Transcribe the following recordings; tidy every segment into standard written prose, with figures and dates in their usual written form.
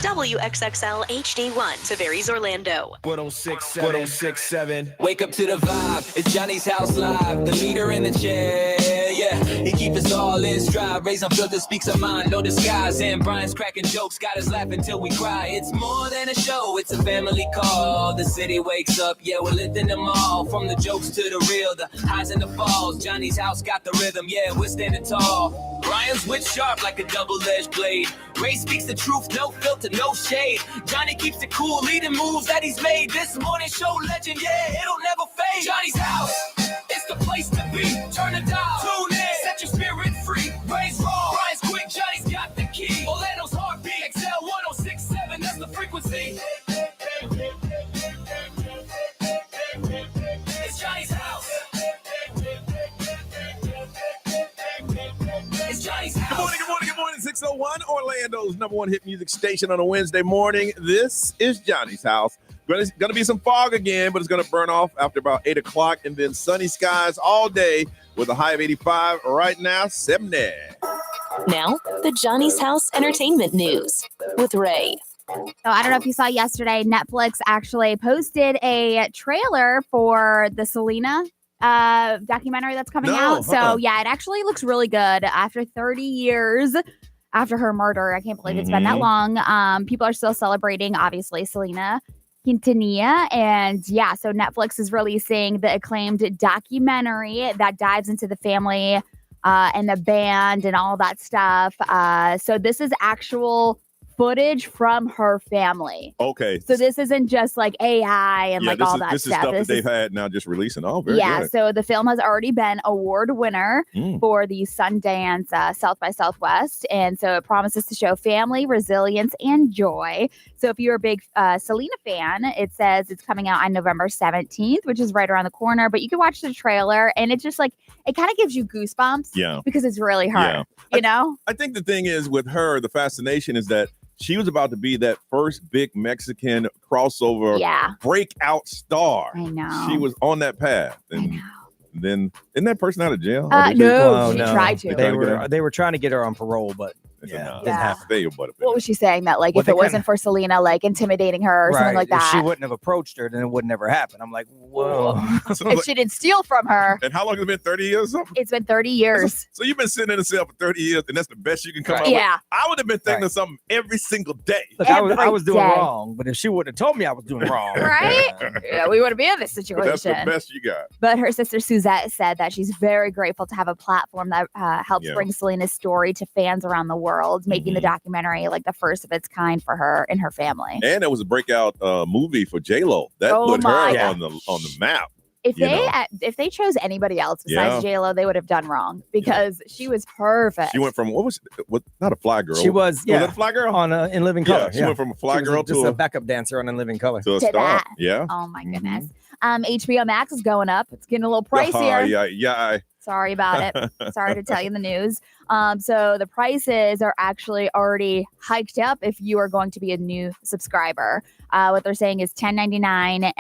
WXXL HD1, Tavares, Orlando. 1067. Wake up to the vibe. It's Johnny's house live. The leader in the chair. Yeah, he keep us all in stride. Raise on filter, speaks a mind, no disguise. And Brian's cracking jokes, got us laughing till we cry. It's more than a show, it's a family call. The city wakes up, yeah, we're lifting them all. From the jokes to the real, the highs and the falls. Johnny's house got the rhythm, yeah, we're standing tall. Brian's wit sharp like a double-edged blade. Ray speaks the truth, no filter, no shade. Johnny keeps it cool, leading moves that he's made. This morning show legend, yeah, it'll never fade. Johnny's house, it's the place to be. Turn the dial, tune in, set your spirit free. Ray's raw, Brian's quick, Johnny's got the key. Orlando's heartbeat, XL 1067, that's the frequency. It's Johnny's house. It's Johnny's house. Good morning, 601, Orlando's number one hit music station on a Wednesday morning. This is Johnny's house. Going to be some fog again, but it's going to burn off after about 8 o'clock, and then sunny skies all day with a high of 85. Right now, 70. Now, the Johnny's House Entertainment News with Ray. So I don't know if you saw yesterday, Netflix actually posted a trailer for the Selena documentary that's coming out. So yeah, it actually looks really good. After 30 years after her murder, I can't believe it's been that long. People are still celebrating, obviously, Selena Quintanilla. And yeah, so Netflix is releasing the acclaimed documentary that dives into the family and the band and all that stuff. So this is actual footage from her family. Okay. So this isn't just like AI and like all that stuff. This is stuff that they've had now just releasing. Oh, very good. So the film has already been award winner for the Sundance South by Southwest. And so it promises to show family, resilience, and joy. So if you're a big Selena fan, it says it's coming out on November 17th, which is right around the corner. But you can watch the trailer and it's just like, it kind of gives you goosebumps. Yeah. Because it's really her, you know? I think the thing is with her, the fascination is that she was about to be that first big Mexican crossover breakout star. I know. She was on that path. And I know. Then, isn't that person out of jail? No, she tried to. They were trying to get her on parole, but didn't happen. What was she saying? That like if it wasn't for Selena like intimidating her or something like that, if she wouldn't have approached her, then it would never happen. I'm like, whoa. If she didn't steal from her. And how long has it been? 30 years or something? It's been 30 years. So you've been sitting in a cell for 30 years, and that's the best you can come up with? Yeah. I would have been thinking of something every single day. Look, I was doing wrong, but if she wouldn't have told me I was doing wrong. Right? Yeah, we wouldn't be in this situation. But that's the best you got. But her sister Suzette said that she's very grateful to have a platform that helps bring Selena's story to fans around the world, making the documentary like the first of its kind for her and her family. And it was a breakout movie for J-Lo. That put her on the map. If they chose anybody else besides J-Lo, they would have done wrong because she was perfect. She went from not a fly girl. She was a fly girl on In Living Color. Yeah, she went from a fly girl to a backup dancer on In Living Color to a star. That. Yeah. Oh my goodness. HBO Max is going up. It's getting a little pricier. Sorry about it. Sorry to tell you the news. So the prices are actually already hiked up if you are going to be a new subscriber. What they're saying is $10.99.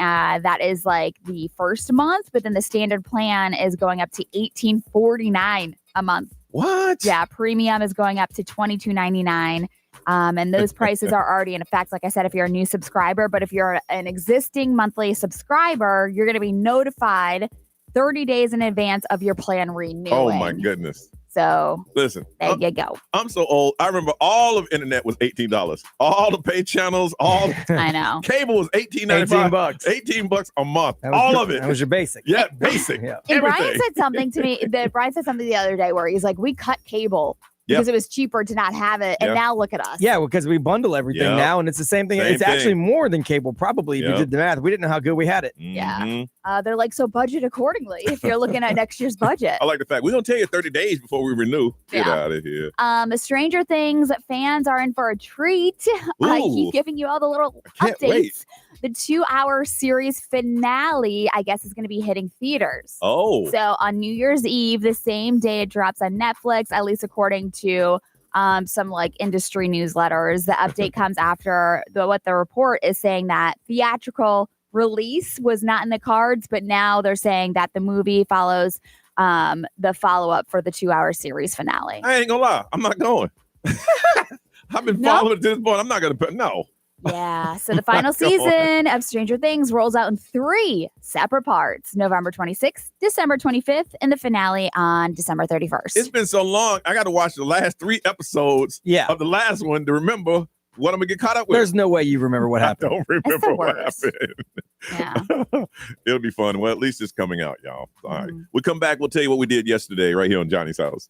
That is like the first month, but then the standard plan is going up to $18.49 a month. What? Yeah, premium is going up to $22.99. And those prices are already in effect, like I said, if you're a new subscriber. But if you're an existing monthly subscriber, you're going to be notified 30 days in advance of your plan renewing. Oh, my goodness. So listen, there you go. I'm so old. I remember all of internet was $18. All the pay channels, all I know. Cable was $18.95. $18 a month. All of it. That was your basic. Yeah, basic. Yeah. And Brian said something to me. Brian said something the other day where he's like, we cut cable because it was cheaper to not have it. And now look at us. Yeah, because we bundle everything now, and it's the same thing. It's actually more than cable, probably, if you did the math. We didn't know how good we had it. Yeah. They're like, so budget accordingly if you're looking at next year's budget. I like the fact we're going to tell you 30 days before we renew. Get out of here. Stranger Things fans are in for a treat. I keep giving you all the little updates. Wait. The 2-hour series finale, I guess, is going to be hitting theaters. Oh. So on New Year's Eve, the same day it drops on Netflix, at least according to some like industry newsletters. The update comes after what the report is saying that theatrical release was not in the cards, but now they're saying that the movie follows the follow-up for the 2-hour series finale. I ain't gonna lie. I'm not going. I've been following to this point. I'm not going to put no. Yeah. So the final season of Stranger Things rolls out in 3 separate parts: November 26th, December 25th, and the finale on December 31st. It's been so long. I got to watch the last 3 episodes of the last one to remember what I'm going to get caught up with. There's no way you remember what happened. I don't remember what happened. Yeah. It'll be fun. Well, at least it's coming out, y'all. All right. We'll come back. We'll tell you what we did yesterday right here on Johnny's House.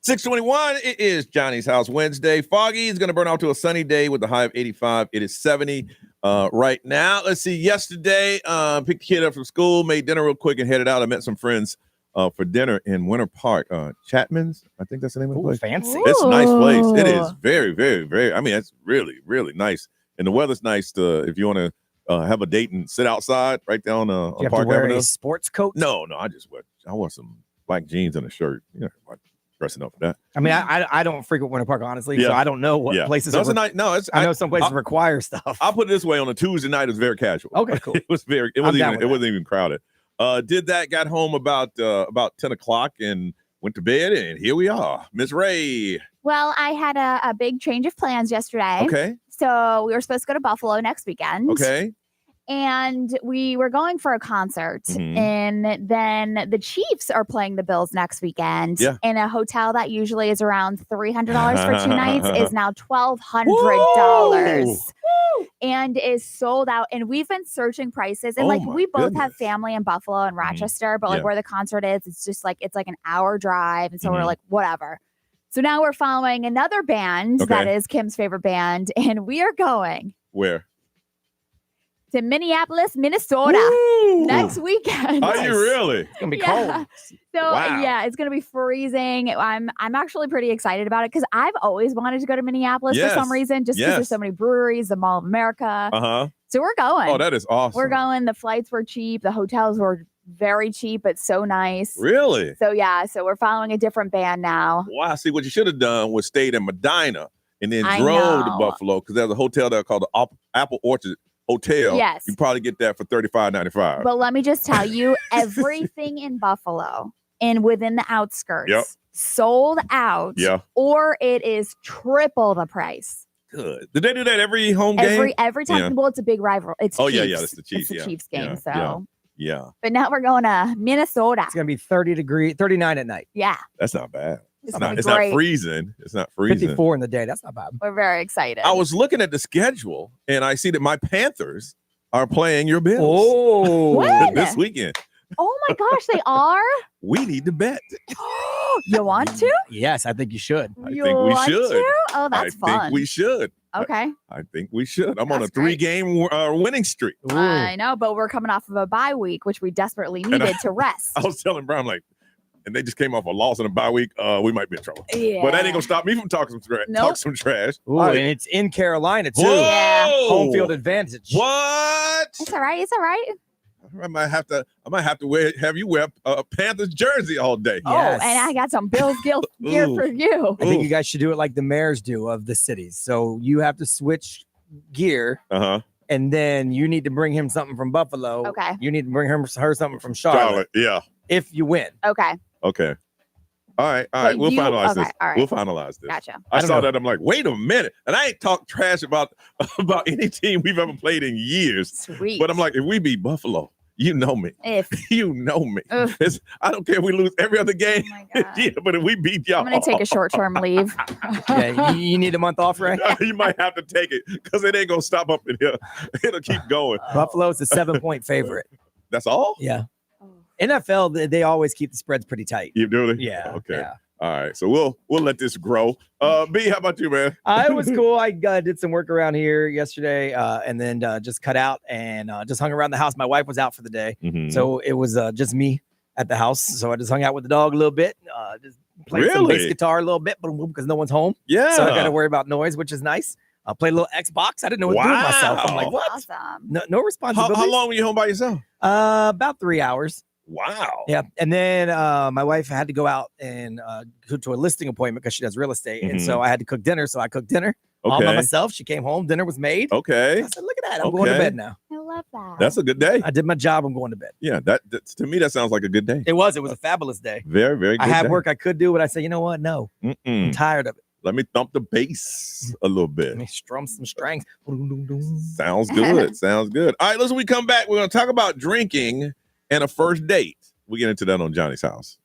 621, it is Johnny's House Wednesday. Foggy is going to burn off to a sunny day with a high of 85. It is 70 right now. Let's see. Yesterday, picked the kid up from school, made dinner real quick and headed out. I met some friends for dinner in Winter Park. Chapman's, I think that's the name of the place. Fancy. It's a nice place. It is very, very, very, I mean, it's really, really nice. And the weather's nice if you want to have a date and sit outside right down on you have Park to wear Avenue. a sports coat? No, I wore some black jeans and a shirt. You know, dressing up for that. I mean, I don't frequent Winter Park, honestly, so I don't know what places I know some places require stuff. I'll put it this way: on a Tuesday night, it was very casual. Okay, cool. It wasn't even crowded. Did that, got home about 10 o'clock and went to bed, and here we are. Miss Ray. Well, I had a big change of plans yesterday. Okay. So we were supposed to go to Buffalo next weekend. Okay. And we were going for a concert. Mhm. And then the Chiefs are playing the Bills next weekend. Yeah. In a hotel that usually is around $300 for 2 nights is now $1,200. And is sold out. And we've been searching prices. And we both have family in Buffalo and Rochester, but where the concert is, it's just it's like an hour drive. And so we're like, whatever. So now we're following another band that is Kim's favorite band. And we are going. Where? To Minneapolis, Minnesota next weekend. Are you really? It's gonna be cold. So it's gonna be freezing. I'm actually pretty excited about it because I've always wanted to go to Minneapolis for some reason, just because there's so many breweries, the Mall of America. So we're going. Oh, that is awesome. We're going. The flights were cheap. The hotels were very cheap, but so nice. Really? So so we're following a different band now. Wow. See, what you should have done was stayed in Medina and then drove to Buffalo because there's a hotel there called the Apple Orchard Hotel. Yes. You probably get that for $35.95. But let me just tell you, everything in Buffalo and within the outskirts sold out. Yeah. Or it is triple the price. Good. Did they do that every home game? Every time. Yeah. Well, it's a big rival. It's Chiefs. It's the Chiefs. It's the Chiefs game. Yeah. But now we're going to Minnesota. It's gonna be 39 at night. Yeah. That's not bad. It's not freezing. It's not freezing. 54 in the day. That's not bad. We're very excited. I was looking at the schedule and I see that my Panthers are playing your Bills. When? This weekend. Oh my gosh, they are? We need to bet. You want to? Yes, I think you should. I think we should. To? Oh, that's fun. I think we should. Okay. I think we should. I'm on a 3-game winning streak. I know, but we're coming off of a bye week, which we desperately needed to rest. I was telling Brian, and they just came off a loss in a bye week. We might be in trouble. Yeah. But that ain't gonna stop me from talking some trash. Nope. Talk some trash. Ooh, and it's in Carolina too. Whoa! Yeah. Home field advantage. What? It's all right. It's all right. I might have to have you wear a Panthers jersey all day. Yes. Oh, and I got some Bills gear for you. I think you guys should do it like the mayors do of the cities. So you have to switch gear. And then you need to bring him something from Buffalo. Okay. You need to bring her something from Charlotte. Yeah. If you win. Okay. Okay. All right. We'll finalize this. All right. We'll finalize this. Gotcha. I saw that. I'm like, wait a minute. And I ain't talked trash about any team we've ever played in years. Sweet. But I'm like, if we beat Buffalo, you know me. You know me. I don't care if we lose every other game. Oh my God. Yeah, but if we beat y'all, I'm going to take a short-term leave. Yeah, you need a month off, right? You might have to take it because it ain't going to stop up in here. It'll keep going. Buffalo's a 7-point favorite. That's all? Yeah. NFL, they always keep the spreads pretty tight. You do it? Yeah. Okay. Yeah. All right. So we'll let this grow. B, how about you, man? It was cool. I did some work around here yesterday and then just cut out and just hung around the house. My wife was out for the day. So it was just me at the house. So I just hung out with the dog a little bit. Just played some bass guitar a little bit because no one's home. Yeah. So I got to worry about noise, which is nice. I played a little Xbox. I didn't know what to do with myself. I'm like, what? Awesome. No responsibility. How long were you home by yourself? About 3 hours. Wow. Yeah. And then my wife had to go out and go to a listing appointment because she does real estate. And so I had to cook dinner. So I cooked dinner all by myself. She came home. Dinner was made. Okay. I said, look at that. I'm going to bed now. I love that. That's a good day. I did my job. I'm going to bed. Yeah. That to me, that sounds like a good day. It was a fabulous day. Very, very good. I had day. work I could do, but I said, you know what? No. I'm tired of it. Let me thump the bass a little bit. Let me strum some strings. Sounds good. Sounds good. All right, listen, we come back. We're going to talk about drinking and a first date. We get into that on Johnny's House.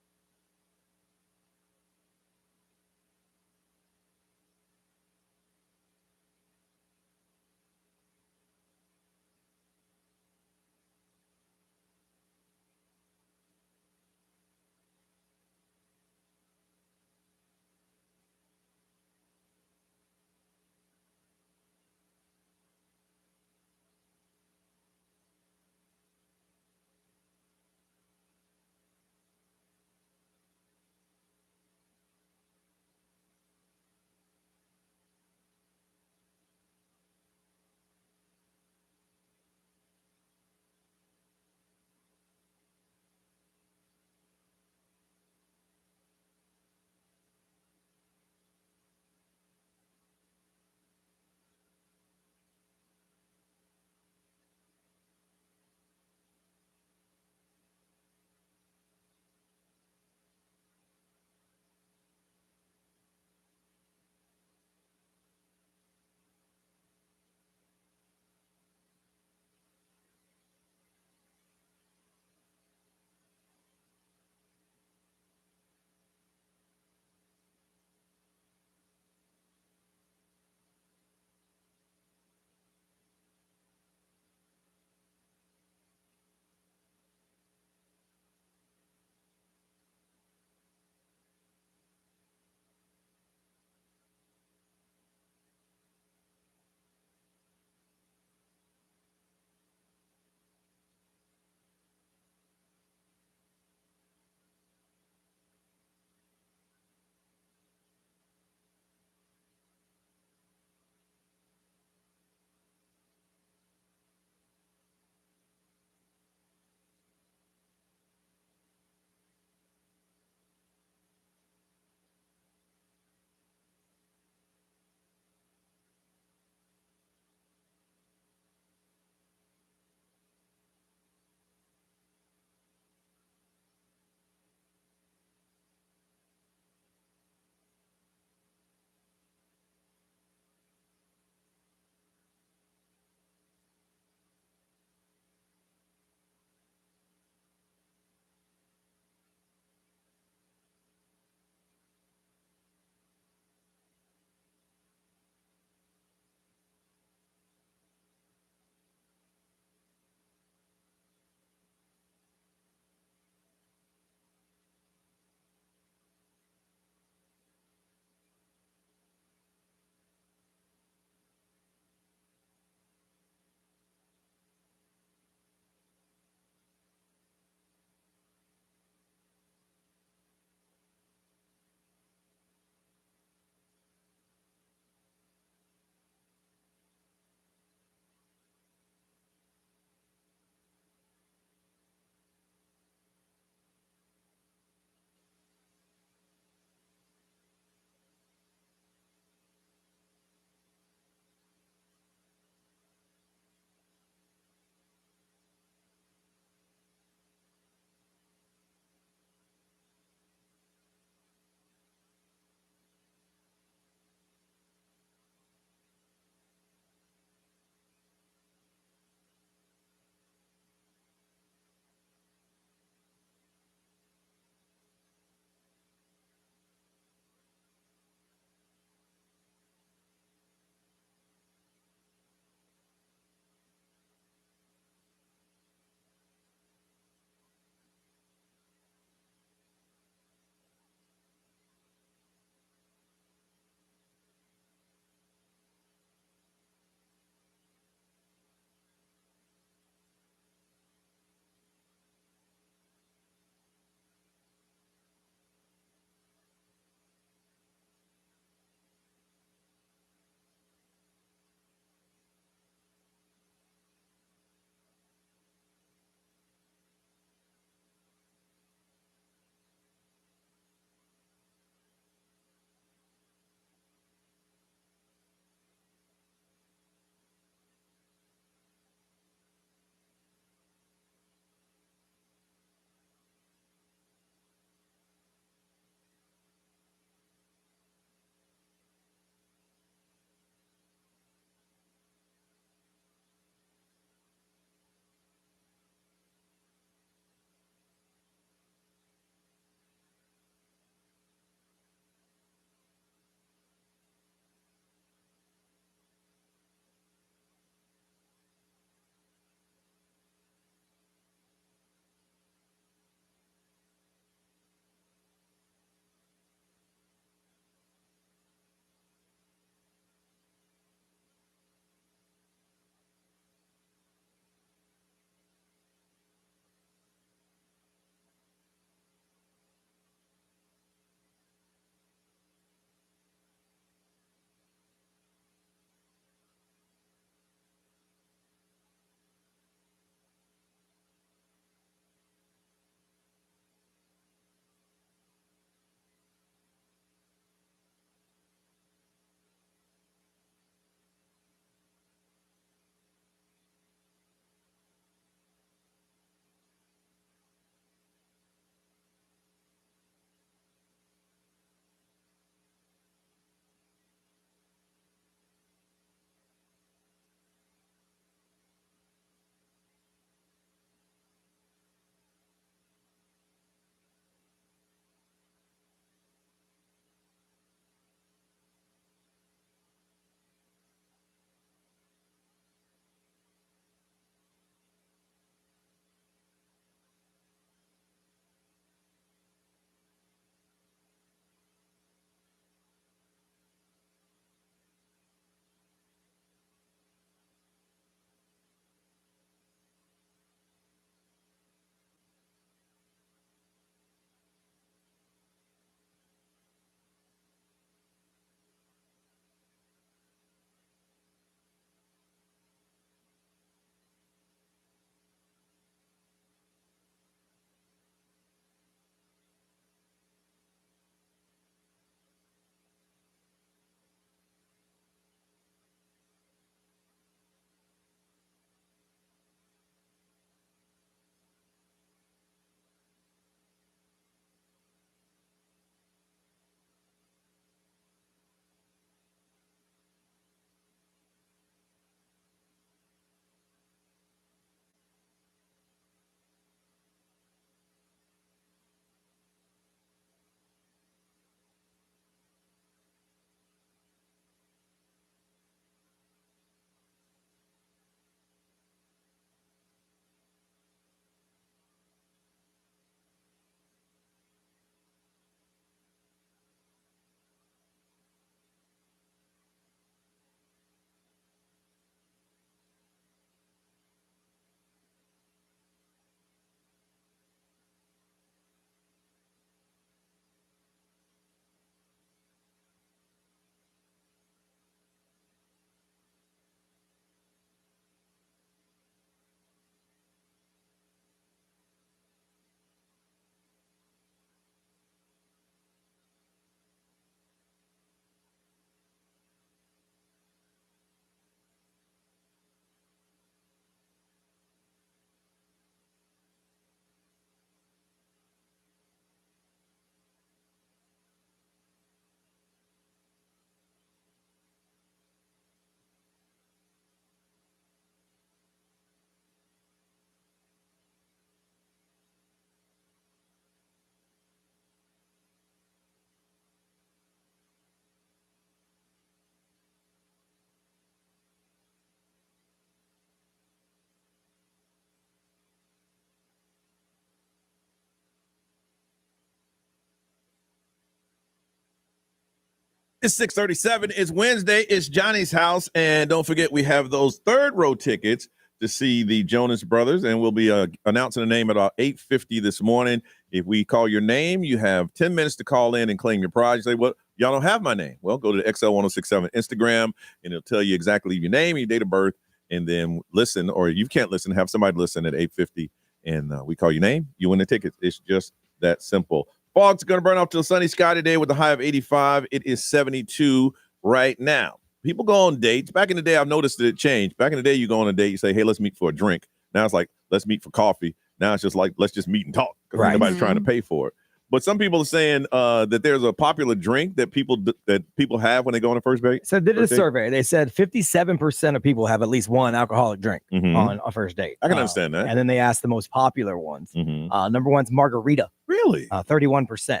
It's 6:37. It's Wednesday. It's Johnny's house. And don't forget, we have those third row tickets to see the Jonas Brothers. And we'll be announcing the name at about 8:50 this morning. If we call your name, you have 10 minutes to call in and claim your prize. You say, well, y'all don't have my name. Well, go to the XL1067 Instagram, and it'll tell you exactly your name, your date of birth, and then listen. Or you can't listen, have somebody listen at 8:50, and we call your name. You win the tickets. It's just that simple. Fog's going to burn off to a sunny sky today with a high of 85. It is 72 right now. People go on dates. Back in the day, I've noticed that it changed. Back in the day, you go on a date, you say, hey, let's meet for a drink. Now it's like, let's meet for coffee. Now it's just like, let's just meet and talk because nobody's trying to pay for it. But some people are saying that there's a popular drink that people have when they go on a first date. So they did a survey. They said 57% of people have at least one alcoholic drink on a first date. I can understand that. And then they asked the most popular ones. Number one's margarita. Really? 31%.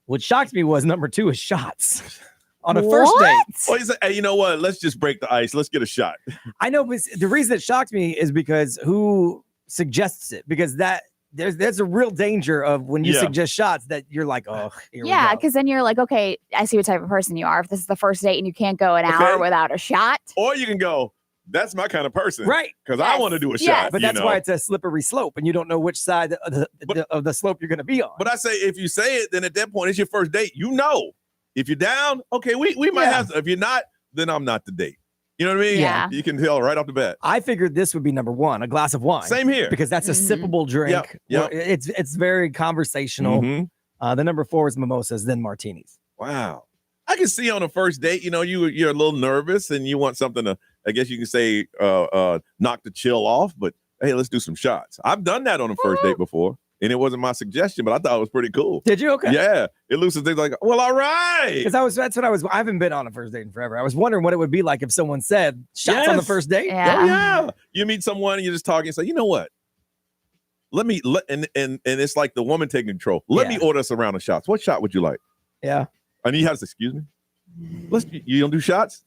What shocked me was number two is shots on a first date. Well, he's like, hey, you know what? Let's just break the ice. Let's get a shot. I know, but the reason it shocked me is because who suggests it? Because there's a real danger of when you suggest shots that you're like, oh, yeah, because then you're like, okay, I see what type of person you are. If this is the first date and you can't go an hour without a shot, or you can go, that's my kind of person, right? Because I want to do a shot. But that's why it's a slippery slope, and you don't know which side of the slope you're going to be on. But I say, if you say it, then at that point, it's your first date. You know, if you're down, okay, we might have. If you're not, then I'm not the date. You know what I mean? Yeah. You can tell right off the bat. I figured this would be number one, a glass of wine. Same here. Because that's a sippable drink. Yep. It's very conversational. The number four is mimosas, then martinis. Wow. I can see on a first date, you know, you're a little nervous and you want something to, I guess you can say, knock the chill off. But, hey, let's do some shots. I've done that on a first date before. And it wasn't my suggestion, but I thought it was pretty cool. Did you? Okay. Yeah. It loosens things like, well, all right. Because I haven't been on a first date in forever. I was wondering what it would be like if someone said shots on the first date. Yeah. Oh, yeah. You meet someone and you're just talking and say, you know what? And it's like the woman taking control. Let me order us a round of shots. What shot would you like? Yeah. And he has, excuse me? You don't do shots?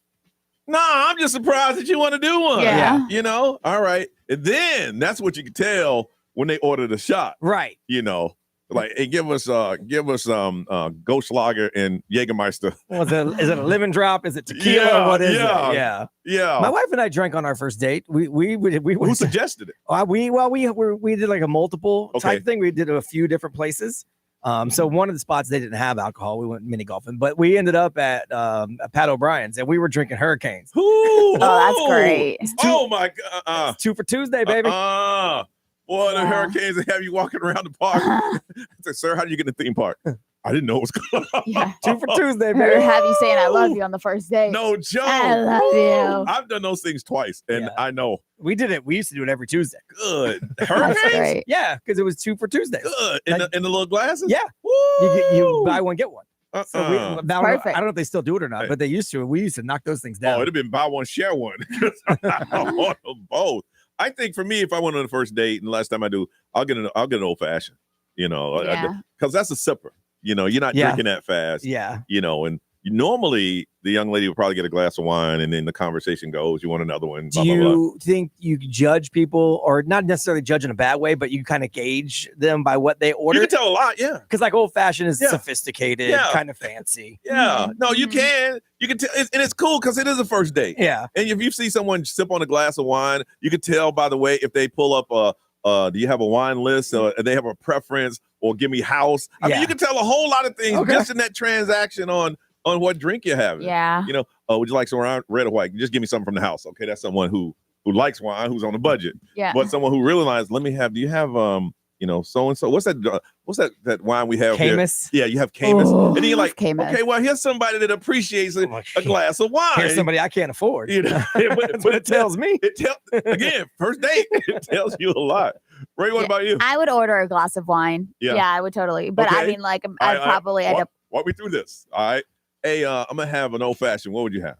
No, I'm just surprised that you want to do one. Yeah. You know? All right. And then that's what you can tell when they order the shot, right? You know, like, hey, give us Goldschlager and Jägermeister. Is it a lemon drop? Is it tequila? What is it? Yeah. My wife and I drank on our first date. We Who suggested it? We did like a multiple type thing. We did a few different places. So one of the spots they didn't have alcohol. We went mini golfing, but we ended up at Pat O'Brien's and we were drinking Hurricanes. Oh, that's great. Oh my God. 2 for Tuesday, baby. Boy, the Hurricanes, they have you walking around the park. I said, sir, how did you get in the theme park? I didn't know it was going on. Yeah. 2 for Tuesday, Or baby. have you saying I love you on the first date? No joke. I love you. I've done those things twice, and I know. We did it. We used to do it every Tuesday. Good. That's Hurricanes? great. Yeah, because it was 2 for Tuesdays. Good. In the little glasses? Yeah. You buy one, get one. So now, I Perfect. don't know if they still do it or not, but they used to. We used to knock those things down. Oh, it'd have been buy one, share one. I want them both. I think for me, if I went on the first date, and the last time I do, I'll get an old fashioned, you know, because that's a sipper. You know, you're not drinking that fast. Yeah. You know, and normally the young lady will probably get a glass of wine, and then the conversation goes, you want another one. Do you think you judge people, or not necessarily judge in a bad way, but you kind of gauge them by what they order? You can tell a lot, yeah. Because like old fashioned is sophisticated, kind of fancy. Yeah. No, you can. You can tell, and it's cool because it is a first date. Yeah. And if you see someone sip on a glass of wine, you can tell by the way if they pull up do you have a wine list, or they have a preference, or give me house. I mean, you can tell a whole lot of things just in that transaction on what drink you're having. Yeah. You know, would you like some red or white? Just give me something from the house. Okay, that's someone who likes wine, who's on a budget. Yeah. But someone who really likes, do you have so and so? What's that wine we have Camus? Here? Yeah, you have Camus. And then you're like, Camus. okay, well, here's somebody that appreciates a glass of wine. Here's somebody I can't afford. You know, That's what it tells me. Again, first date, it tells you a lot. Ray, what about you? I would order a glass of wine. Yeah, I would totally. But I mean, like, I'd probably end up walk me through this. All right. Hey, I'm gonna have an old fashioned. What would you have?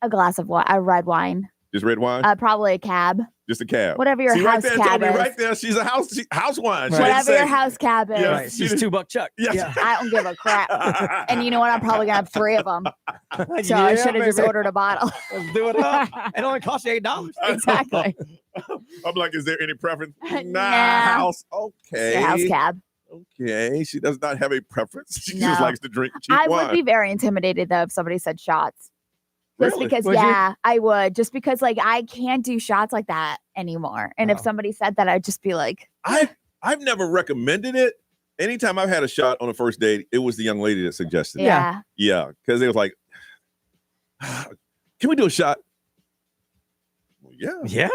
a glass of wine, a red wine. Just red wine? Probably a cab. Just a cab. Whatever your house right there, cab Toby, is. right there. She's a house wine. Right. Whatever your house cab is. Yeah. Right. She's $2 Chuck. Yeah. I don't give a crap. And you know what? I'm probably gonna have 3 of them. So I should have just ordered a bottle. Let's do it up. It only costs you $8. Exactly. I'm like, is there any preference? Nah, Nah. house. Okay. Your house cab. Okay, she does not have a preference. She No. just likes to drink cheap I wine. would be very intimidated though if somebody said shots. Just Really? because, Would you? yeah, I would. Just because, like, I can't do shots like that anymore. And if Oh. somebody said that, I'd just be like, I've never recommended it. Anytime I've had a shot on a first date, it was the young lady that suggested it. yeah. Yeah, because it was like, can we do a shot? Well, yeah. Yeah.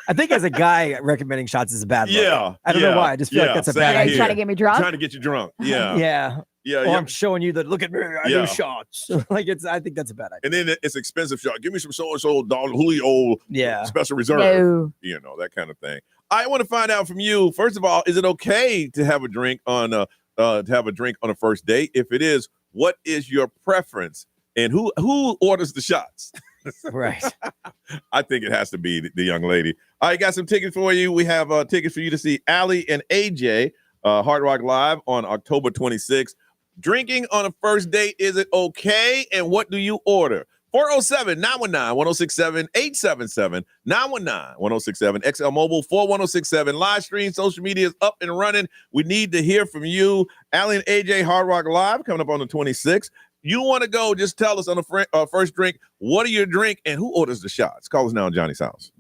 I think as a guy, recommending shots is a bad look. Yeah. I don't know why. I just feel like that's a bad Yeah, you idea. trying to get me drunk? Trying to get you drunk. Yeah. Yeah. Yeah. Or yeah. I'm showing you that, look at me, I Yeah. do shots. Like I think that's a bad idea. And then it's expensive shot. Give me some so-and-so Don Julio Yeah. special reserve. No. You know, that kind of thing. I want to find out from you. First of all, is it okay to have a drink on a first date? If it is, what is your preference? And who orders the shots? Right. I think it has to be the young lady. I got some tickets for you. We have tickets for you to see Allie and AJ Hard Rock Live on October 26th. Drinking on a first date, is it okay? And what do you order? 407-919-1067, 877-919-1067, XL Mobile 41067. Live stream, social media is up and running. We need to hear from you. Allie and AJ Hard Rock Live coming up on the 26th. You want to go, just tell us on the first drink, what are your drink and who orders the shots? Call us now on Johnny's House.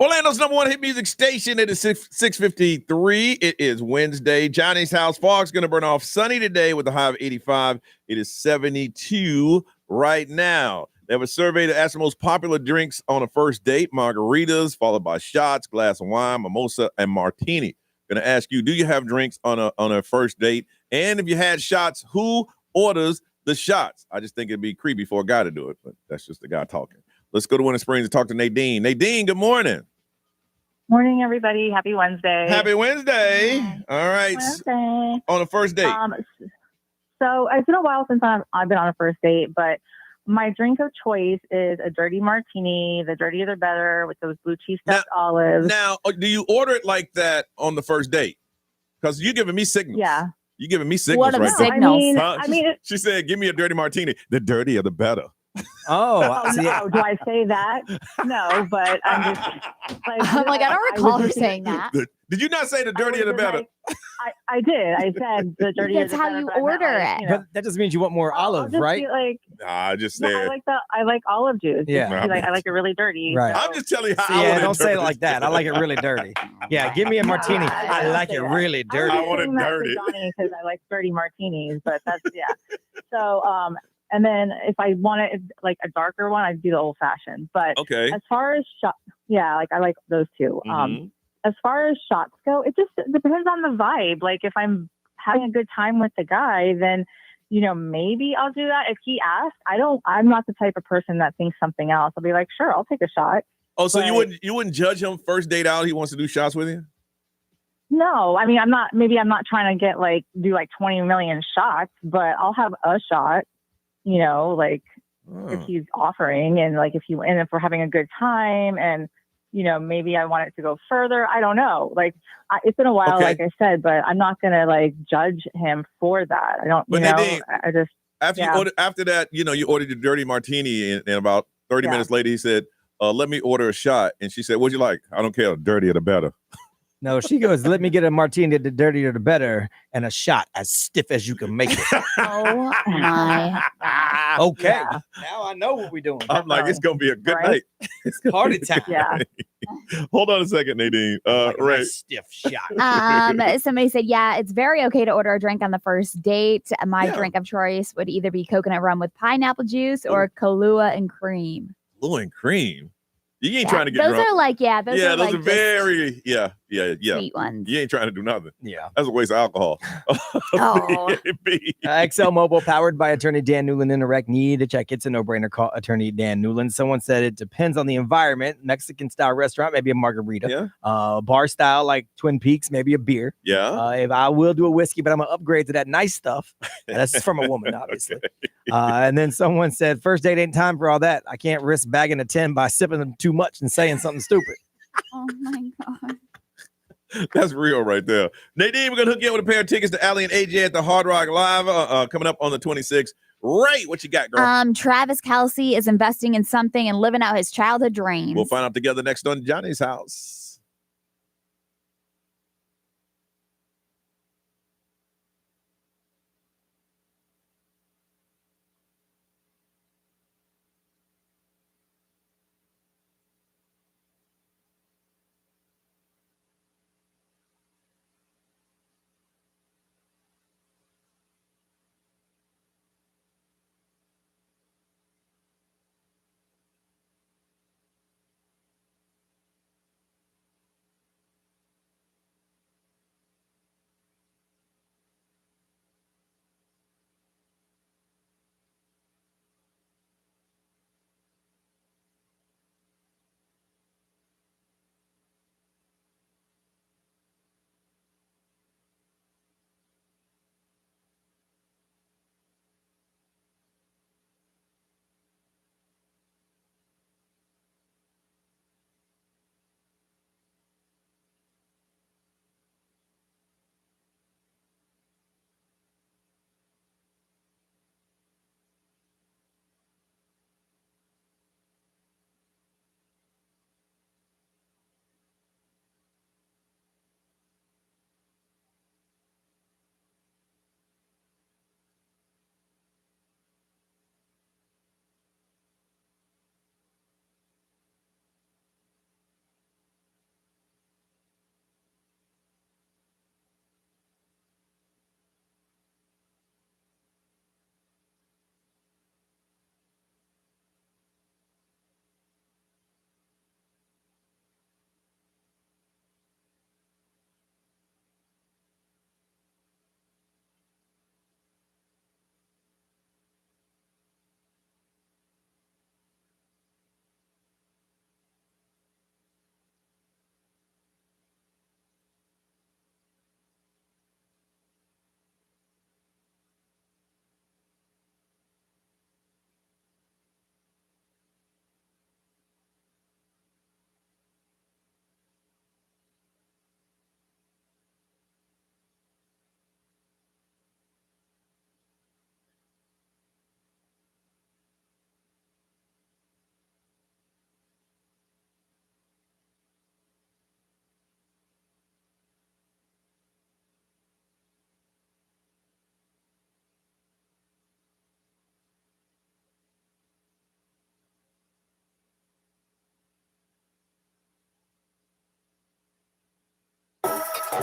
Orlando's number one hit music station. It is 6:53. It is Wednesday. Johnny's house. Fog's going to burn off. Sunny today with a high of 85. It is 72 right now. They have a survey to ask the most popular drinks on a first date. Margaritas, followed by shots, glass of wine, mimosa, and martini. Going to ask you, do you have drinks on a first date? And if you had shots, who orders the shots? I just think it'd be creepy for a guy to do it, but that's just the guy talking. Let's go to Winter Springs and talk to Nadine. Nadine, good morning. Morning, everybody. Happy Wednesday. Happy Wednesday. All right. Wednesday. On a first date. So it's been a while since I've been on a first date, but my drink of choice is a dirty martini. The dirtier the better, with those blue cheese stuffed olives. Now, do you order it like that on the first date? Because you're giving me signals. Yeah. You're giving me signals What are right the signals? I mean, she said, give me a dirty martini. The dirtier, the better. Oh, no. Do I say that? No, but I'm just like, I'm like, I don't recall her saying that. Did you not say the dirtier, the better? I did. I said the dirtier. That's the how better, you but I meant, order like, it. but that just means you want more olive, just right? be like, Nah, I just said. no, I like olive juice. Yeah. Just be like, I like it really dirty. Right. So. I'm just telling you how I Yeah, want don't say it dirty. like that. I like it really dirty. Yeah, give me a martini. I like it really dirty. I want it dirty. Because I like dirty martinis, but that's So, and then if I want it like a darker one, I'd do the old fashioned. But Okay. as far as like I like those two. Mm-hmm. As far as shots go, it just depends on the vibe. Like if I'm having a good time with the guy, then maybe I'll do that. If he asks, I'm not the type of person that thinks something else. I'll be like, sure, I'll take a shot. Oh, so But you wouldn't judge him first date out? He wants to do shots with you? no, I mean, I'm not trying to do 20 million shots, but I'll have a shot, if he's offering and if we're having a good time and, maybe I want it to go further. I don't know. It's been a while, Okay. like I said, but I'm not going to judge him for that. I don't, But Nadine, I just, after that, you ordered your dirty martini and about 30 minutes later, he said, let me order a shot. And she said, what'd you like? I don't care. The dirtier, the better. No, she goes, let me get a martini, the dirtier the better, and a shot as stiff as you can make it. Oh my. Okay. Yeah. Now I know what we're doing. I'm like, it's going to be a good Right? night. It's party time. yeah. Hold on a second, Nadine. Like a Ray. nice stiff shot. Somebody said, yeah, it's very okay to order a drink on the first date. My drink of choice would either be coconut rum with pineapple juice or Kahlua and cream. Kahlua and cream. You ain't trying to get those drunk. are those are those like are very, sweet ones. You ain't trying to do nothing. Yeah. That's a waste of alcohol. Oh. XL Mobile, powered by attorney Dan Newland. Interact need to check. It's a no-brainer. Call attorney Dan Newland. Someone said it depends on the environment. Mexican style restaurant, maybe a margarita. Yeah. Bar style, like Twin Peaks, maybe a beer. Yeah. If I will do a whiskey, but I'm gonna upgrade to that nice stuff. And that's from a woman, obviously. Okay. And then someone said, first date ain't time for all that. I can't risk bagging a 10 by sipping them too much and saying something stupid. Oh my God. That's real right there. Nadine, we're going to hook you up with a pair of tickets to Allie and AJ at the Hard Rock Live coming up on the 26th. Right. What you got, girl? Travis Kelce is investing in something and living out his childhood dreams. We'll find out together next on Johnny's House.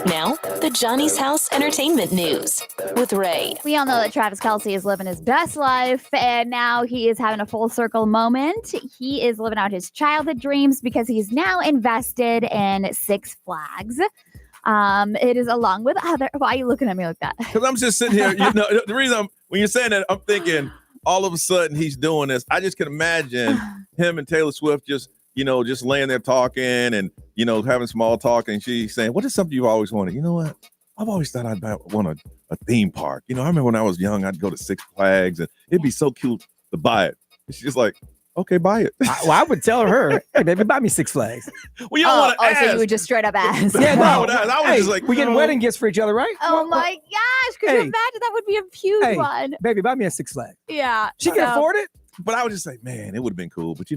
Now, the Johnny's House Entertainment News with Ray. We all know that Travis Kelce is living his best life, and now he is having a full circle moment. He is living out his childhood dreams because he's now invested in Six Flags. It is along with other. Why are you looking at me like that? Because I'm just sitting here. The reason when you're saying that, I'm thinking all of a sudden he's doing this. I just can imagine him and Taylor Swift just laying there talking and, having small talk. And she's saying, what is something you've always wanted? You know what? I've always thought I'd want a theme park. I remember when I was young, I'd go to Six Flags and it'd be so cute to buy it. And she's just like, okay, buy it. I would tell her, hey, baby, buy me Six Flags. Well, you don't want to ask. So you would just straight up ask. Yeah, no. I was just like, we get wedding gifts for each other, right? Oh my gosh. Could you imagine? That would be a huge one. Baby, buy me a Six Flags. Yeah. She can afford it. But I would just say, man, it would have been cool. But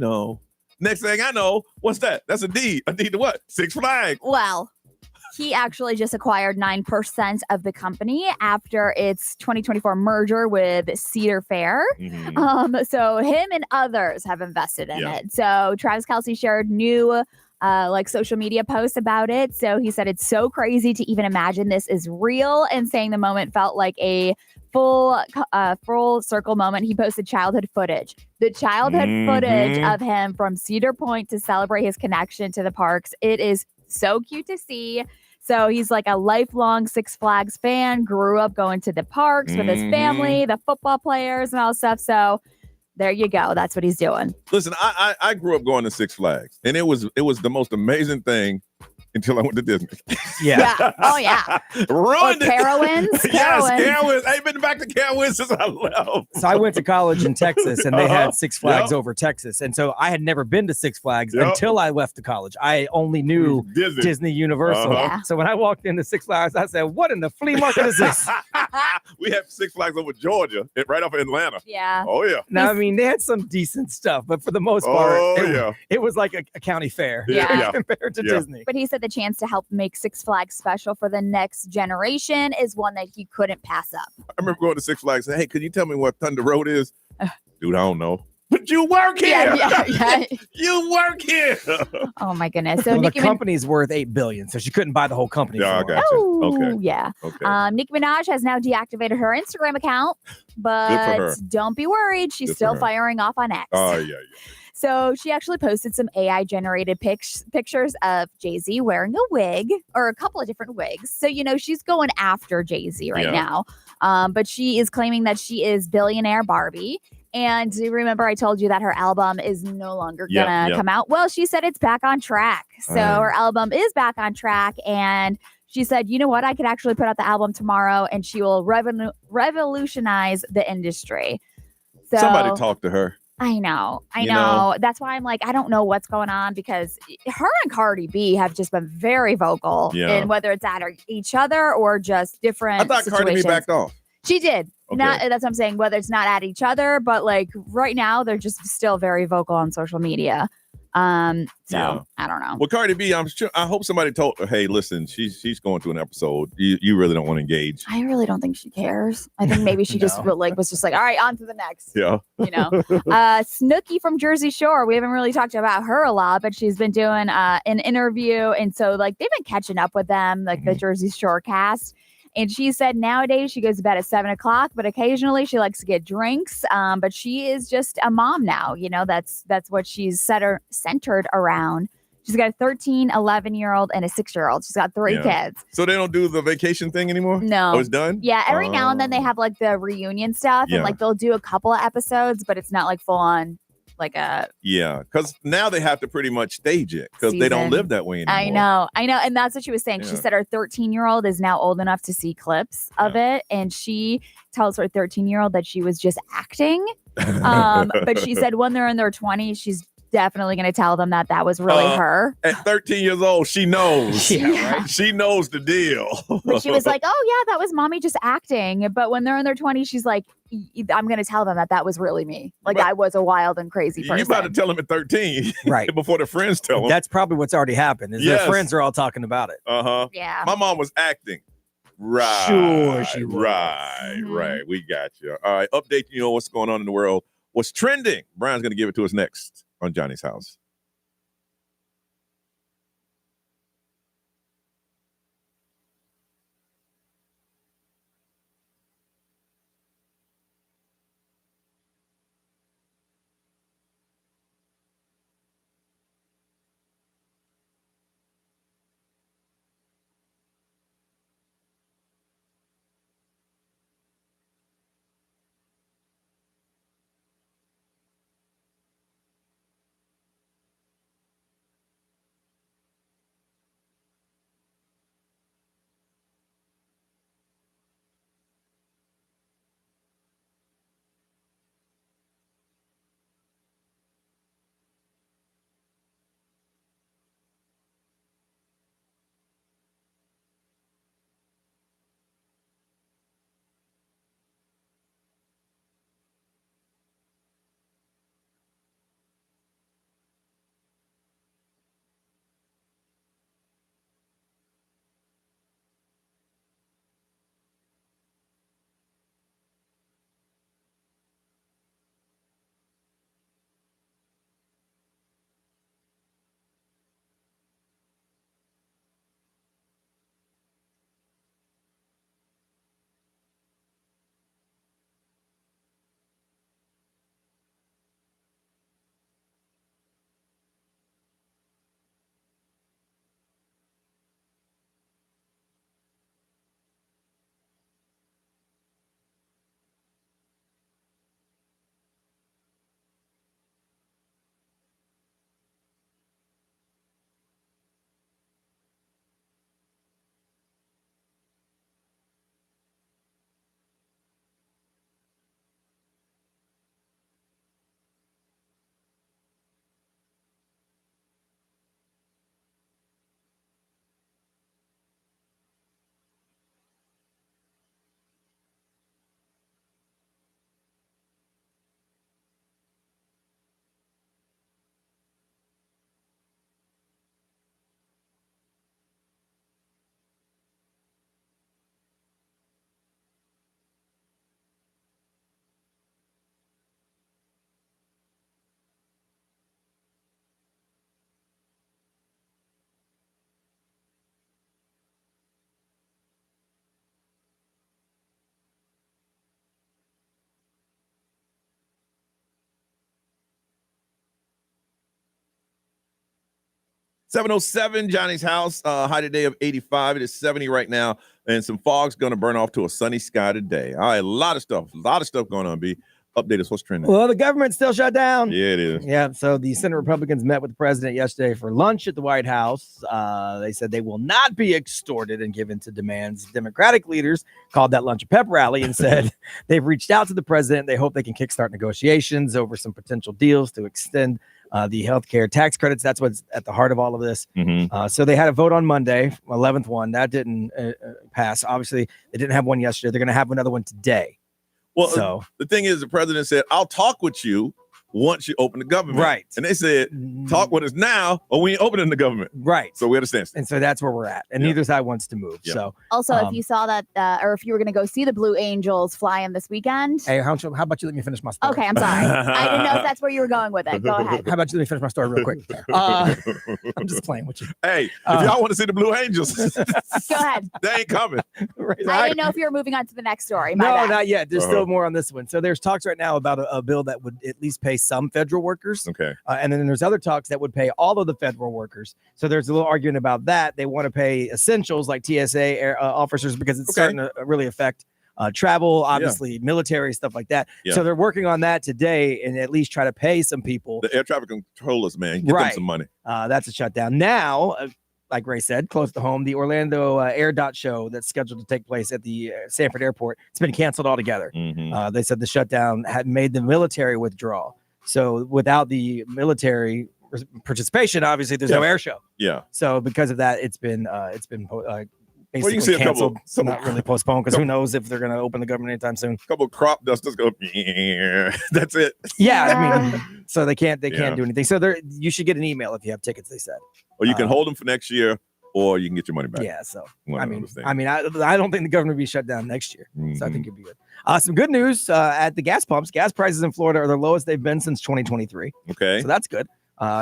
next thing I know, what's that? That's a deed. A deed to what? Six Flags. Well, he actually just acquired 9% of the company after its 2024 merger with Cedar Fair. Mm-hmm. So him and others have invested in it. So Travis Kelce shared new social media posts about it. So he said it's so crazy to even imagine this is real, and saying the moment felt like a full circle moment. He posted childhood footage. The childhood footage of him from Cedar Point to celebrate his connection to the parks. It is so cute to see. So he's like a lifelong Six Flags fan, grew up going to the parks with his family, the football players and all stuff. So there you go. That's what he's doing. Listen, I grew up going to Six Flags, and it was the most amazing thing until I went to Disney. Yeah. Oh, yeah. Ruined it. Carowinds. Yes, Carowinds. I ain't been back to Carowinds since I left. So I went to college in Texas, and they had Six Flags over Texas. And so I had never been to Six Flags until I left to college. I only knew Disney Universal. So when I walked into Six Flags, I said, what in the flea market is this? We have Six Flags over Georgia, right off of Atlanta. Yeah. Oh, yeah. Now, I mean, they had some decent stuff, but for the most part, it was like a county fair compared to Disney. But he said the chance to help make Six Flags special for the next generation is one that he couldn't pass up. I remember going to Six Flags and saying, hey, could you tell me what Thunder Road is? Dude, I don't know. But you work here. Yeah. You work here. Oh, my goodness. So the company's worth $8 billion, so she couldn't buy the whole company. Yeah, I got you. Okay. Yeah. Okay. Nicki Minaj has now deactivated her Instagram account, but don't be worried. She's still firing off on X. Oh, yeah. So she actually posted some AI-generated pictures of Jay-Z wearing a wig, or a couple of different wigs. So, she's going after Jay-Z right now. But she is claiming that she is billionaire Barbie. And remember, I told you that her album is no longer going to come out. Well, she said it's back on track. So her album is back on track. And she said, you know what? I could actually put out the album tomorrow, and she will revolutionize the industry. So somebody talk to her. I know. That's why I'm like, I don't know what's going on, because her and Cardi B have just been very vocal in whether it's at each other or just different I thought situations. Cardi B backed off. She did. Okay. That's what I'm saying, whether it's not at each other, but like right now they're just still very vocal on social media. I don't know. Well, Cardi B, I hope somebody told her, hey, listen, she's going through an episode. You really don't want to engage. I really don't think she cares. I think maybe she just was just like, all right, on to the next. Yeah. Snooki from Jersey Shore. We haven't really talked about her a lot, but she's been doing an interview. And so they've been catching up with them, the Jersey Shore cast. And she said nowadays she goes to bed at 7:00, but occasionally she likes to get drinks. But she is just a mom now. That's what she's centered around. She's got a 13, 11-year-old, and a 6-year-old. She's got 3 kids. So they don't do the vacation thing anymore? No. Oh, it's done? Yeah, every now and then they have the reunion stuff, and they'll do a couple of episodes, but it's not full on. Because now they have to pretty much stage it because they don't live that way anymore. I know. And that's what she was saying. She said her 13-year-old is now old enough to see clips of it. And she tells her 13-year-old that she was just acting. But she said when they're in their 20s, she's definitely going to tell them that was really her. At 13 years old, she knows. Right? She knows the deal. But she was like, oh, yeah, that was mommy just acting. But when they're in their 20s, she's like, I'm going to tell them that was really me. I was a wild and crazy person. You about to tell them at 13. Right. Before the friends tell them. That's probably what's already happened. Their friends are all talking about it. Uh-huh. Yeah. My mom was acting. Right. Sure she was. Right. We got you. All right. Update what's going on in the world. What's trending? Brian's going to give it to us next on Johnny's House. 707 Johnny's house. High today of 85. It is 70 right now, and some fog's going to burn off to a sunny sky today. All right, a lot of stuff going on. B, update us. What's trending? Well, the government's still shut down. Yeah, it is. Yeah, so the Senate Republicans met with the president yesterday for lunch at the White House. They said they will not be extorted and given to demands. Democratic leaders called that lunch a pep rally and said they've reached out to the president. They hope they can kickstart negotiations over some potential deals to extend the healthcare tax credits. That's what's at the heart of all of this. So they had a vote on Monday, 11th one. That didn't pass. Obviously, they didn't have one yesterday. They're going to have another one today. Well, so the thing is, the president said, I'll talk with you once you open the government. Right. And they said, talk with us now or we ain't opening the government. Right. So we understand. And so that's where we're at. And neither side wants to move. Yeah. So Also, if you saw that, or if you were going to go see the Blue Angels fly in this weekend. Hey, how about you let me finish my story? Okay, I'm sorry. I didn't know if that's where you were going with it. Go ahead. How about you let me finish my story real quick? I'm just playing with you. Hey, if y'all want to see the Blue Angels, go ahead. They ain't coming. I didn't know if you were moving on to the next story. No, not yet. There's still more on this one. So there's talks right now about a bill that would at least pay some federal workers. Okay. And then there's other talks that would pay all of the federal workers. So there's a little argument about that. They want to pay essentials like TSA officers because it's starting to really affect travel, obviously military, stuff like that. Yeah. So they're working on that today and at least try to pay some people. The air traffic controllers, man, get them some money. That's a shutdown. Now, like Ray said, close to home, the Orlando Air Dot show that's scheduled to take place at the Sanford Airport, it's been canceled altogether. They said the shutdown had made the military withdraw. So without the military participation, obviously there's no air show. Yeah. So because of that, it's been basically you see canceled. Not really postponed because who knows if they're going to open the government anytime soon. A couple of crop dusters go. That's it. Yeah, I mean, so they can't do anything. So you should get an email if you have tickets. They said. Or you can hold them for next year, or you can get your money back. Yeah. So I don't think the government will be shut down next year. So I think it'd be good. Some good news at the gas pumps. Gas prices in Florida are the lowest they've been since 2023. Okay. So that's good.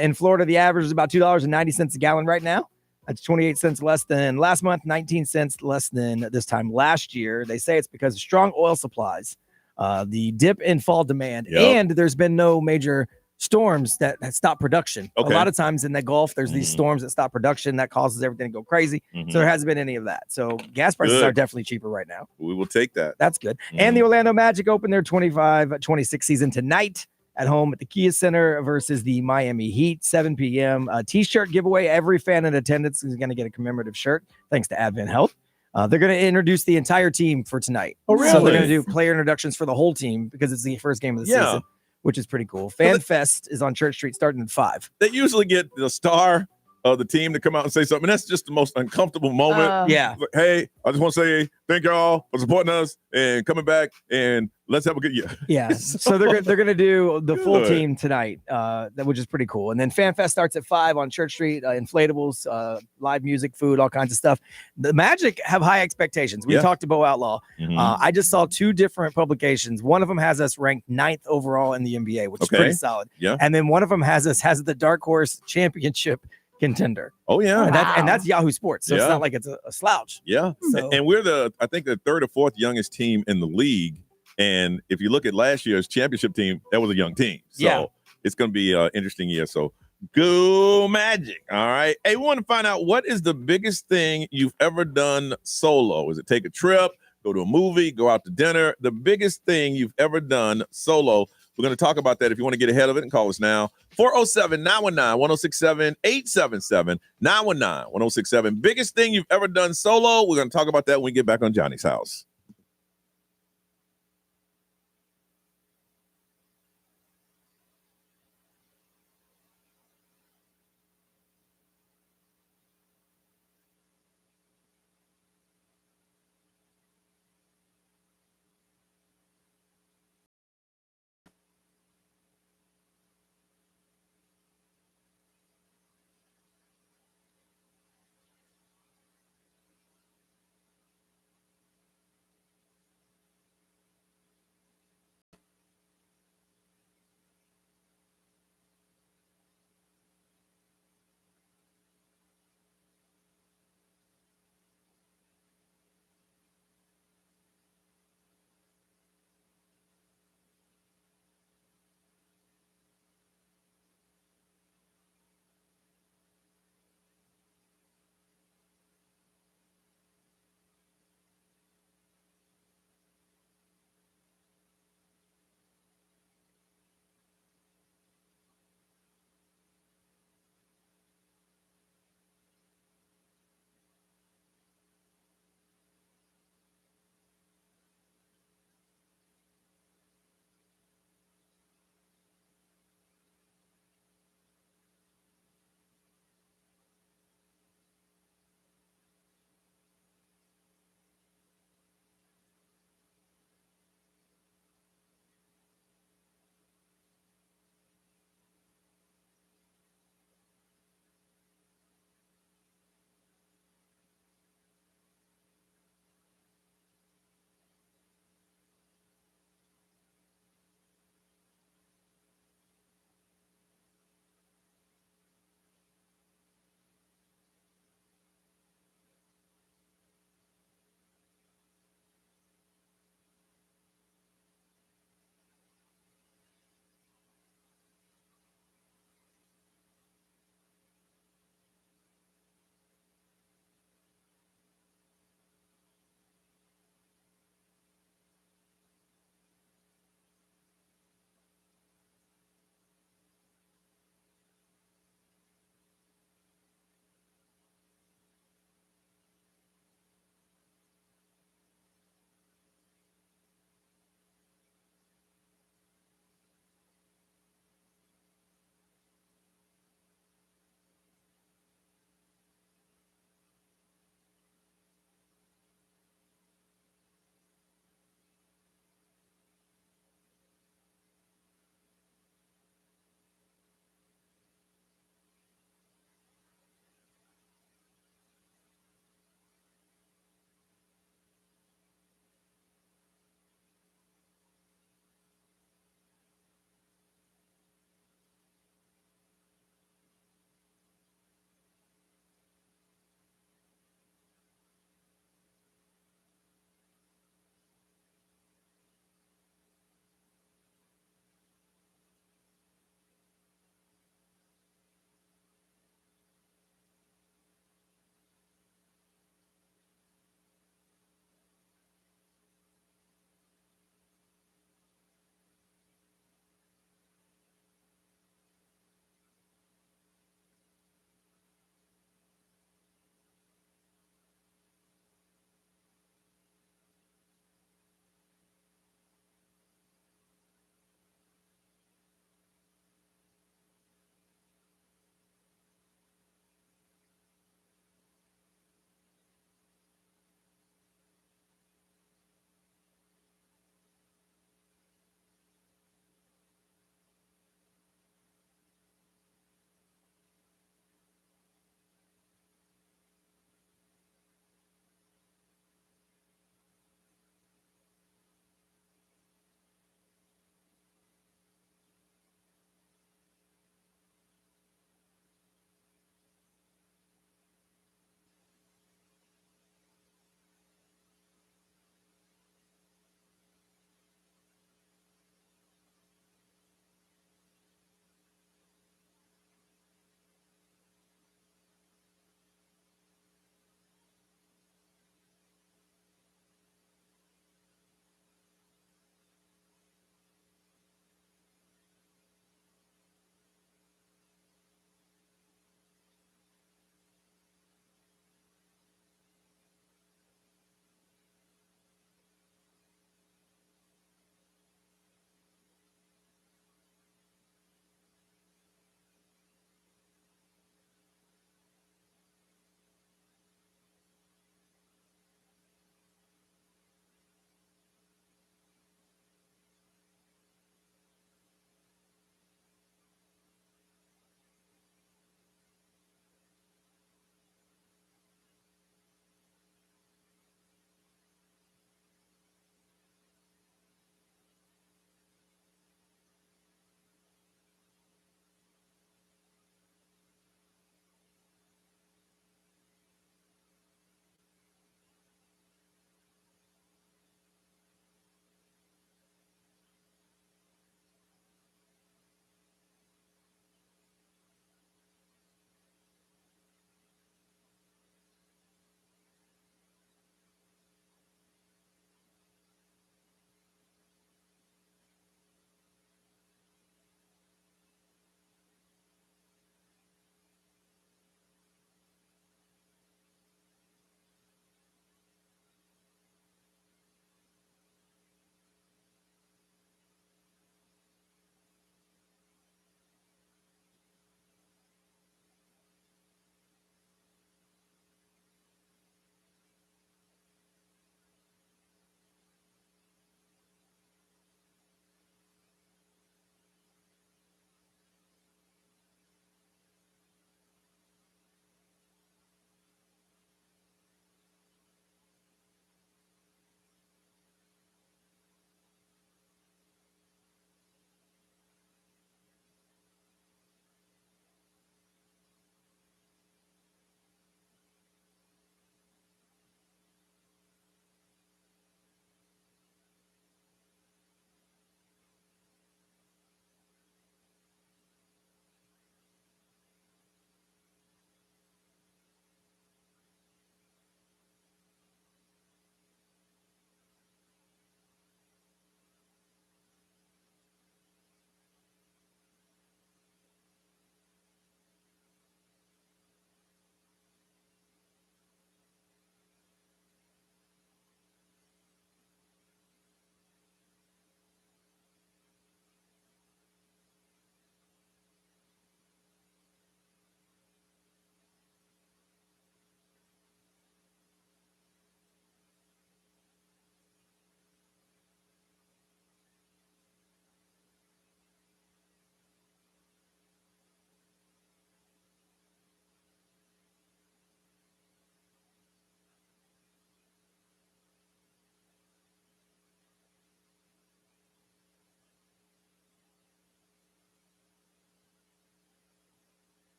In Florida, the average is about $2.90 a gallon right now. That's 28 cents less than last month, 19 cents less than this time last year. They say it's because of strong oil supplies, the dip in fall demand, and there's been no major storms that stop production. A lot of times in the Gulf, there's these storms that stop production that causes everything to go crazy. So there hasn't been any of that. So gas prices are definitely cheaper right now. We will take that. That's good. And the Orlando Magic open their 25-26 season tonight at home at the Kia Center versus the Miami Heat, 7 p.m. T-shirt giveaway. Every fan in attendance is going to get a commemorative shirt thanks to Advent Health. They're going to introduce the entire team for tonight. Oh, really? So they're going to do player introductions for the whole team because it's the first game of the season, which is pretty cool. Fan Fest is on Church Street starting at 5. They usually get the star of the team to come out and say something. That's just the most uncomfortable moment. Like, hey, I just want to say thank y'all for supporting us and coming back, and let's have a good year. Yeah. So they're gonna do the full team tonight, which is pretty cool. And then Fan Fest starts at 5 on Church Street. Inflatables, live music, food, all kinds of stuff. The Magic have high expectations. We talked to Bo Outlaw. I just saw 2 different publications. One of them has us ranked 9th overall in the NBA, which is pretty solid. Yeah. And then one of them has the Dark Horse Championship contender. Oh yeah. And that's Yahoo Sports. So it's not like it's a slouch. Yeah. So, and we're I think the 3rd or 4th youngest team in the league. And if you look at last year's championship team, that was a young team. So it's going to be an interesting year. So go Magic. All right. Hey, we want to find out, what is the biggest thing you've ever done solo? Is it take a trip, go to a movie, go out to dinner? The biggest thing you've ever done solo. We're going to talk about that. If you want to get ahead of it, and call us now. 407-919-1067, 877-919-1067. Biggest thing you've ever done solo. We're going to talk about that when we get back on Johnny's House.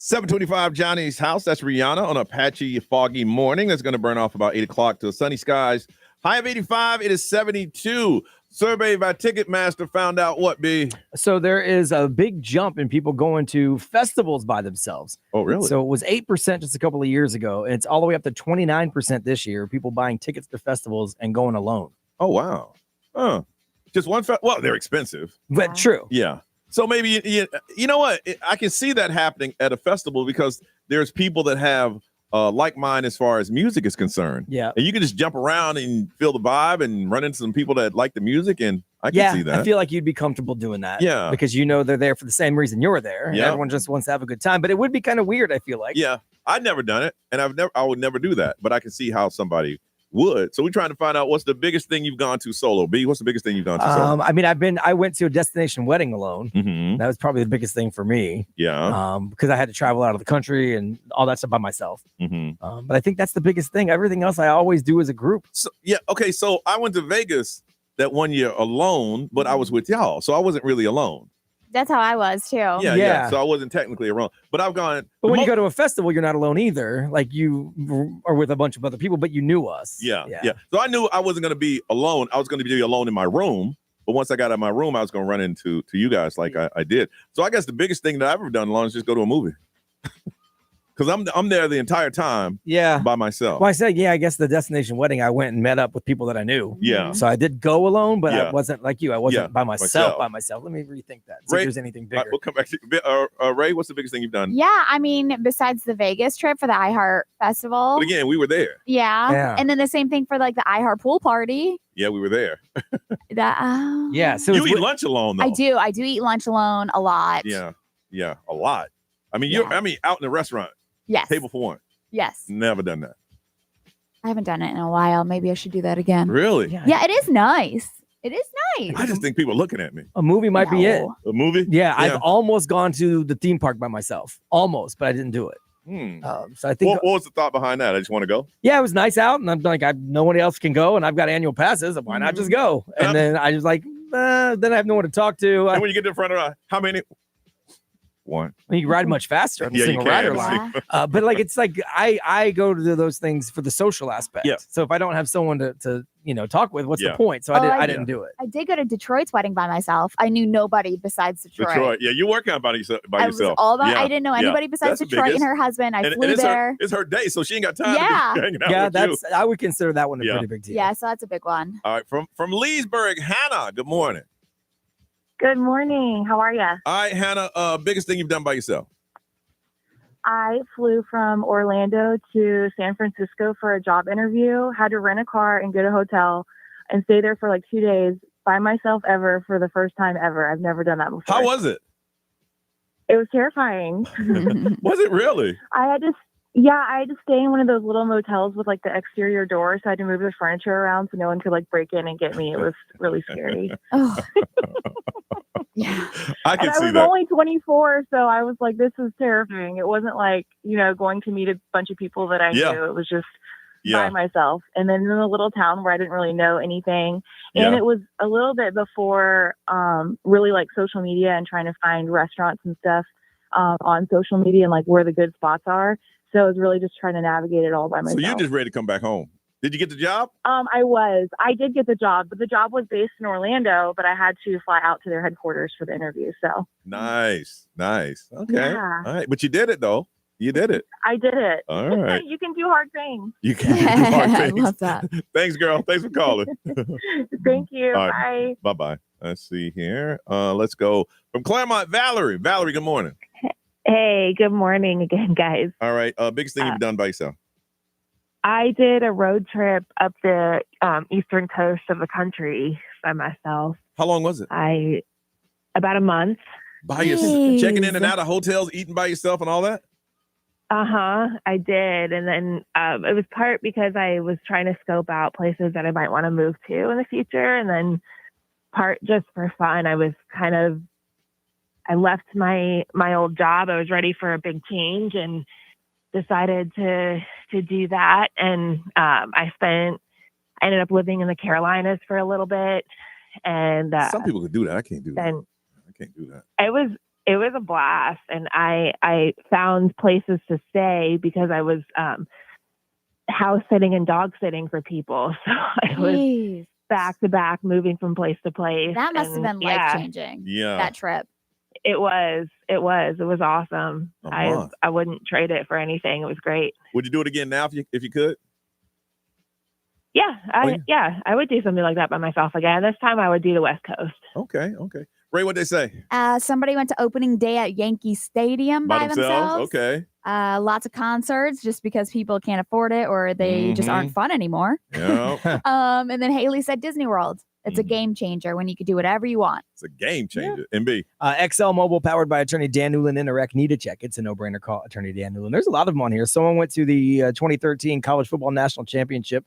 725 Johnny's House. That's Rihanna on a patchy, foggy morning. That's going to burn off about 8 o'clock to sunny skies. High of 85. It is 72. Survey by Ticketmaster found out what, B? So there is a big jump in people going to festivals by themselves. Oh, really? So it was 8% just a couple of years ago, and it's all the way up to 29% this year. People buying tickets to festivals and going alone. Oh, wow. Just one. Well, they're expensive. But true. Yeah. So maybe, you know what? I can see that happening at a festival because there's people that have like mine as far as music is concerned. Yeah. And you can just jump around and feel the vibe and run into some people that like the music. And I can see that. I feel like you'd be comfortable doing that. Yeah. Because you know they're there for the same reason you're there. And Yeah. everyone just wants to have a good time. But it would be kind of weird, I feel like. Yeah. I've never done it. And I would never do that. But I can see how somebody would. So we're trying to find out what's the biggest thing you've gone to solo. B, what's the biggest thing you've gone to solo? I mean, I went to a destination wedding alone. Mm-hmm. That was probably the biggest thing for me. Yeah. Because I had to travel out of the country and all that stuff by myself. Mm-hmm. But I think that's the biggest thing. Everything else I always do as a group. So, yeah. Okay. So I went to Vegas that one year alone, but I was with y'all. So I wasn't really alone. That's how I was too. Yeah. So I wasn't technically alone, but I've gone. But when you go to a festival, you're not alone either. Like you are with a bunch of other people, but you knew us. Yeah. So I knew I wasn't going to be alone. I was going to be alone in my room. But once I got out of my room, I was going to run into you guys like I did. So I guess the biggest thing that I've ever done alone is just go to a movie. Because I'm there the entire time by myself. Well, I said, I guess the destination wedding, I went and met up with people that I knew. Yeah. So I did go alone, but I wasn't like you. I wasn't by myself. myself. Let me rethink that. See if there's anything bigger. We'll come back to Ray, what's the biggest thing you've done? Yeah, I mean, besides the Vegas trip for the iHeart Festival. But again, we were there. Yeah. And then the same thing for like the iHeart pool party. Yeah, we were there. So you eat lunch alone, though. I do eat lunch alone a lot. Yeah, a lot. I mean, out in the restaurant. Yes. Table for one. Yes. Never done that. I haven't done it in a while. Maybe I should do that again. Really? Yeah, it is nice. It is nice. I just think people are looking at me. A movie might be it. A movie? Yeah, I've almost gone to the theme park by myself. Almost, but I didn't do it. So I think. What was the thought behind that? I just want to go. Yeah, it was nice out, and I'm like, no one else can go, and I've got annual passes. Why not just go? And then I was like, then I have no one to talk to. And when you get to the front of how many? One. Well, you can ride much faster on the single rider line. But like it's like I go to those things for the social aspect. Yeah. So if I don't have someone to talk with, what's the point? So I didn't do it. I did go to Detroit's wedding by myself. I knew nobody besides Detroit. Yeah, you working out by yourself. I didn't know anybody besides Detroit and her husband. I flew there. It's her day, so she ain't got time to be hanging out with you. I would consider that one a pretty big deal. Yeah, so that's a big one. All right, from Leesburg, Hannah. Good morning. Good morning. How are you? All right, Hannah. Biggest thing you've done by yourself? I flew from Orlando to San Francisco for a job interview, had to rent a car and get a hotel and stay there for like 2 days by myself ever for the first time ever. I've never done that before. How was it? It was terrifying. Was it really? I had to stay in one of those little motels with like the exterior door. So I had to move the furniture around so no one could like break in and get me. It was really scary. Oh. Yeah. I can see that. I was only 24, so I was like, this is terrifying. It wasn't like, going to meet a bunch of people that I knew. It was just by myself. And then in a little town where I didn't really know anything. And it was a little bit before really like social media and trying to find restaurants and stuff on social media and like where the good spots are. So I was really just trying to navigate it all by myself. So you're just ready to come back home. Did you get the job? I did get the job, but the job was based in Orlando, but I had to fly out to their headquarters for the interview. So nice. Okay. Yeah. All right. But you did it though. You did it. I did it. All right. You can do hard things. You can do hard things. I love that. Thanks, girl. Thanks for calling. Thank you. All right. Bye. Bye-bye. Let's see here. Let's go from Claremont, Valerie. Valerie, good morning. Hey, good morning again, guys. All right. Biggest thing you've done by yourself? I did a road trip up the eastern coast of the country by myself. How long was it? About a month. By yourself? Checking in and out of hotels, eating by yourself and all that? I did. And then it was part because I was trying to scope out places that I might want to move to in the future. And then part just for fun. I left my old job. I was ready for a big change and decided to do that. And I ended up living in the Carolinas for a little bit. And some people could do that. I can't do that. I can't do that. it was a blast. And I found places to stay because I was house sitting and dog sitting for people. So I was back to back moving from place to place. That must have been life changing. Yeah. That trip. It was awesome. I wouldn't trade it for anything. It was great. Would you do it again now if you could? Yeah, I would do something like that by myself again. This time I would do the West Coast. Okay. Ray, what'd they say? Somebody went to opening day at Yankee Stadium by themselves. Okay. Lots of concerts just because people can't afford it or they just aren't fun anymore. Yeah. And then Haley said Disney World. It's a game changer when you can do whatever you want. It's a game changer. MB. XL Mobile, powered by attorney Dan Newland. Interact, need to check. It's a no-brainer. Call attorney Dan Newland. There's a lot of them on here. Someone went to the 2013 College Football National Championship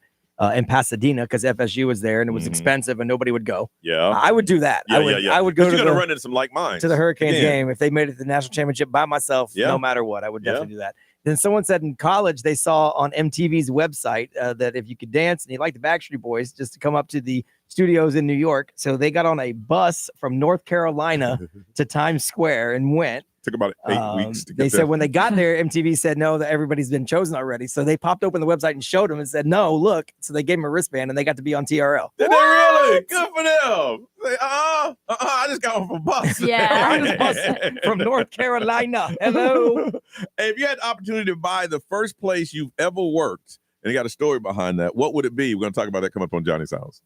in Pasadena because FSU was there and it was expensive and nobody would go. Yeah. I would do that. Yeah, I would go to run into some like minds. To the Hurricanes game. If they made it to the national championship by myself, no matter what, I would definitely do that. Then someone said in college they saw on MTV's website that if you could dance and you like the Backstreet Boys, just to come up to the studios in New York. So they got on a bus from North Carolina to Times Square and went. Took about 8 weeks to get They there. said when they got there, MTV said no, that everybody's been chosen already. So they popped open the website and showed them and said, no, look. So they gave them a wristband and they got to be on TRL. Did they really? Good for them. Say, I just got off a bus. Yeah. Bus from North Carolina. Hello. Hey, if you had the opportunity to buy the first place you've ever worked, and you got a story behind that, what would it be? We're going to talk about that coming up on Johnny's House.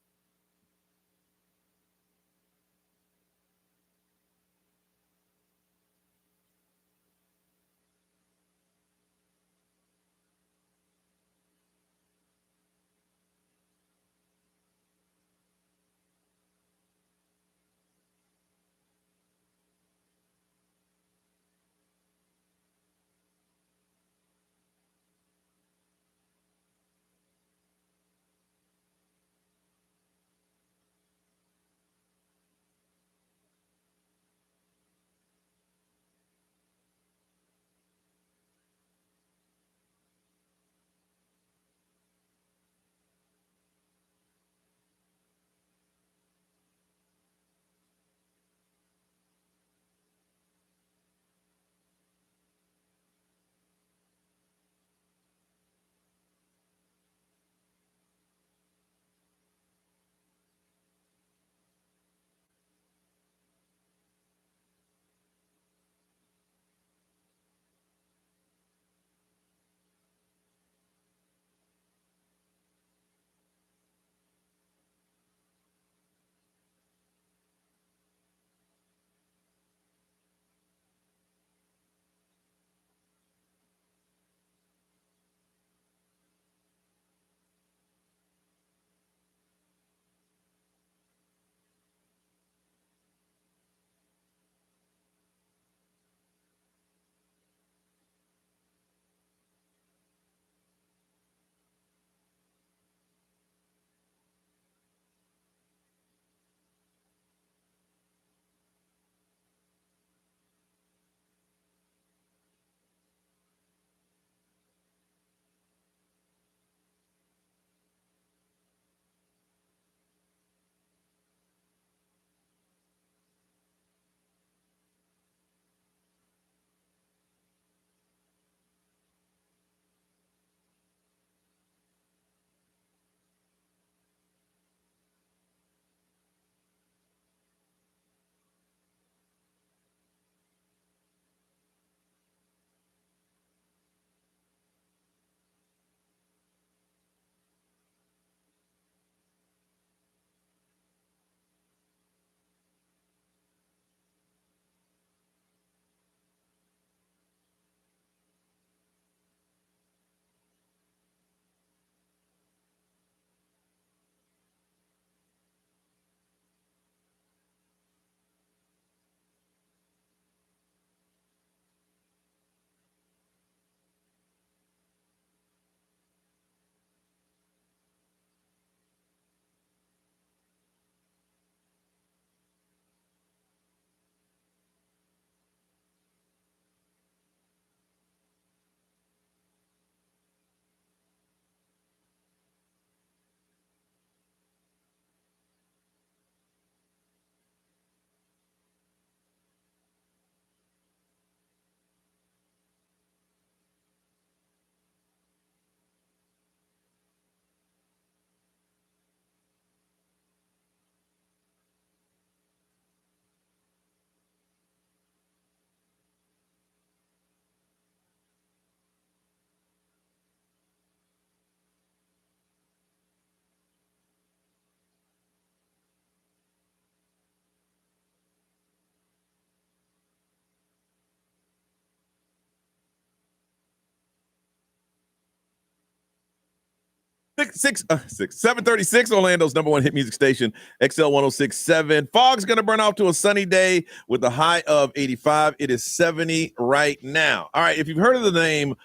736 Orlando's number one hit music station, XL 1067. Fog's going to burn off to a sunny day with a high of 85. It is 70 right now. All right, if you've heard of the name,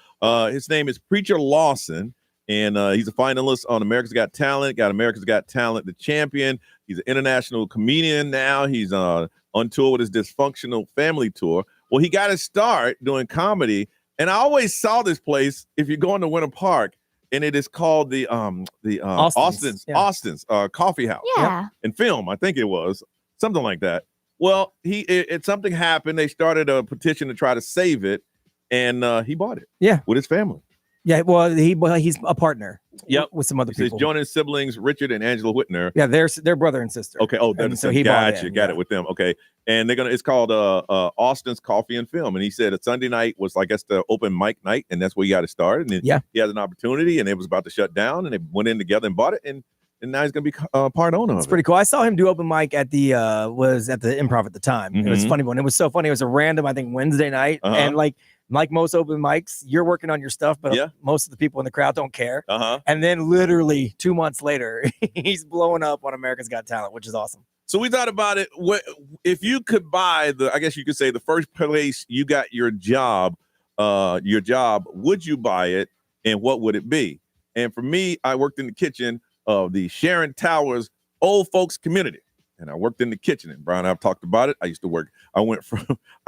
his name is Preacher Lawson, and he's a finalist on America's Got Talent, the champion. He's an international comedian now. He's on tour with his Dysfunctional Family Tour. Well, he got his start doing comedy, and I always saw this place if you're going to Winter Park. And it is called the Austin's Coffee House. Yeah. And Film, I think it was something like that. Well, something happened. They started a petition to try to save it, and he bought it. Yeah, with his family. Yeah, well, he's a partner. Yep, with some other people. He's joining his siblings, Richard and Angela Whitner. Yeah, they're brother and sister. Okay. Oh, so he got it with them. Okay, and it's called Austin's Coffee and Film, and he said a Sunday night was, I guess, the open mic night, and that's where he got it started. And he had an opportunity, and it was about to shut down, and they went in together and bought it, and now he's going to be part owner. It's pretty cool. I saw him do open mic at the Improv at the time. It was a funny one. It was so funny. It was a random, I think, Wednesday night, and like most open mics, you're working on your stuff, but most of the people in the crowd don't care. And then literally 2 months later, he's blowing up on America's Got Talent, which is awesome. So we thought about it. If you could buy I guess you could say the first place you got your job, would you buy it, and what would it be? And for me, I worked in the kitchen of the Sharon Towers Old Folks Community. And I worked in the kitchen, and Brian and I've talked about it. I used to work. I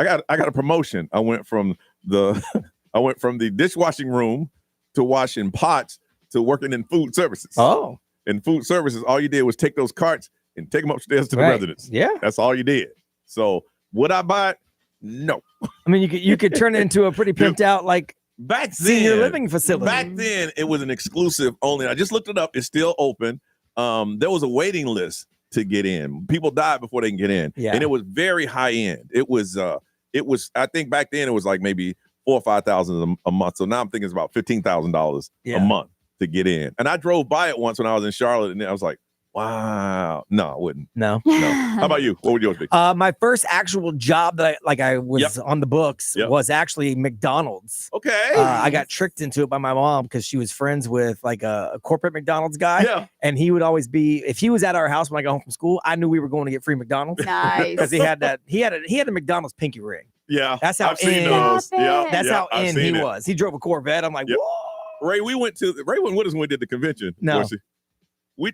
got a promotion. I went from the dishwashing room to washing pots to working in food services. Oh, in food services, all you did was take those carts and take them upstairs to the residents. Yeah, that's all you did. So would I buy it? No. I mean, you could turn it into a pretty pimped out back then, senior living facility. Back then, it was an exclusive only. I just looked it up. It's still open. There was a waiting list to get in. People died before they can get in. Yeah. And it was very high end. It was I think back then it was like maybe $4,000 or $5,000 a month. So now I'm thinking it's about $15,000 a month to get in. And I drove by it once when I was in Charlotte, and I was like, wow. No, I wouldn't. No. How about you? What would yours be? My first actual job that I was on the books was actually McDonald's. Okay. I got tricked into it by my mom because she was friends with a corporate McDonald's guy. Yeah. And he would always be, if he was at our house when I got home from school, I knew we were going to get free McDonald's. Nice. Because he had a McDonald's pinky ring. Yeah. That's how I've seen those. Yeah. That's how I've in he seen it. was. He drove a Corvette. I'm like, whoa. Ray went with us when we did the convention. No.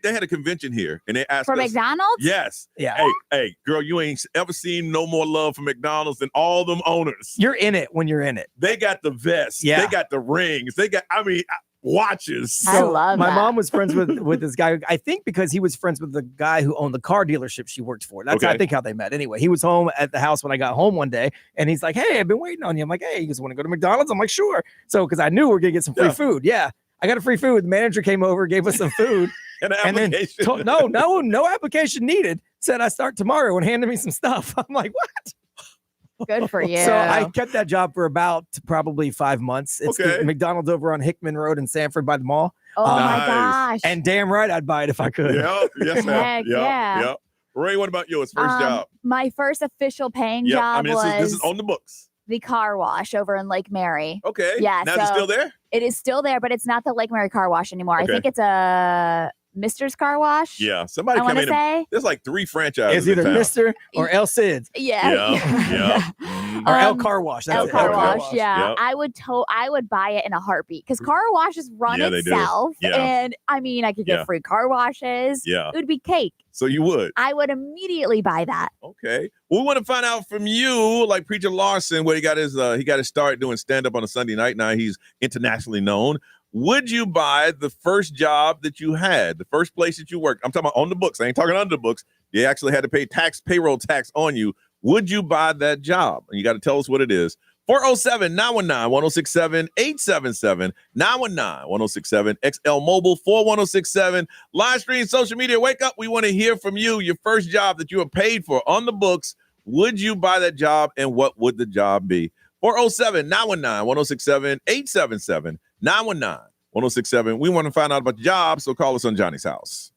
They had a convention here, and they asked for us, McDonald's. Yes. Yeah. Hey, girl, you ain't ever seen no more love for McDonald's than all them owners. You're in it when you're in it. They got the vests. Yeah. They got the rings. They got, watches. I love my that. mom was friends with this guy. I think because he was friends with the guy who owned the car dealership she worked for. That's I think how they met. Anyway, he was home at the house when I got home one day, and he's like, "Hey, I've been waiting on you." I'm like, "Hey, you just want to go to McDonald's?" I'm like, "Sure." So because I knew we were gonna get some free food. Yeah, I got a free food. The manager came over, gave us some food. And then no application needed. Said I start tomorrow and handed me some stuff. I'm like, what? Good for you. So I kept that job for about probably 5 months. It's the McDonald's over on Hickman Road in Sanford by the mall. Oh my gosh. And damn right I'd buy it if I could. Yeah. Yes, Heck yeah. Yep. Ray, what about yours? First job? My first official paying job was this is on the books. the car wash over in Lake Mary. Okay. Yeah. Now it's still there? It is still there, but it's not the Lake Mary car wash anymore. Okay. I think it's a Mister's Car Wash. Yeah, somebody I come in. say. There's like 3 franchises. It's either Mister or El Cid's. Yeah. Or El Car Wash. El Car Wash. Yeah. Yep. I would buy it in a heartbeat because car washes run itself. Yeah. And I mean, I could get free car washes. Yeah. It would be cake. So you would? I would immediately buy that. Okay. Well, we want to find out from you, like Preacher Lawson, where he got his start doing stand-up on a Sunday night. Now he's internationally known. Would you buy the first job that you had, the first place that you worked? I'm talking about on the books. I ain't talking under the books. You actually had to pay payroll tax on you. Would you buy that job? And you got to tell us what it is. 407-919-1067, 877-919-1067, XL Mobile 41067, live stream, social media. Wake up. We want to hear from you. Your first job that you were paid for on the books. Would you buy that job, and what would the job be? 407-919-1067, 877-919-1067. We want to find out about jobs, so call us on Johnny's House.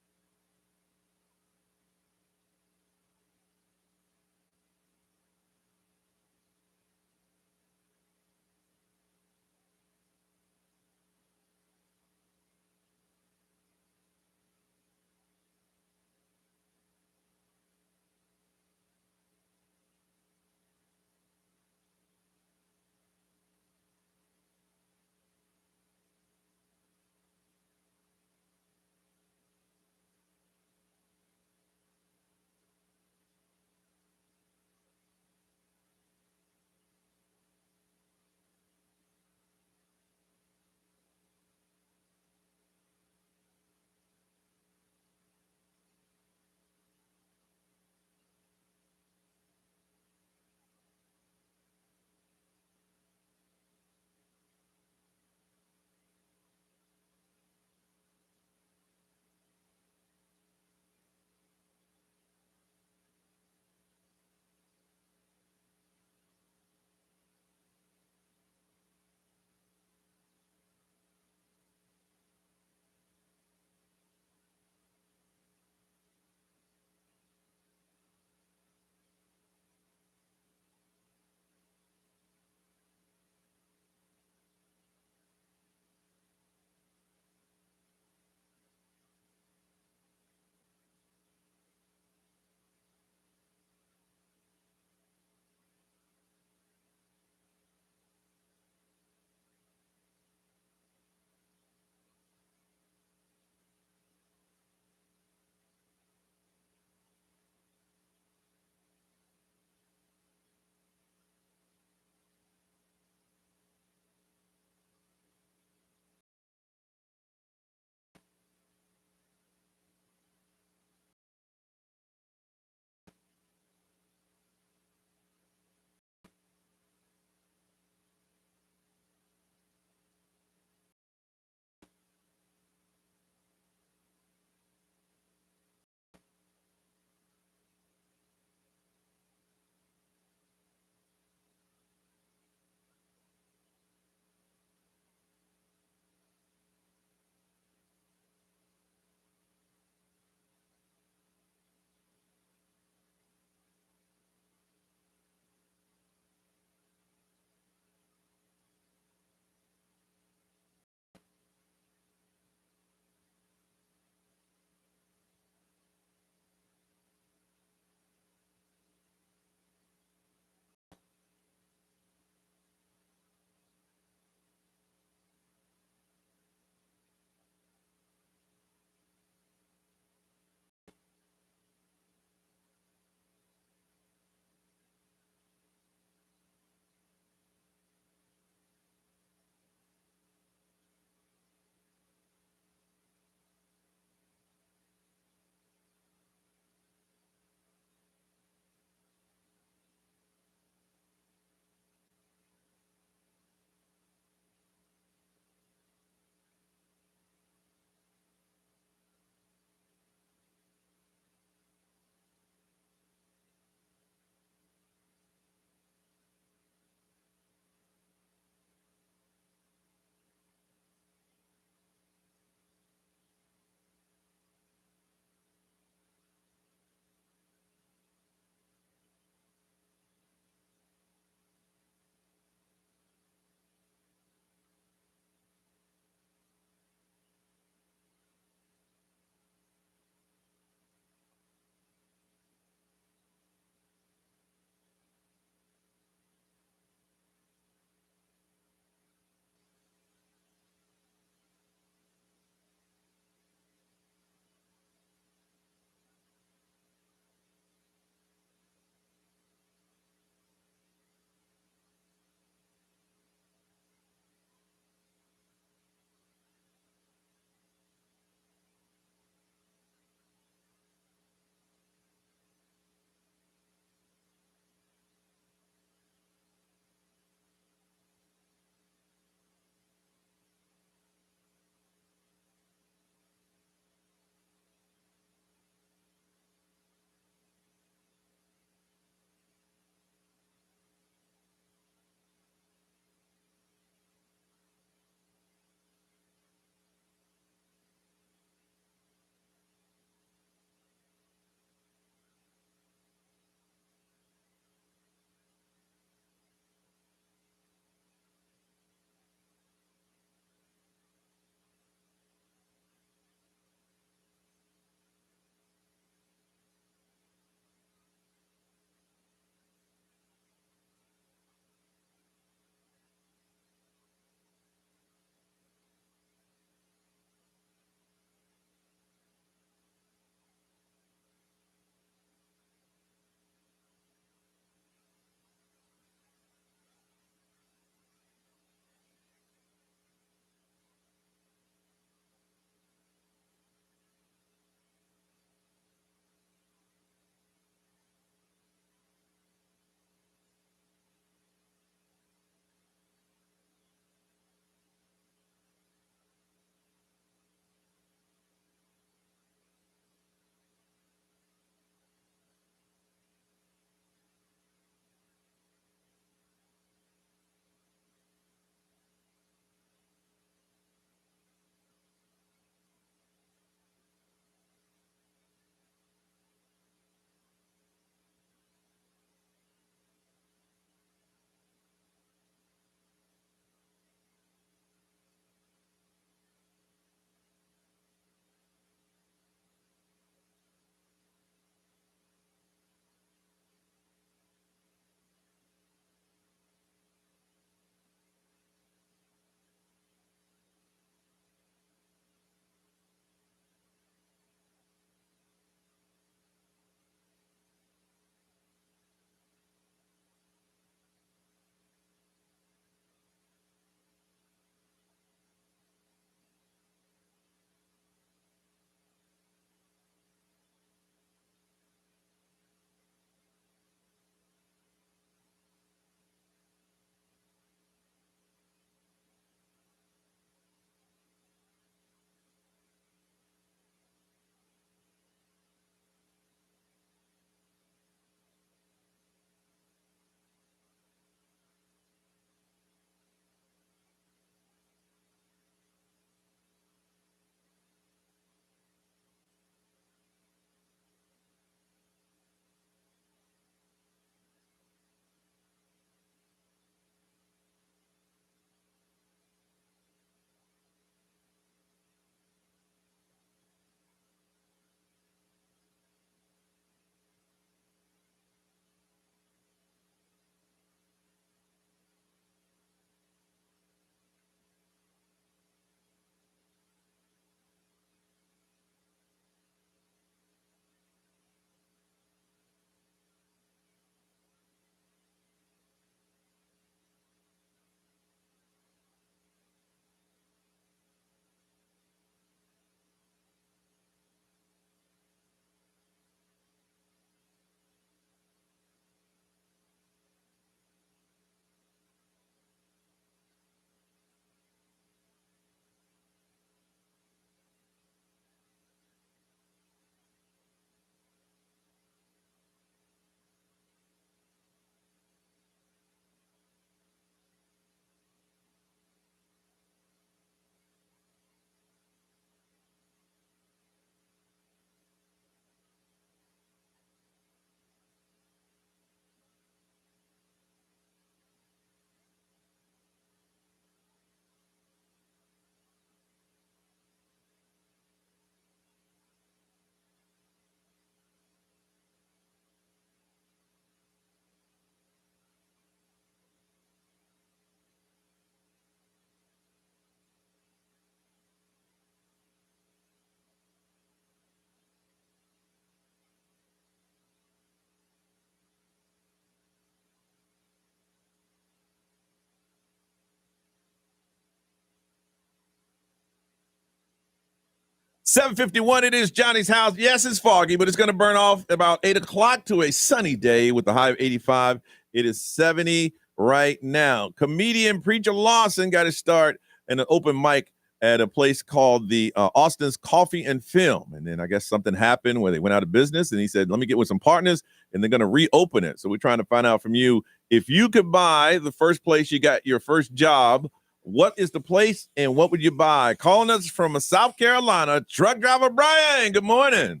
7:51, it is Johnny's house. Yes, it's foggy, but it's going to burn off about 8 o'clock to a sunny day with the high of 85. It is 70 right now. Comedian Preacher Lawson got his start in an open mic at a place called the Austin's Coffee and Film. And then I guess something happened where they went out of business, and he said, let me get with some partners, and they're going to reopen it. So we're trying to find out from you, if you could buy the first place you got your first job, what is the place and what would you buy? Calling us from South Carolina, truck driver Brian. Good morning.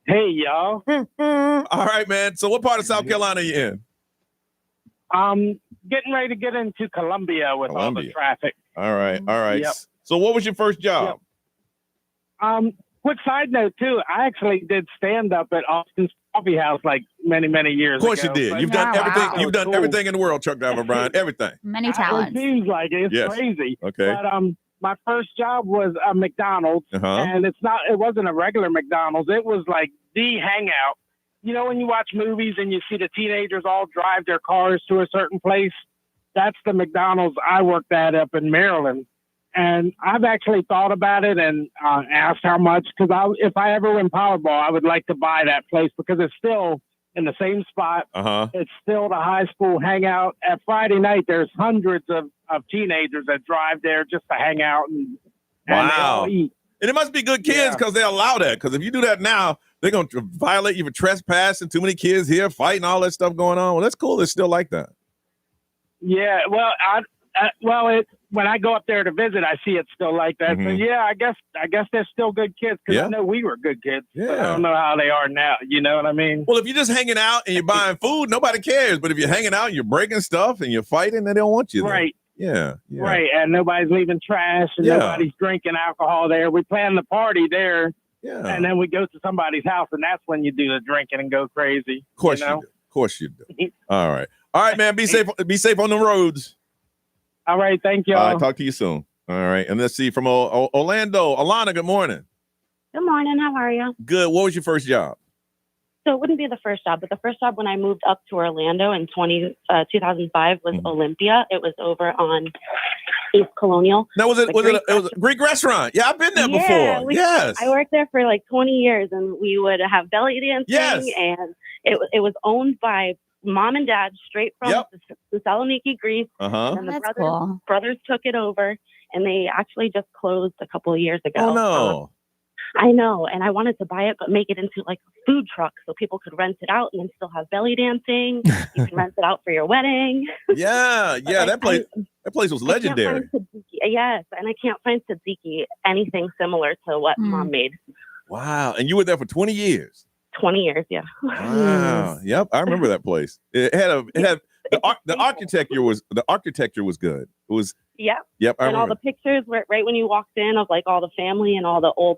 Hey, y'all. All right, man. So what part of South Carolina are you in? Getting ready to get into Columbia with all the traffic. All right. Yep. So what was your first job? Yep. Quick side note, too. I actually did stand up at Austin's Coffee House like many, many years ago. Of course you did. You've done everything. You've done everything in the world, truck driver Brian. Everything. Many talents. It seems like it. It's crazy. Okay. But my first job was a McDonald's, and it wasn't a regular McDonald's. It was like the hangout. You know, when you watch movies and you see the teenagers all drive their cars to a certain place, that's the McDonald's I worked at up in Maryland. And I've actually thought about it and asked how much, because if I ever win Powerball, I would like to buy that place because it's still in the same spot. It's still the high school hangout. At Friday night, there's hundreds of teenagers that drive there just to hang out and they all eat. And it must be good kids because they allow that. Because if you do that now, they're going to violate you for trespassing. Too many kids here fighting, all that stuff going on. Well, that's cool. It's still like that. Yeah, well, when I go up there to visit, I see it's still like that. So yeah, I guess they're still good kids because I know we were good kids. Yeah. But I don't know how they are now. You know what I mean? Well, if you're just hanging out and you're buying food, nobody cares. But if you're hanging out and you're breaking stuff and you're fighting, they don't want you there. Right. Yeah. Right. And nobody's leaving trash and nobody's drinking alcohol there. We plan the party there. Yeah. And then we go to somebody's house, and that's when you do the drinking and go crazy. Of course you do. Of course you do. All right. All right, man. Be safe. Be safe on the roads. All right. Thank you. All right. Talk to you soon. All right. And let's see from Orlando. Alana, good morning. Good morning. How are you? Good. What was your first job? So it wouldn't be the first job, but the first job when I moved up to Orlando in 2005 was Olympia. It was over on East Colonial. Now, was it was a Greek restaurant? Yeah, I've been there before. Yes. I worked there for like 20 years, and we would have belly dancing, and it was owned by mom and dad straight from Thessaloniki, Greece. And the brothers took it over, and they actually just closed a couple of years ago. Oh, no. I know, and I wanted to buy it, but make it into like a food truck so people could rent it out and then still have belly dancing. You can rent it out for your wedding. Yeah, that place was legendary. Yes, and I can't find tzatziki anything similar to what Mom made. Wow, and you were there for 20 years. 20 years, yeah. Wow. Yep, I remember that place. It had the architecture was good. It was. Yep. And all the pictures were right when you walked in of like all the family and all the old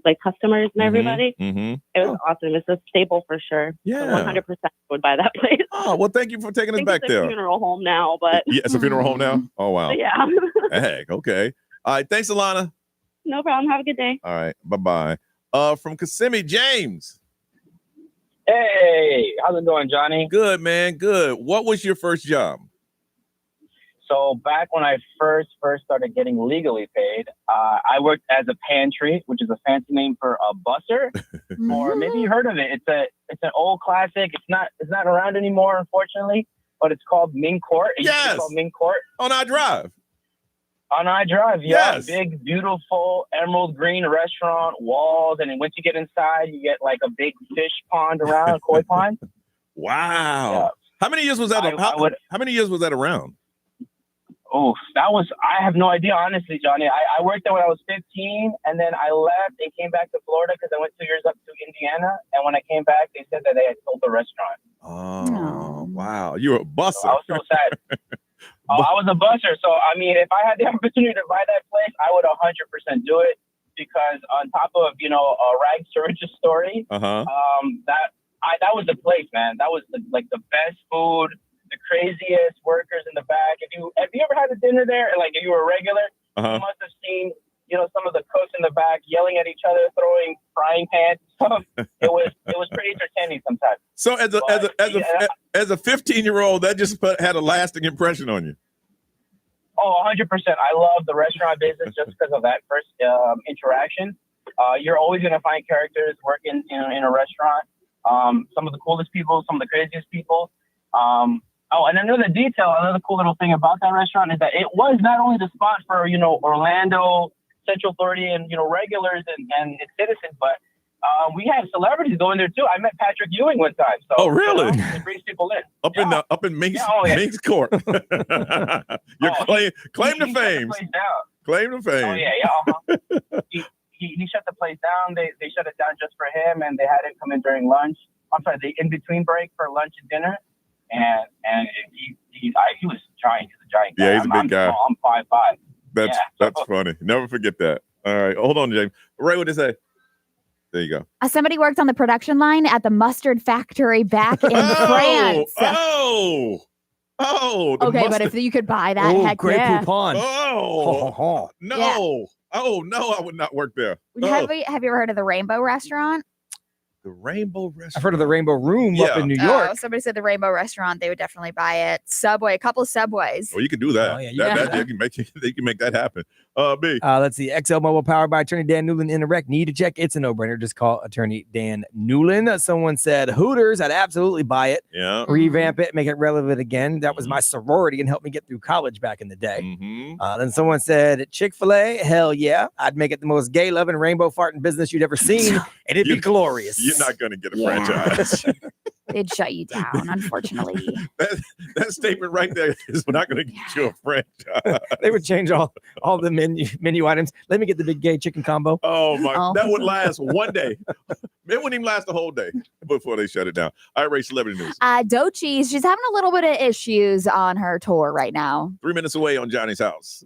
like customers and everybody. It was awesome. It's a staple for sure. Yeah, 100% would buy that place. Oh well, thank you for taking us back there. It's a funeral home now, but yeah, it's a funeral home now. Oh wow. Yeah. Heck, okay. All right. Thanks, Alana. No problem. Have a good day. All right. Bye. From Kissimmee, James. Hey, how's it going, Johnny? Good, man. Good. What was your first job? So back when I first started getting legally paid, I worked as a pantry, which is a fancy name for a busser, or maybe you heard of it. It's an old classic. It's not around anymore, unfortunately, but it's called Ming Court. It used to be called Ming Court on I Drive. On I Drive, yeah. Yes. Big, beautiful emerald green restaurant, walls, and then once you get inside, you get like a big fish pond around, a koi pond. Wow. Yeah. How many years was that? How many years was that around? Oh, I have no idea, honestly, Johnny. I worked there when I was 15, and then I left and came back to Florida because I went 2 years up to Indiana. And when I came back, they said that they had sold the restaurant. Oh, wow. You were a busser. So I was so sad. I was a busser. So, I mean, if I had the opportunity to buy that place, I would 100% do it because on top of, a rags to riches story, that was the place, man. That was the best food. The craziest workers in the back. Have you ever had a dinner there? Like, if you were a regular, you must have seen, some of the cooks in the back yelling at each other, throwing frying pans and stuff. It was pretty entertaining sometimes. So as a 15-year-old, that just had a lasting impression on you. Oh, 100%. I love the restaurant business just because of that first interaction. You're always going to find characters working in a restaurant. Some of the coolest people, some of the craziest people. And another cool little thing about that restaurant is that it was not only the spot for, Orlando, Central Floridian, regulars and its citizens, but we had celebrities going there too. I met Patrick Ewing one time. So, oh, really? It brings people in. Up in Minx, Minx Court. Claim to fame. Claim to fame. Oh yeah. He shut the place down. They shut it down just for him, and they had him come in during lunch. I'm sorry, the in between break for lunch and dinner. And he was giant. He's a giant guy. Yeah, he's a big guy. I'm 5'5". That's funny. Never forget that. All right, hold on, James. Ray, what did they say? There you go. Somebody worked on the production line at the mustard factory back in France. Okay, but if you could buy that, heck Grey yeah. Poupon. No. Yeah. Oh, no, I would not work there. Have you ever heard of the Rainbow Restaurant? The Rainbow Restaurant. I've heard of the Rainbow Room up in New York. Oh, somebody said the Rainbow Restaurant. They would definitely buy it. Subway, a couple of Subways. Well, you can do that. Oh, yeah, They can make that happen. B. Let's see. XL Mobile powered by Attorney Dan Newland in Interact. Need to check? It's a no-brainer. Just call Attorney Dan Newland. Someone said Hooters. I'd absolutely buy it. Yeah. Revamp it, make it relevant again. That was my sorority and helped me get through college back in the day. Then someone said Chick-fil-A. Hell yeah. I'd make it the most gay-loving, rainbow farting business you'd ever seen, and it'd be glorious. You're not going to get a franchise. They'd shut you down, unfortunately. that statement right there is not going to get you a franchise. They would change all the menu items. Let me get the big gay chicken combo. Oh my! That would last one day. It wouldn't even last the whole day before they shut it down. All right, Ray, celebrity news. Doechii, she's having a little bit of issues on her tour right now. 3 minutes away on Johnny's House.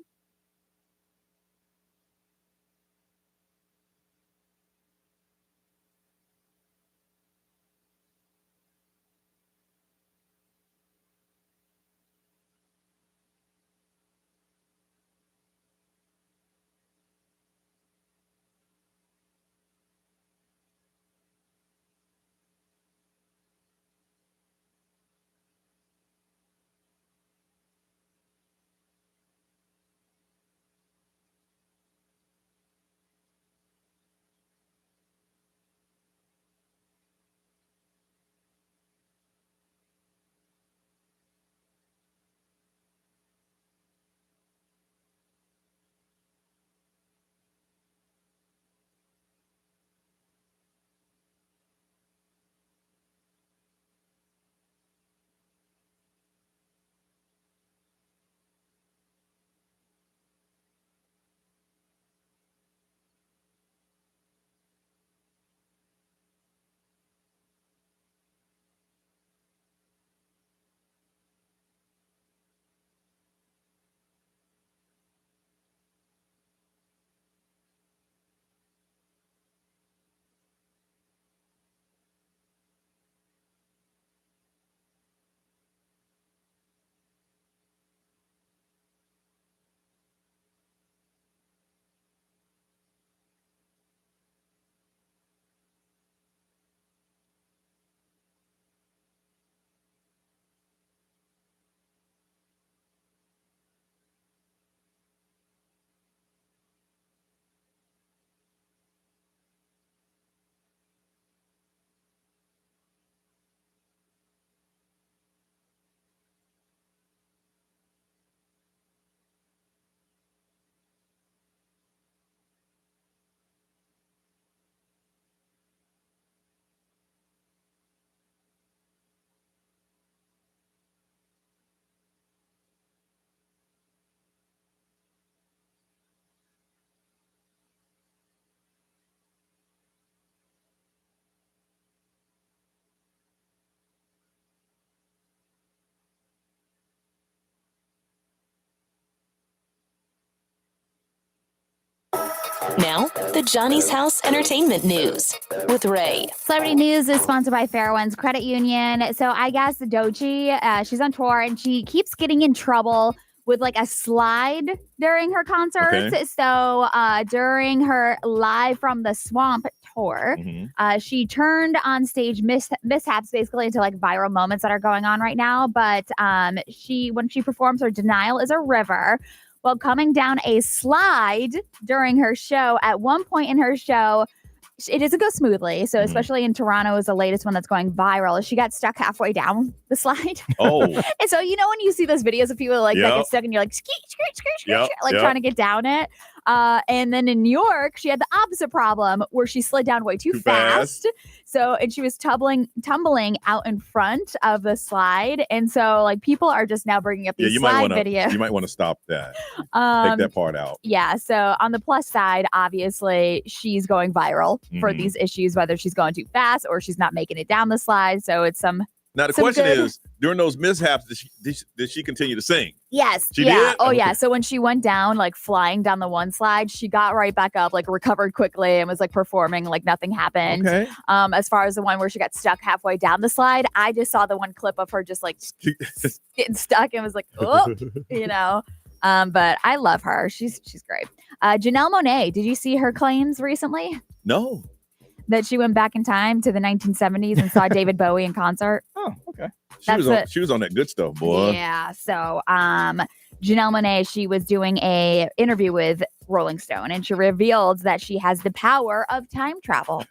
Now, the Johnny's House Entertainment News with Ray. Celebrity News is sponsored by Fairwinds Credit Union. So I guess Doechii, she's on tour and she keeps getting in trouble with like a slide during her concerts. Okay. So during her Live from the Swamp tour, she turned on stage mishaps basically into like viral moments that are going on right now. But when she performs, her Denial is a River. Well, coming down a slide during her show, at one point in her show, it doesn't go smoothly. So especially in Toronto is the latest one that's going viral. She got stuck halfway down the slide. Oh. And so, when you see those videos of people like that get stuck and you're like, skeet, like trying to get down it. And then in New York, she had the opposite problem where she slid down way too fast. So, and she was tumbling out in front of the slide. And so, like, people are just now bringing up these slide videos. You might want to stop that. Take that part out. Yeah. So, on the plus side, obviously, she's going viral for these issues, whether she's going too fast or she's not making it down the slide. So, it's Now, the question is, during those mishaps, did she continue to sing? Yes. She did? Oh, yeah. So when she went down, like flying down the one slide, she got right back up, like recovered quickly and was like performing like nothing happened. Okay. As far as the one where she got stuck halfway down the slide, I just saw the one clip of her just like getting stuck and was like, oh, but I love her. She's great. Janelle Monáe, did you see her claims recently? No. That she went back in time to the 1970s and saw David Bowie in concert. Oh, okay. She was on that good stuff, boy. Yeah. So, Janelle Monáe, she was doing a interview with Rolling Stone, and she revealed that she has the power of time travel.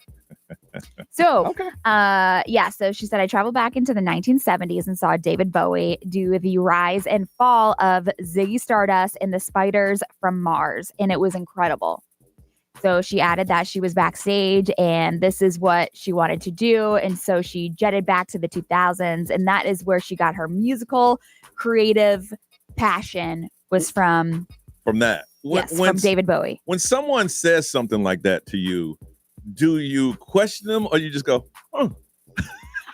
So, so she said, I traveled back into the 1970s and saw David Bowie do the rise and fall of Ziggy Stardust and the Spiders from Mars, and it was incredible. So she added that she was backstage and this is what she wanted to do. And so she jetted back to the 2000s. And that is where she got her musical creative passion was from. From that. From David Bowie. When someone says something like that to you, do you question them or you just go, oh?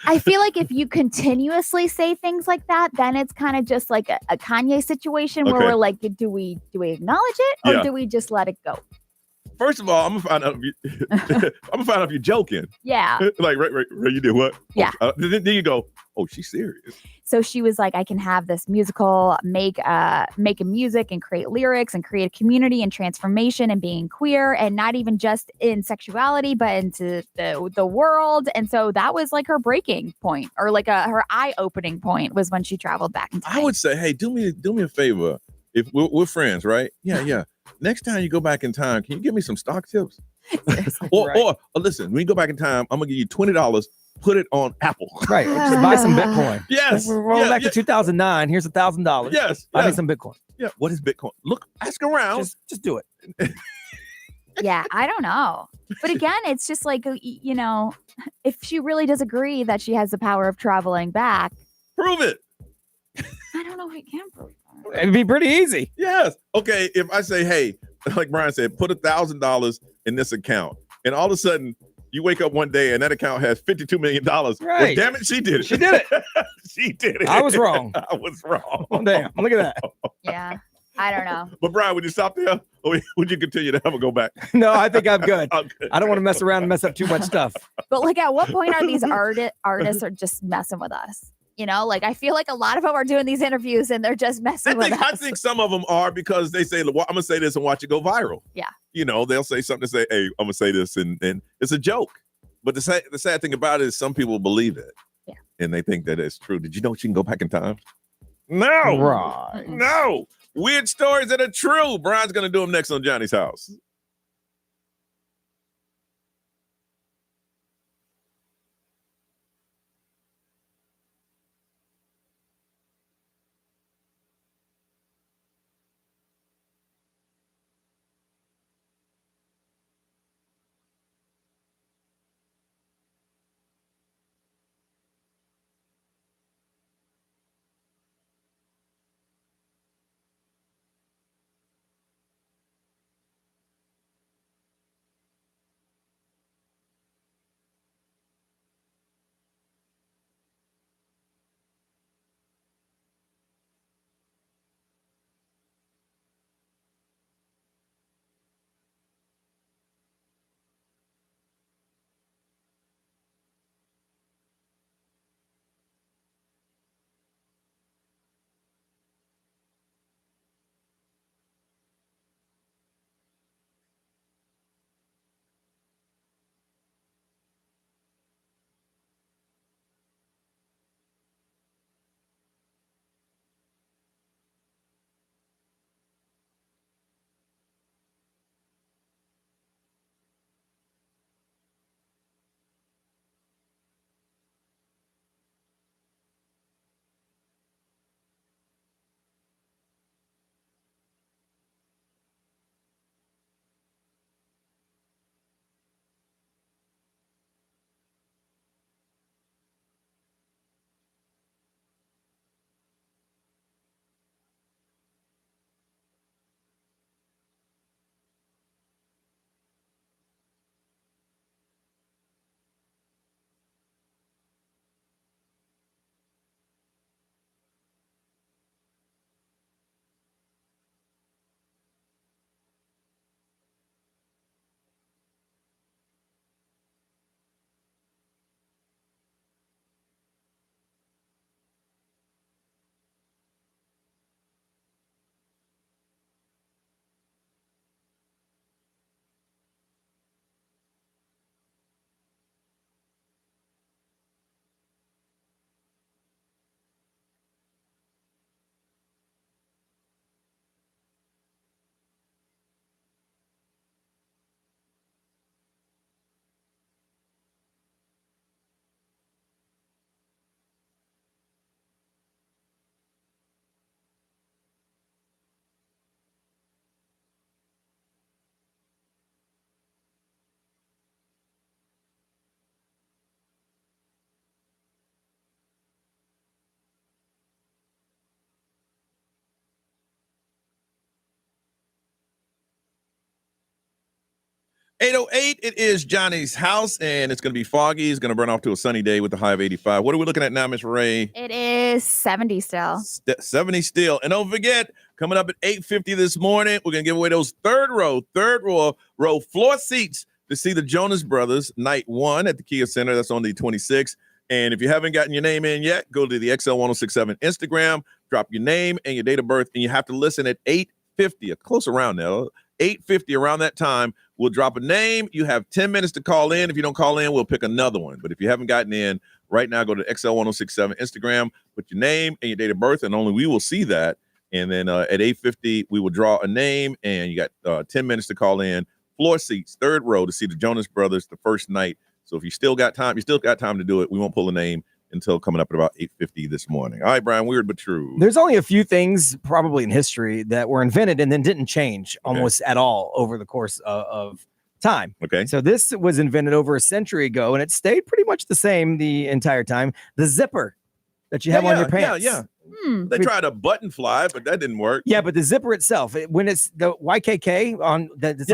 I feel like if you continuously say things like that, then it's kind of just like a Kanye situation where we're like, do we acknowledge it or do we just let it go? First of all, I'm gonna find out if you're joking. Yeah. Like, right, you did what? Yeah. Then you go, oh, she's serious. So she was like, I can have this musical, make a music and create lyrics and create a community and transformation and being queer and not even just in sexuality, but into the world. And so that was like her breaking point or like her eye-opening point was when she traveled back in time. I would say, hey, do me a favor. If we're friends, right? Yeah. Next time you go back in time, can you give me some stock tips? or listen, when you go back in time, I'm gonna give you $20. Put it on Apple. Right. Just buy some Bitcoin. Yes. We're rolling back to 2009. Here's $1,000. Yes. Buy me some Bitcoin. Yeah. What is Bitcoin? Look, ask around. Just do it. Yeah, I don't know. But again, it's just like, if she really does agree that she has the power of traveling back. Prove it. I don't know if we can prove it. It'd be pretty easy. Yes. Okay. If I say, hey, like Brian said, put $1,000 in this account, and all of a sudden you wake up one day and that account has $52 million. Right. Well, damn it, she did it. She did it. She did it. I was wrong. Oh, damn. Look at that. Yeah. I don't know. But Brian, would you stop there? Or would you continue to have a go back? No, I think I'm good. Okay. I don't want to mess around and mess up too much stuff. But like, at what point are these artists are just messing with us? Like I feel like a lot of them are doing these interviews and they're just messing with us. I think some of them are because they say, well, I'm going to say this and watch it go viral. Yeah. They'll say something to say, hey, I'm going to say this and it's a joke. But the sad thing about it is some people believe it. Yeah. And they think that it's true. Did you know she can go back in time? No. Right. No. Weird stories that are true. Brian's going to do them next on Johnny's House. 8:08, it is Johnny's house, and it's going to be foggy. It's going to burn off to a sunny day with a high of 85. What are we looking at now, Miss Ray? It is 70 still. 70 still. And don't forget, coming up at 8:50 this morning, we're going to give away those third row floor seats to see the Jonas Brothers night 1 at the Kia Center. That's on the 26th. And if you haven't gotten your name in yet, go to the XL1067 Instagram, drop your name and your date of birth, and you have to listen at 8:50, close around there. 8:50 around that time, we'll drop a name. You have 10 minutes to call in. If you don't call in, we'll pick another one. But if you haven't gotten in right now, go to XL1067 Instagram, put your name and your date of birth, and only we will see that. And then at 8:50, we will draw a name, and you got 10 minutes to call in. Floor seats, third row, to see the Jonas Brothers the first night. So if you still got time to do it. We won't pull a name until coming up at about 8:50 this morning. All right, Brian, weird but true. There's only a few things probably in history that were invented and then didn't change almost at all over the course of time. Okay. So this was invented over a century ago, and it stayed pretty much the same the entire time. The zipper that you have on your pants. Yeah. They tried a button fly, but that didn't work. Yeah, but the zipper itself, when it's the YKK on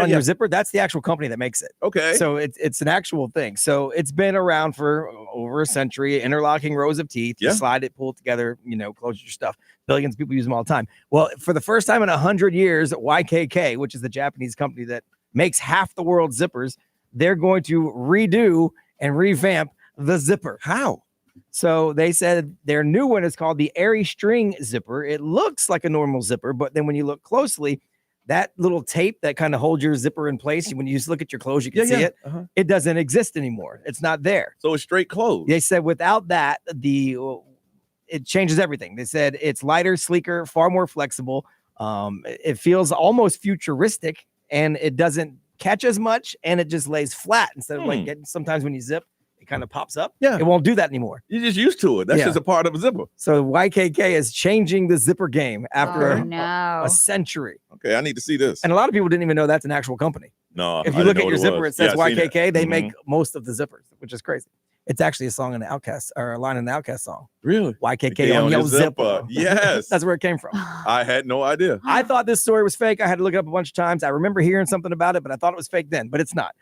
your zipper, that's the actual company that makes it. Okay. So it's an actual thing. So it's been around for over a century. Interlocking rows of teeth. You slide it, pull it together, close your stuff. Billions of people use them all the time. Well, for the first time in 100 years, YKK, which is the Japanese company that makes half the world's zippers, they're going to redo and revamp the zipper. How? So they said their new one is called the Airy String Zipper. It looks like a normal zipper, but then when you look closely, that little tape that kind of holds your zipper in place, when you just look at your clothes, you can see it. It doesn't exist anymore. It's not there. So it's straight closed. They said without that, it changes everything. They said it's lighter, sleeker, far more flexible. It feels almost futuristic, and it doesn't catch as much, and it just lays flat instead of like sometimes when you zip, it kind of pops up. Yeah. It won't do that anymore. You're just used to it. That's just a part of a zipper. So YKK is changing the zipper game after a century. Okay, I need to see this. And a lot of people didn't even know that's an actual company. No. If you look at your zipper, it says YKK. They make Mm-hmm. most of the zippers, which is crazy. It's actually a song in the Outcast, or a line in the Outcast song. Really? YKK on your zipper. Yes. That's where it came from. I had no idea. I thought this story was fake. I had to look it up a bunch of times. I remember hearing something about it, but I thought it was fake then, but it's not.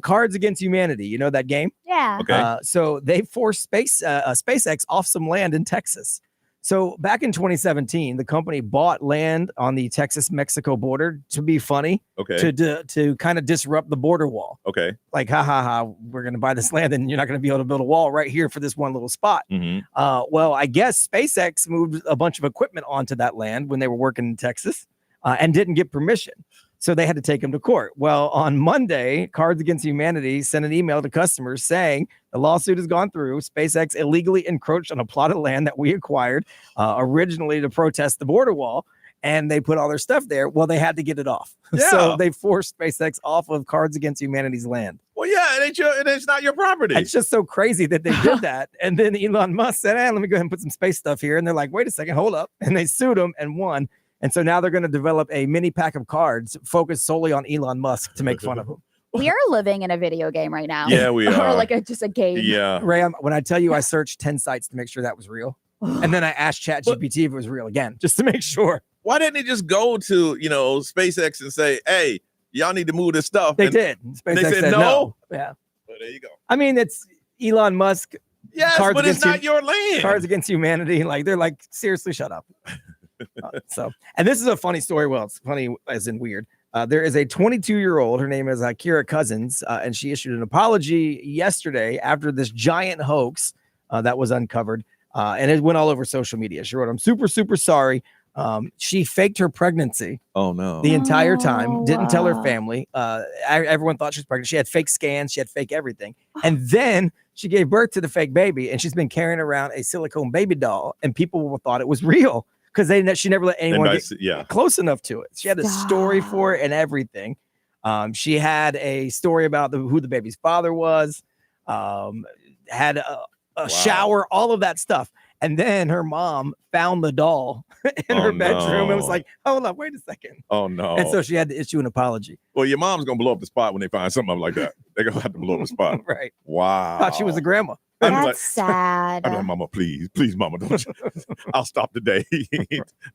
Cards Against Humanity. You know that game? Yeah. Okay. So they forced SpaceX off some land in Texas. So back in 2017, the company bought land on the Texas-Mexico border to be funny. Okay. To kind of disrupt the border wall. Okay. Like, we're going to buy this land and you're not going to be able to build a wall right here for this one little spot. Mm-hmm. Well, I guess SpaceX moved a bunch of equipment onto that land when they were working in Texas and didn't get permission. So they had to take them to court. Well, on Monday, Cards Against Humanity sent an email to customers saying the lawsuit has gone through. SpaceX illegally encroached on a plot of land that we acquired originally to protest the border wall, and they put all their stuff there. Well, they had to get it off. Yeah. So they forced SpaceX off of Cards Against Humanity's land. Well, yeah, it's not your property. It's just so crazy that they did that. And then Elon Musk said, let me go ahead and put some space stuff here. And they're like, wait a second, hold up. And they sued him and won. And so now they're going to develop a mini pack of cards focused solely on Elon Musk to make fun of him. We are living in a video game right now. Yeah, we are. Or like just a game. Yeah. Ray, when I tell you I searched 10 sites to make sure that was real. And then I asked ChatGPT if it was real again, just to make sure. Why didn't he just go to, SpaceX and say, hey, y'all need to move this stuff? They did. SpaceX they said no? Yeah. Well, there you go. I mean, it's Elon Musk. Yes, but it's not your land. Cards Against Humanity. Like, they're like, seriously, shut up. And this is a funny story. Well, it's funny as in weird. There is a 22-year-old. Her name is Kira Cousins, and she issued an apology yesterday after this giant hoax that was uncovered, and it went all over social media. She wrote, "I'm super, super sorry. She faked her pregnancy. Oh no! The entire time, didn't tell her family. Everyone thought she was pregnant. She had fake scans. She had fake everything, and then she gave birth to the fake baby, and she's been carrying around a silicone baby doll, and people thought it was real." Because she never let anyone get close enough to it. She had a story for it and everything. She had a story about who the baby's father was, had a shower, all of that stuff. And then her mom found the doll in her bedroom and was like, hold up, wait a second. Oh, no. And so she had to issue an apology. Well, your mom's going to blow up the spot when they find something like that. They're going to have to blow up the spot. Right. Wow. Thought she was a grandma. That's sad. I'm like, Mama, please, Mama, don't. I'll stop today.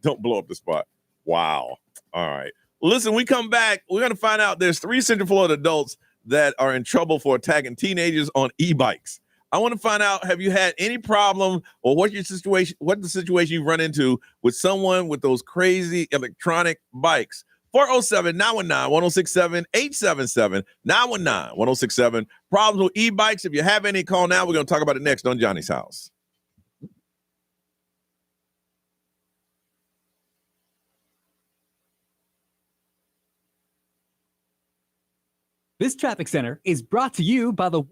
Don't blow up the spot. Wow. All right. Listen, we come back. We're going to find out there's 3 Central Florida adults that are in trouble for attacking teenagers on e-bikes. I want to find out, have you had any problem or what's the situation you've run into with someone with those crazy electronic bikes? 407-919-1067, 877-919-1067. Problems with e-bikes. If you have any, call now. We're going to talk about it next on Johnny's House. This traffic center is brought to you by the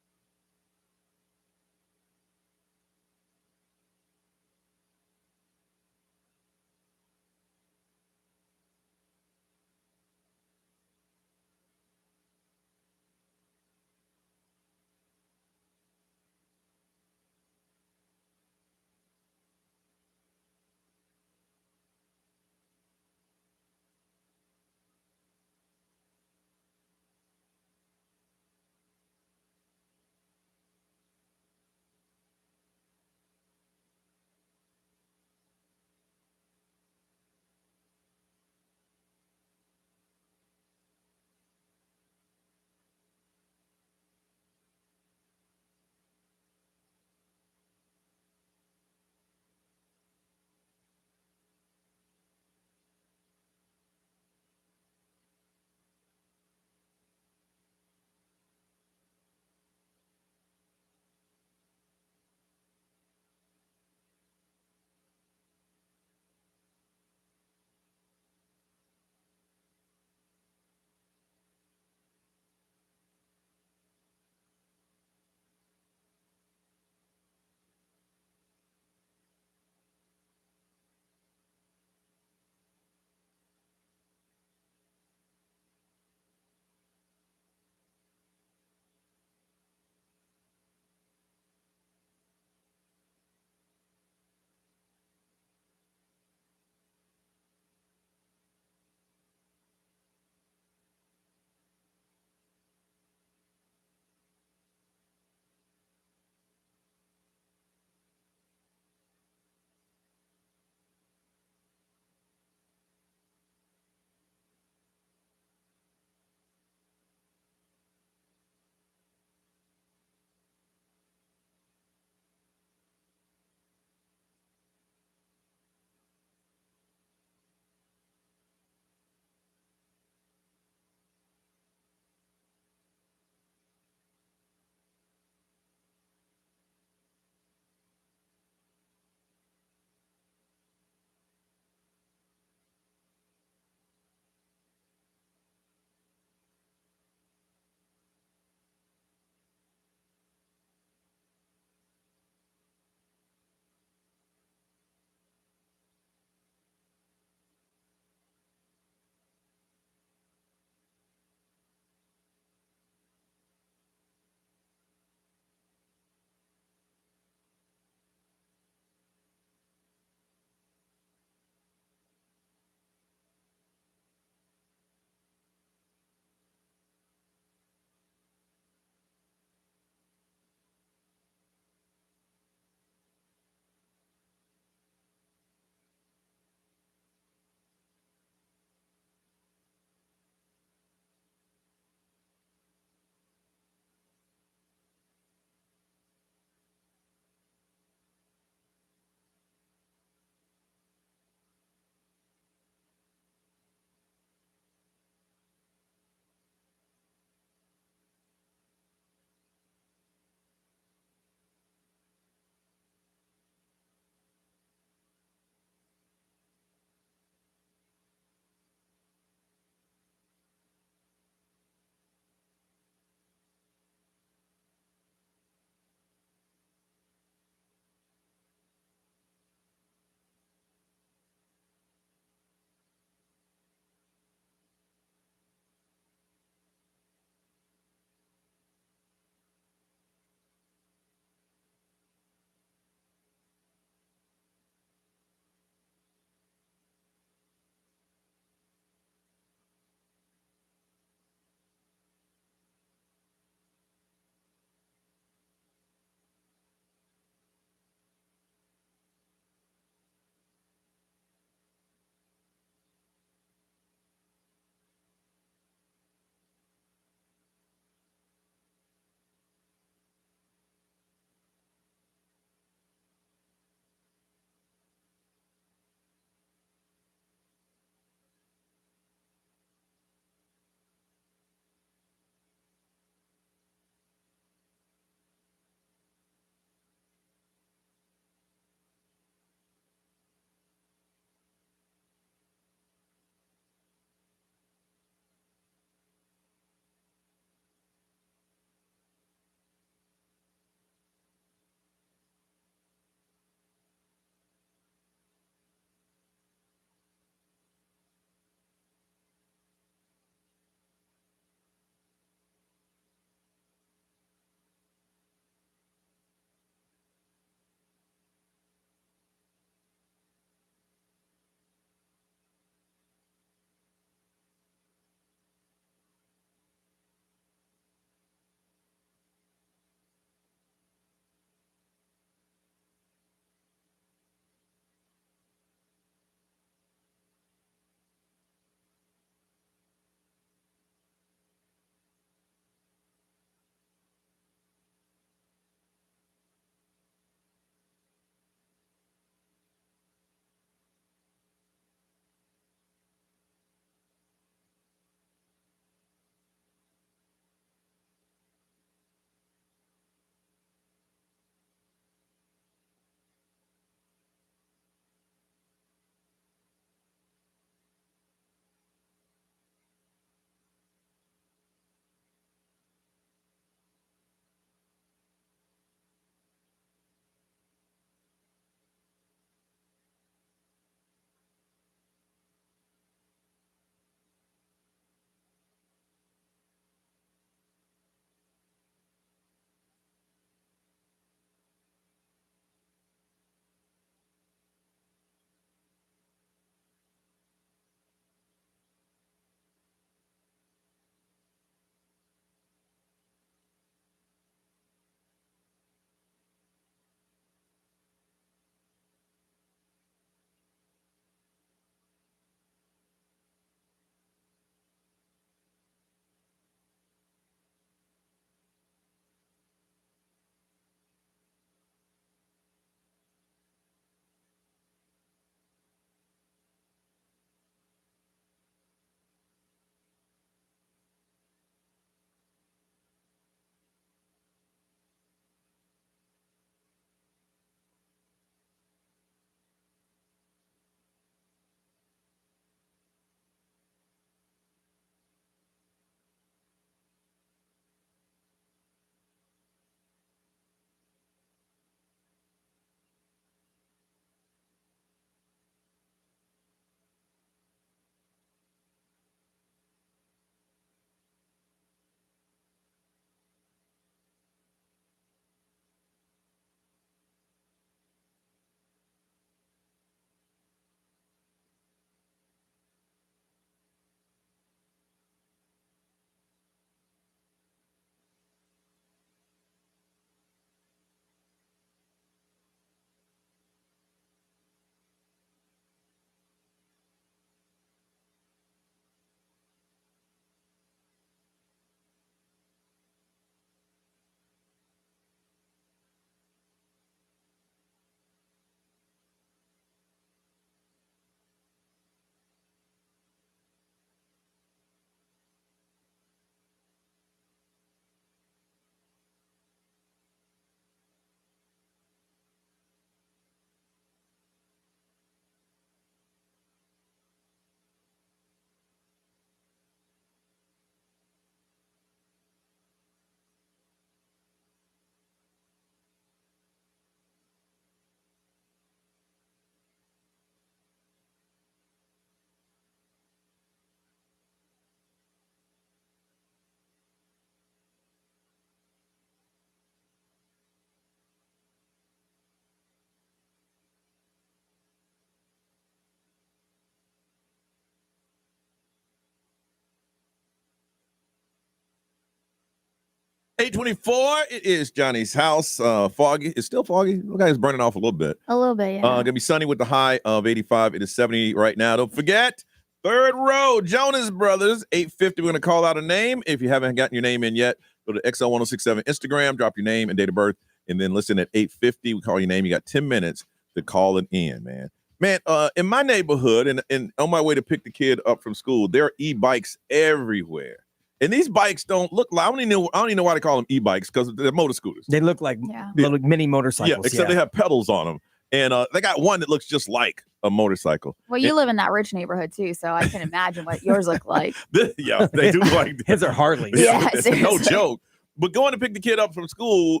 8:24. It is Johnny's house. Foggy. It's still foggy. Look like it's burning off a little bit. A little bit, yeah. Gonna be sunny with the high of 85. It is 70 right now. Don't forget, third row, Jonas Brothers, 8:50. We're gonna call out a name. If you haven't gotten your name in yet, go to XL1067 Instagram, drop your name and date of birth, and then listen at 8:50. We call your name. You got 10 minutes to call it in, man. Man, in my neighborhood and on my way to pick the kid up from school, there are e-bikes everywhere. And these bikes don't look like, I don't even know why they call them e-bikes, because they're motor scooters. They look like little mini motorcycles. Yeah, except they have pedals on them. And they got one that looks just like a motorcycle. Well, you live in that rich neighborhood too, so I can imagine what yours look like. Yeah, they do like his are Harleys. Yeah, no joke. But going to pick the kid up from school,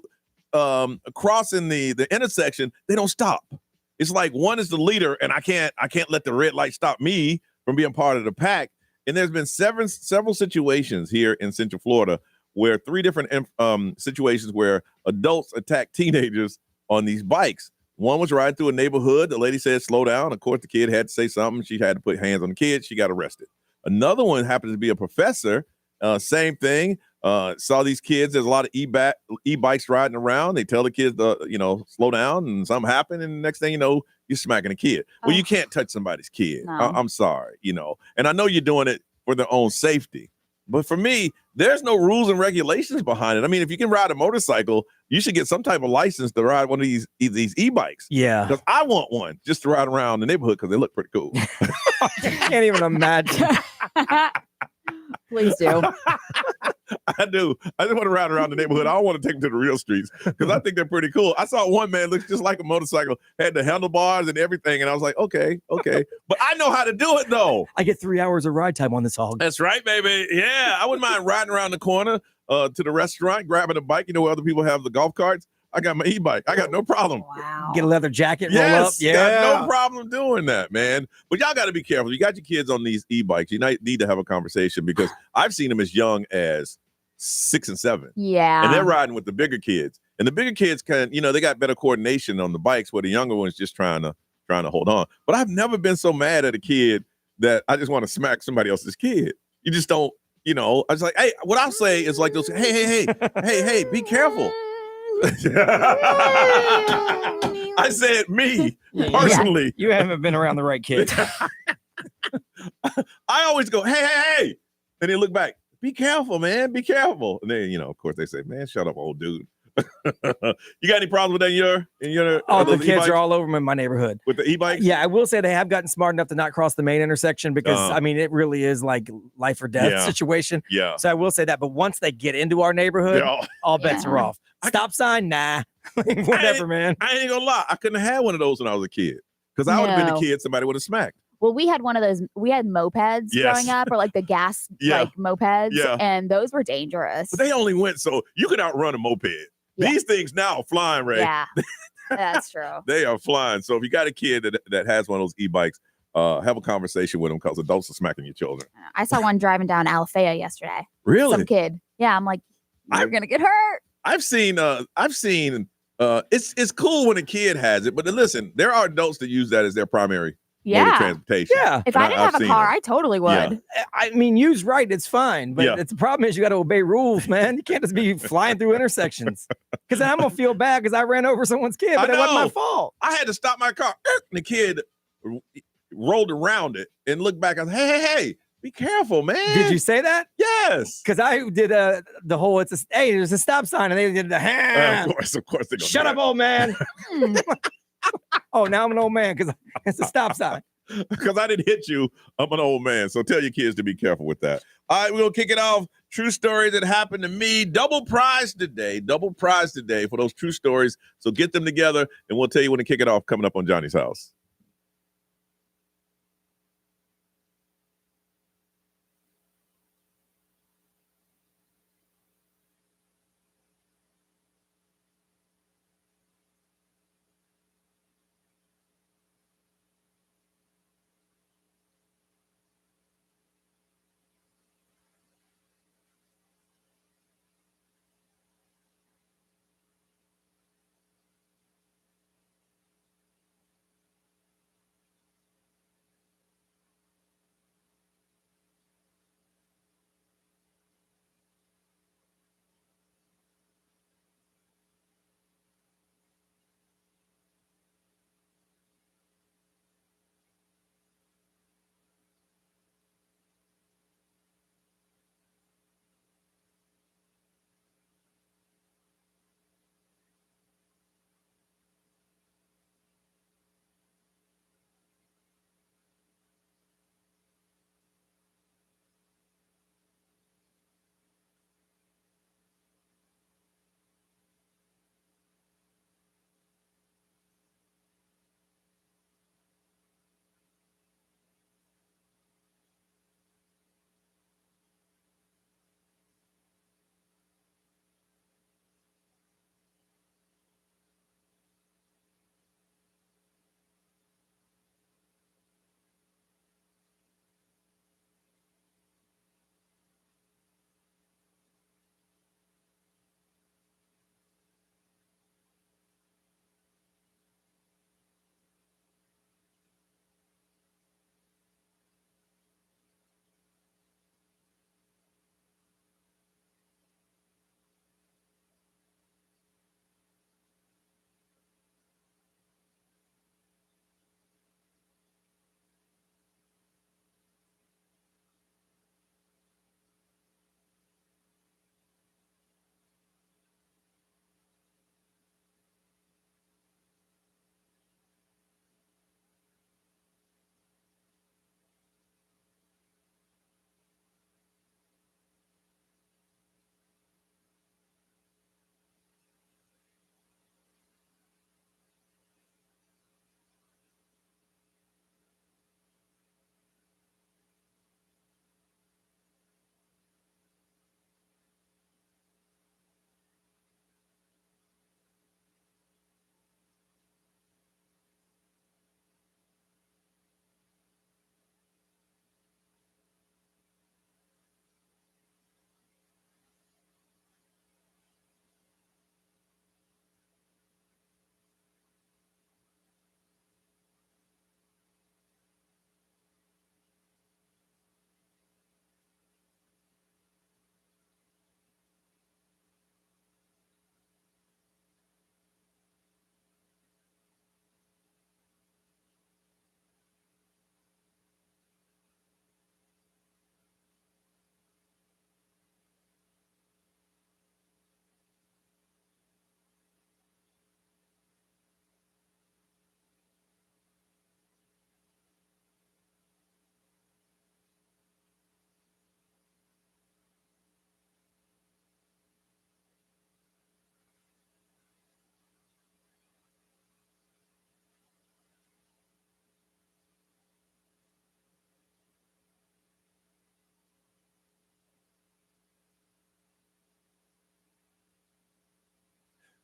crossing the intersection, they don't stop. It's like one is the leader, and I can't let the red light stop me from being part of the pack. And there's been several situations here in Central Florida where 3 different situations where adults attack teenagers on these bikes. One was riding through a neighborhood. The lady said, slow down. Of course, the kid had to say something. She had to put hands on the kid. She got arrested. Another one happened to be a professor. Same thing. Saw these kids. There's a lot of e-bikes riding around. They tell the kids to, slow down, and something happened. And the next thing you know, you're smacking a kid. Well, you can't touch somebody's kid. No. I'm sorry, And I know you're doing it for their own safety. But for me, there's no rules and regulations behind it. I mean, if you can ride a motorcycle, you should get some type of license to ride one of these e-bikes. Yeah. Because I want one just to ride around the neighborhood because they look pretty cool. Can't even imagine. Please do. I do. I just want to ride around the neighborhood. I don't want to take them to the real streets because I think they're pretty cool. I saw one man looks just like a motorcycle, had the handlebars and everything, and I was like, okay. But I know how to do it, though. I get 3 hours of ride time on this hog. That's right, baby. Yeah, I wouldn't mind riding around the corner to the restaurant, grabbing a bike. Where other people have the golf carts. I got my e-bike. I got no problem. Wow. Get a leather jacket, roll up. Yeah. Got no problem doing that, man. But y'all got to be careful. You got your kids on these e-bikes. You need to have a conversation because I've seen them as young as 6 and 7. Yeah. And they're riding with the bigger kids. And the bigger kids they got better coordination on the bikes where the younger ones just trying to hold on. But I've never been so mad at a kid that I just want to smack somebody else's kid. You just don't, I was like, hey, what I'll say is like, hey, be careful. I said me personally. You haven't been around the right kid. I always go, hey, and they look back. Be careful, man. Be careful. And then, of course, they say, man, shut up, old dude. You got any problems with that in your the kids e-bikes? Are all over in my neighborhood. With the e-bikes? Yeah, I will say they have gotten smart enough to not cross the main intersection because, it really is like life or death situation. Yeah. So I will say that. But once they get into our neighborhood, all bets are off. Stop sign? Nah. Whatever, man. I ain't gonna lie. I couldn't have had one of those when I was a kid because I would have been the kid somebody would have smacked. Well, we had one of those. We had mopeds growing up, or like the gas mopeds, and those were dangerous. But they only went so you could outrun a moped. Yeah. These things now are flying, Ray. Yeah, that's true. They are flying. So if you got a kid that has one of those e-bikes, have a conversation with them because adults are smacking your children. I saw one driving down Alafaya yesterday. Really? Some kid. Yeah, I'm like, you're gonna get hurt. I've seen. It's cool when a kid has it, but listen, there are adults that use that as their primary mode of transportation. Yeah. If I didn't have a car, I totally would. Yeah. I mean, used right, it's fine. But the problem is you got to obey rules, man. You can't just be flying through intersections. Because I'm going to feel bad because I ran over someone's kid, but it wasn't my fault. I had to stop my car. And the kid rolled around it and looked back. I was hey, be careful, man. Did you say that? Yes. Because I did the whole, there's a stop sign, and they did the hand. Of course. They Shut up, old man. Oh, now I'm an old man because it's a stop sign. Because I didn't hit you, I'm an old man. So tell your kids to be careful with that. All right, we're going to kick it off. True stories that happened to me. Double prize today for those true stories. So get them together, and we'll tell you when to kick it off coming up on Johnny's House.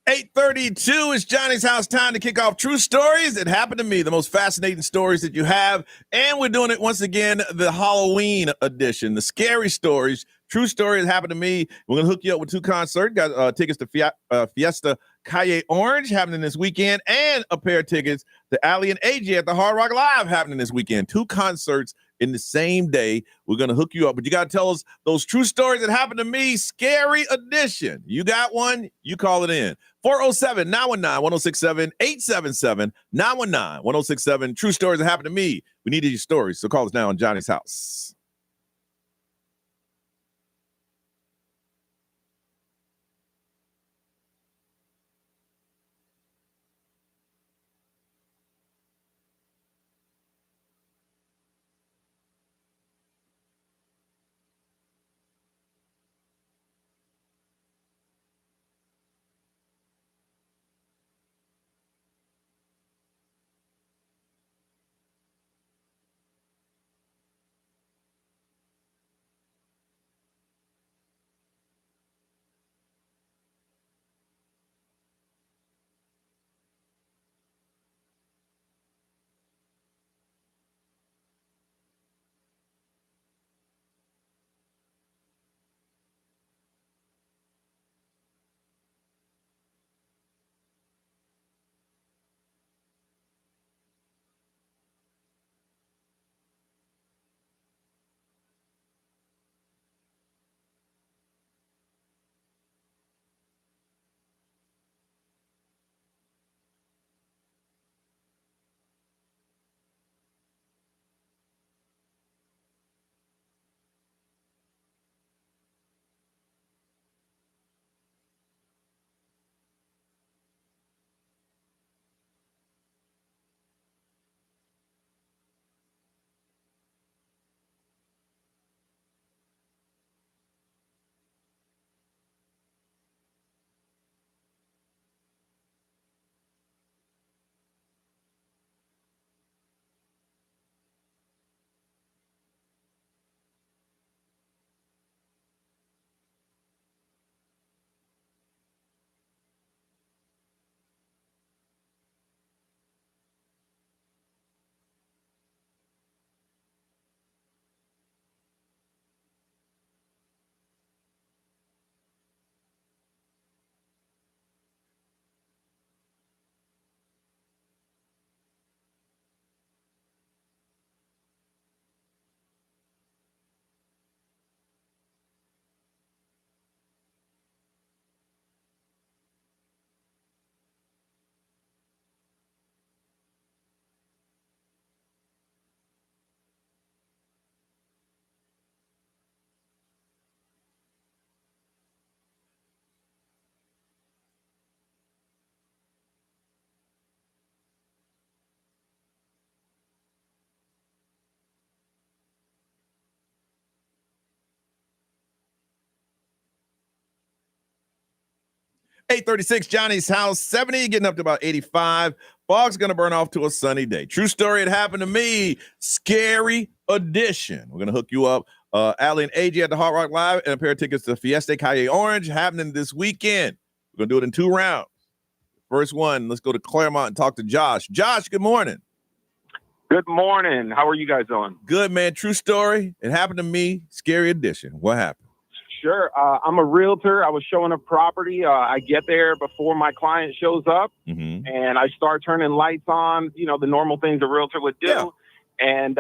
8:32 is Johnny's House. Time to kick off True Stories That Happened to Me, the most fascinating stories that you have. And we're doing it once again, the Halloween edition, the scary stories. True Story That Happened to Me. We're going to hook you up with 2 concerts. Got tickets to Fiesta Calle Orange happening this weekend, and a pair of tickets to Ali and AJ at the Hard Rock Live happening this weekend. 2 concerts in the same day. We're going to hook you up, but you got to tell us those true stories that happened to me, scary edition. You got one? You call it in. 407-919-1067, 877-919-1067. True stories that happened to me. We needed your stories, so call us now on Johnny's House. $836 Johnny's House, 70, getting up to about 85. Fog's going to burn off to a sunny day. True story, it happened to me. Scary edition. We're going to hook you up. Ali and AJ at the Hard Rock Live, and a pair of tickets to Fiesta Calle Orange happening this weekend. We're going to do it in 2 rounds. First one, let's go to Claremont and talk to Josh. Josh, good morning. Good morning. How are you guys doing? Good, man. True story. It happened to me. Scary edition. What happened? Sure. I'm a realtor. I was showing a property. I get there before my client shows up, and I start turning lights on, the normal things a realtor would do. Yeah. And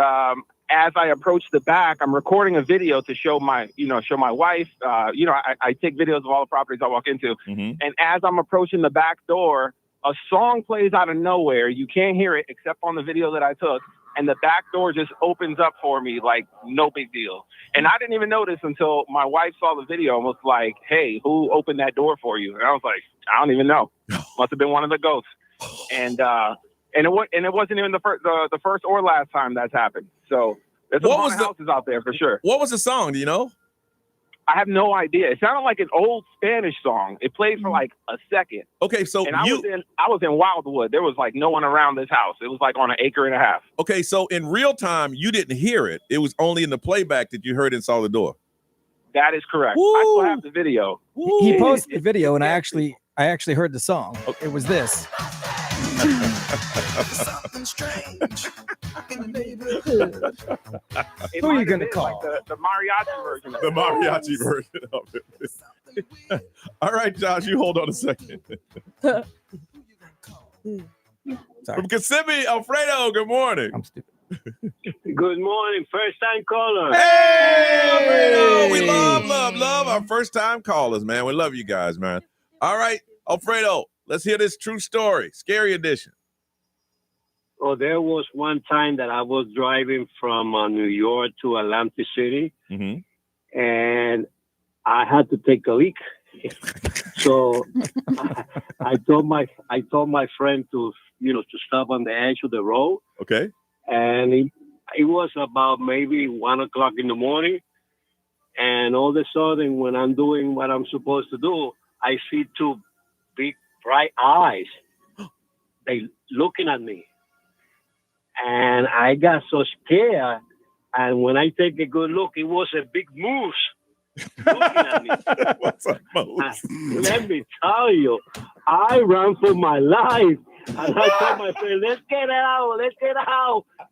as I approach the back, I'm recording a video to show my wife. I take videos of all the properties I walk into. And as I'm approaching the back door, a song plays out of nowhere. You can't hear it except on the video that I took. And the back door just opens up for me like no big deal. And I didn't even notice until my wife saw the video and was like, "Hey, who opened that door for you?" And I was like, "I don't even know. Must have been one of the ghosts." And it wasn't even the first or last time that's happened. So there's a lot of houses out there for sure. What was the song? Do you know? I have no idea. It sounded like an old Spanish song. It played for like a second. Okay, so I was in Wildwood. There was like no one around this house. It was like on an acre and a half. Okay, so in real time, you didn't hear it. It was only in the playback that you heard and saw the door. That is correct. Woo! I still have the video. He posted the video, and I actually I actually heard the song. It was this. Who are you going to call? Like the mariachi version. The mariachi version of it. All right, Josh, you hold on a second. From Kissimmee, Alfredo, good morning. I'm stupid. Good morning, first time caller. Hey, Alfredo, we love our first time callers, man. We love you guys, man. All right, Alfredo, let's hear this true story, scary edition. Oh, there was one time that I was driving from New York to Atlantic City, and I had to take a leak. So I told my friend to stop on the edge of the road. Okay. And it was about maybe 1 o'clock in the morning. And all of a sudden, when I'm doing what I'm supposed to do, I see two big, bright eyes. They looking at me. And I got so scared. And when I take a good look, it was a big moose looking at me. What's a moose? Let me tell you, I ran for my life. And I told my friend, let's get out,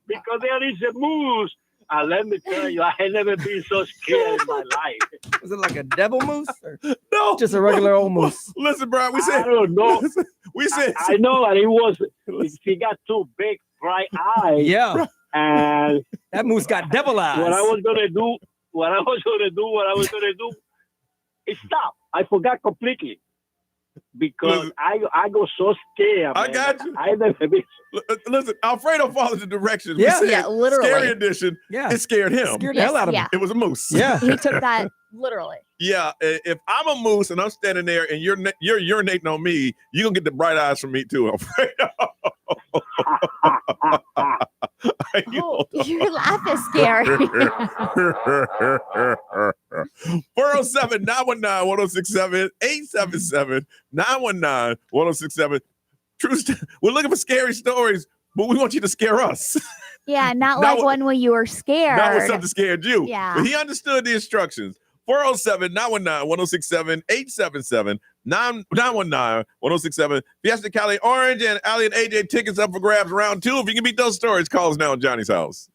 because there is a moose. And let me tell you, I had never been so scared in my life. Was it like a devil moose? Or no, just a regular old moose. Listen, Brian, we said, I don't know. We said, I know, and he got two big, bright eyes. Yeah. And that moose got devil eyes. What I was gonna do, it stopped. I forgot completely. Because I go so scared. I Man. got you. I never been. Listen, Alfredo follows the directions. Yeah, we said literally. Scary edition. Yeah, it scared him. Scared the hell out of him. It was a moose. Yeah, he took that literally. Yeah, if I'm a moose and I'm standing there and you're urinating on me, you're gonna get the bright eyes from me too, Alfredo. Your laugh is scary. 407-919-1067, 877-919-1067. We're looking for scary stories, but we want you to scare us. Yeah, not like one where you were scared. Not when something scared you. Yeah. But he understood the instructions. 407-919-1067, 877-919-1067. Fiesta Cali Orange and Ali and AJ tickets up for grabs round 2. If you can beat those stories, call us now on Johnny's House.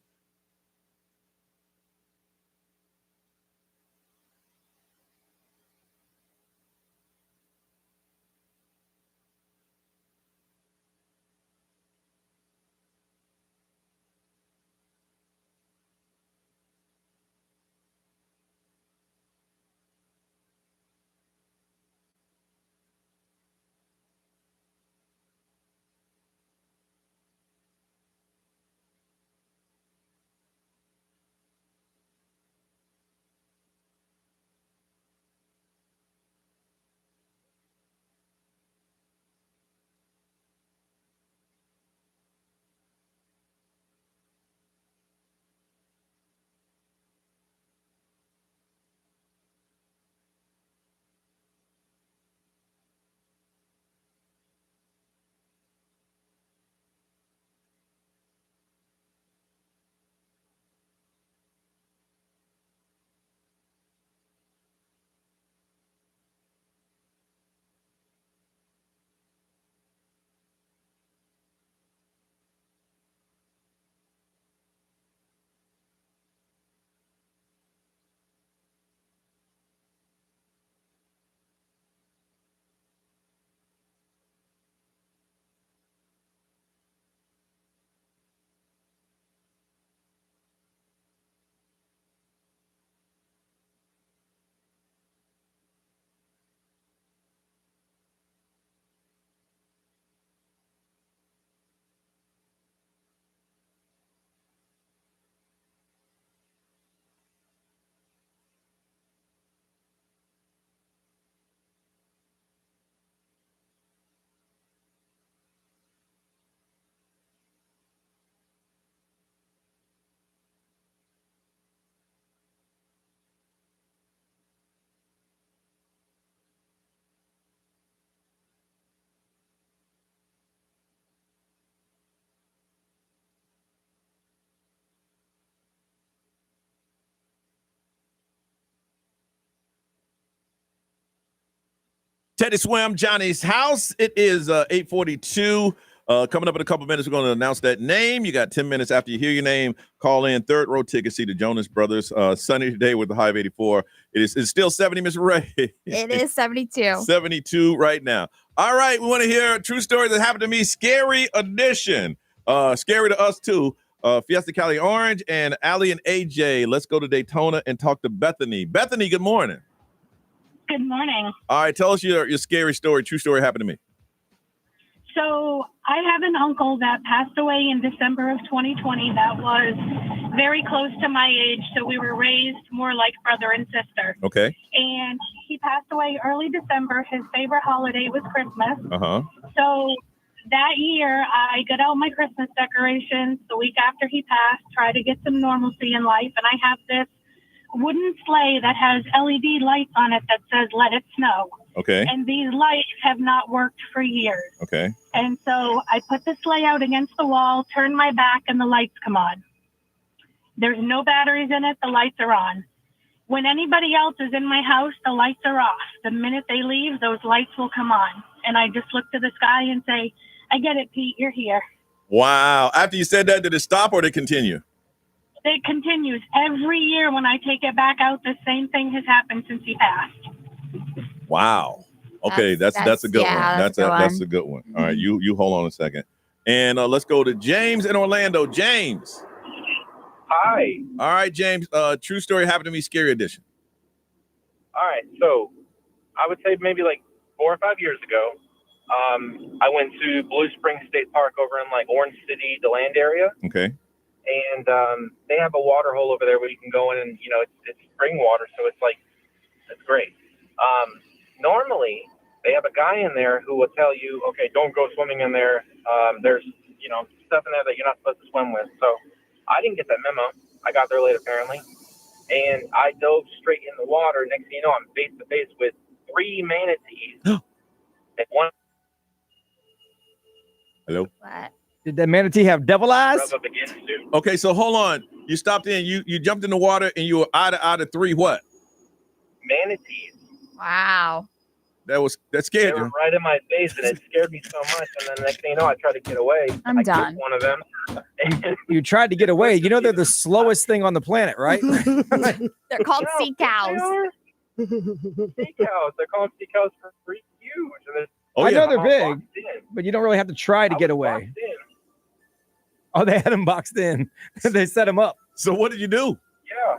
Teddy Swim, Johnny's House. It is 8:42. Coming up in a couple minutes, we're going to announce that name. You got 10 minutes after you hear your name. Call in. Third row tickets. See the Jonas Brothers. Sunny today with the high of 84. It's still 70, Miss Ray. It is 72. 72 right now. All right. We want to hear a true story that happened to me. Scary edition. Scary to us, too. Fiesta Cali Orange and Allie and AJ. Let's go to Daytona and talk to Bethany. Bethany, good morning. Good morning. All right. Tell us your scary story. True story happened to me. So I have an uncle that passed away in December of 2020 that was very close to my age. So we were raised more like brother and sister. Okay. And he passed away early December. His favorite holiday was Christmas. Uh-huh. So that year, I got out my Christmas decorations. The week after he passed, try to get some normalcy in life. And I have this wooden sleigh that has LED lights on it that says, "Let it snow." Okay. And these lights have not worked for years. Okay. And so I put the sleigh out against the wall, turn my back, and the lights come on. There's no batteries in it. The lights are on. When anybody else is in my house, the lights are off. The minute they leave, those lights will come on. And I just look to the sky and say, "I get it, Pete. You're here." Wow. After you said that, did it stop or did it continue? It continues. Every year when I take it back out, the same thing has happened since he passed. Wow. Okay, that's a good one. That's a good one. All right, you hold on a second. And let's go to James in Orlando. James. Hi. All right, James. True story happened to me, scary edition. All right. So I would say maybe like 4 or 5 years ago, I went to Blue Springs State Park over in like Orange City, DeLand area. Okay. And they have a water hole over there where you can go in and, it's spring water. So it's great. Normally, they have a guy in there who will tell you, okay, don't go swimming in there. There's, stuff in there that you're not supposed to swim with. So I didn't get that memo. I got there late, apparently. And I dove straight in the water. Next thing you know, I'm face to face with 3 manatees. And one. Hello? What? Did that manatee have devil eyes? Rub up against you. Okay, so hold on. You stopped in. You jumped in the water and you were out of 3 what? Manatees. Wow. That scared They you. were right in my face, and it scared me so much. And then next thing you know, I tried to get away. I'm done. One of them. You tried to get away. You know they're the slowest thing on the planet, right? They're called sea cows. Sea cows. They're called sea cows for huge. And I know they're all big, boxed in. but you don't really have to try to get away. Boxed in. Oh, they had him boxed in. They set him up. So what did you do? Yeah.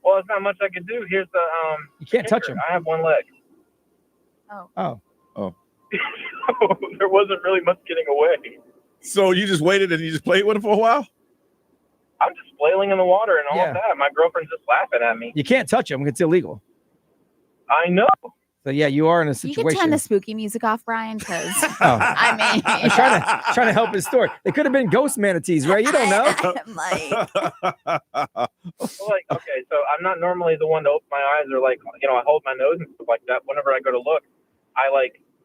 Well, it's not much I could do. Here's the You can't touch him. I have one leg. Oh. There wasn't really much getting away. So you just waited and you just played with him for a while? I'm just flailing in the water and all Yeah. of that. My girlfriend's just laughing at me. You can't touch him. It's illegal. I know. So yeah, you are in a You situation. can turn the spooky music off, Brian, because Oh. I mean, I'm trying to help his story. They could have been ghost manatees, right? You don't know. Okay, so I'm not normally the one to open my eyes or I hold my nose and stuff like that. Whenever I go to look,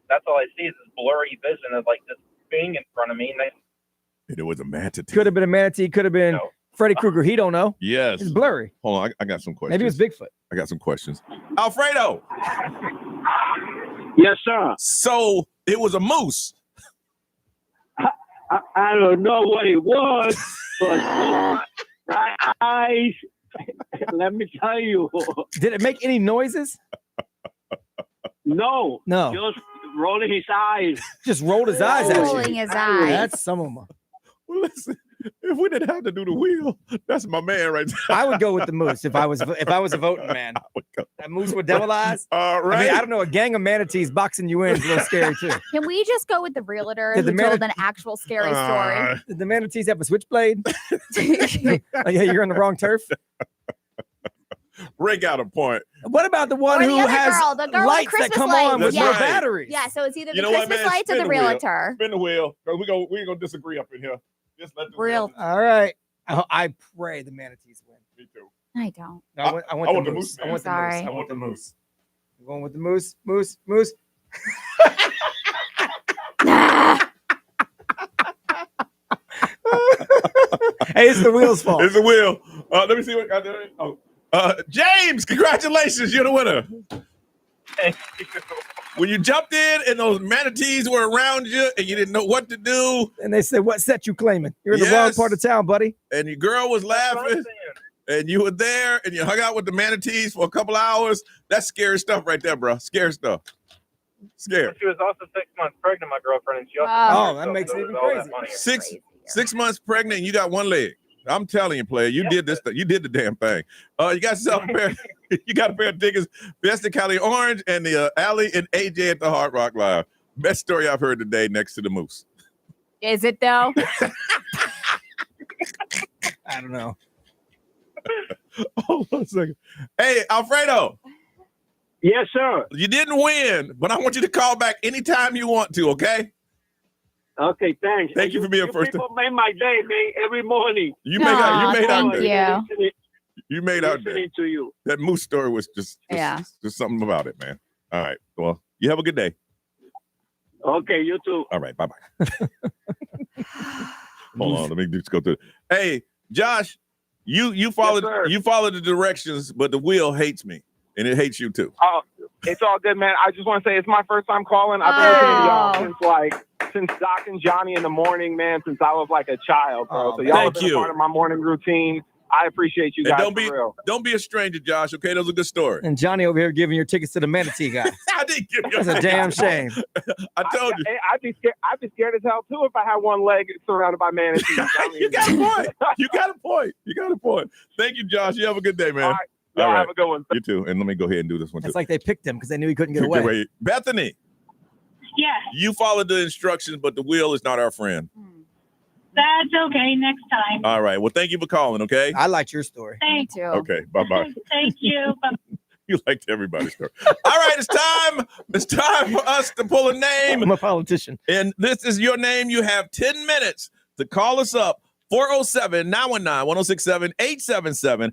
that's all I see is this blurry vision of this thing in front of me. And It was a manatee. Could have been a manatee. Could have been Freddy Krueger. He don't know. Yes. It's blurry. Hold on. I got some questions. Maybe it was Bigfoot. I got some questions. Alfredo. Yes, sir. So it was a moose. I don't know what it was, but my eyes, let me tell you. Did it make any noises? No. Just rolling his eyes. Just rolled his eyes at you. rolling his eyes. That's some of them. Well, listen, if we didn't have to do the wheel, that's my man right there. I would go with the moose if I was a voting man. That moose with devil eyes. All right. I mean, I don't know. A gang of manatees boxing you in is a little scary too. can we just go with the realtor Did who the told an actual scary story? Did the manatees have a switchblade? Oh, yeah, you're on the wrong turf. Ray got a point. What about the one Or who the other has girl, the girl with lights that Christmas come lights. on with That's no right. batteries? Yeah, so it's either You the know what, Christmas man? lights or Spin the the wheel. realtor. Spin the wheel. We're gonna disagree up in here. Just let the Real. All right. I pray the manatees win. Me too. I don't. No, I want the moose. I want the moose. Sorry. I want the moose. I'm going with the moose. Moose. Hey, it's the wheel's fault. It's the wheel. Let me see what I did. Oh, James, congratulations. You're the winner. Thank you. when you jumped in and those manatees were around you and you didn't know what to do. And they said, what set you claiming? You're in the wrong part of town, buddy. And your girl was laughing. And you were there and you hung out with the manatees for a couple hours. That's scary stuff right there, bro. Scary stuff. Scary. She was also 6 months pregnant, my girlfriend, and she also that makes it even crazy. crazy. 6 months pregnant and you got one leg. I'm telling you, player, you did this. You did the damn thing. You got yourself a pair. You got a pair of tickets. Best in Cali Orange and the Allie and AJ at the Hard Rock Live. Best story I've heard today next to the Moose. Is it though? I don't know. Hold on a second. Hey, Alfredo. Yes, sir. You didn't win, but I want you to call back anytime you want to, okay? Okay, thanks. Thank you for being first. People made my day, man, every morning. You made our day. You. You made our day. Listening to you. That Moose story was just something about it, man. All right. Well, you have a good day. Okay, you too. All right. Bye-bye. Hold on. Let me just go through. Hey, Josh, you followed the directions, but the wheel hates me, and it hates you too. Oh, it's all good, man. I just want to say it's my first time calling. I've been listening to y'all since Doc and Johnny in the morning, man, since I was like a child, bro. So y'all have been a part of my morning routine. I appreciate you guys. Don't be a stranger, Josh. Okay, that was a good story. And Johnny over here giving your tickets to the manatee guy. I didn't give you. That's a damn shame. I told you. I'd be scared as hell too if I had one leg surrounded by manatees. You got a point. You got a point. You got a point. Thank you, Josh. You have a good day, man. All right. Have a good one. You too. And let me go ahead and do this one too. It's like they picked him because they knew he couldn't get away. Bethany. Yes. You followed the instructions, but the wheel is not our friend. That's okay. Next time. All right. Well, thank you for calling, okay? I liked your story. Thank you. Okay. Bye-bye. Thank you. You liked everybody's story. All right. It's time. It's time for us to pull a name. I'm a politician. And this is your name. You have 10 minutes to call us up. 407-919-1067-877.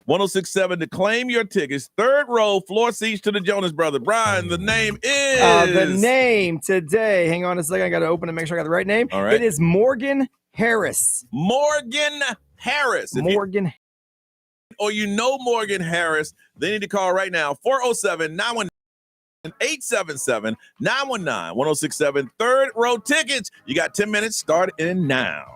1067 to claim your tickets. Third row, floor seats to the Jonas Brothers. Brian, the name is... the name today. Hang on a second. I got to open it and make sure I got the right name. All right. It is Morgan Harris. Morgan Harris. Morgan. Or you know Morgan Harris, they need to call right now. 407-919-877-919-1067. Third row tickets. You got 10 minutes starting now.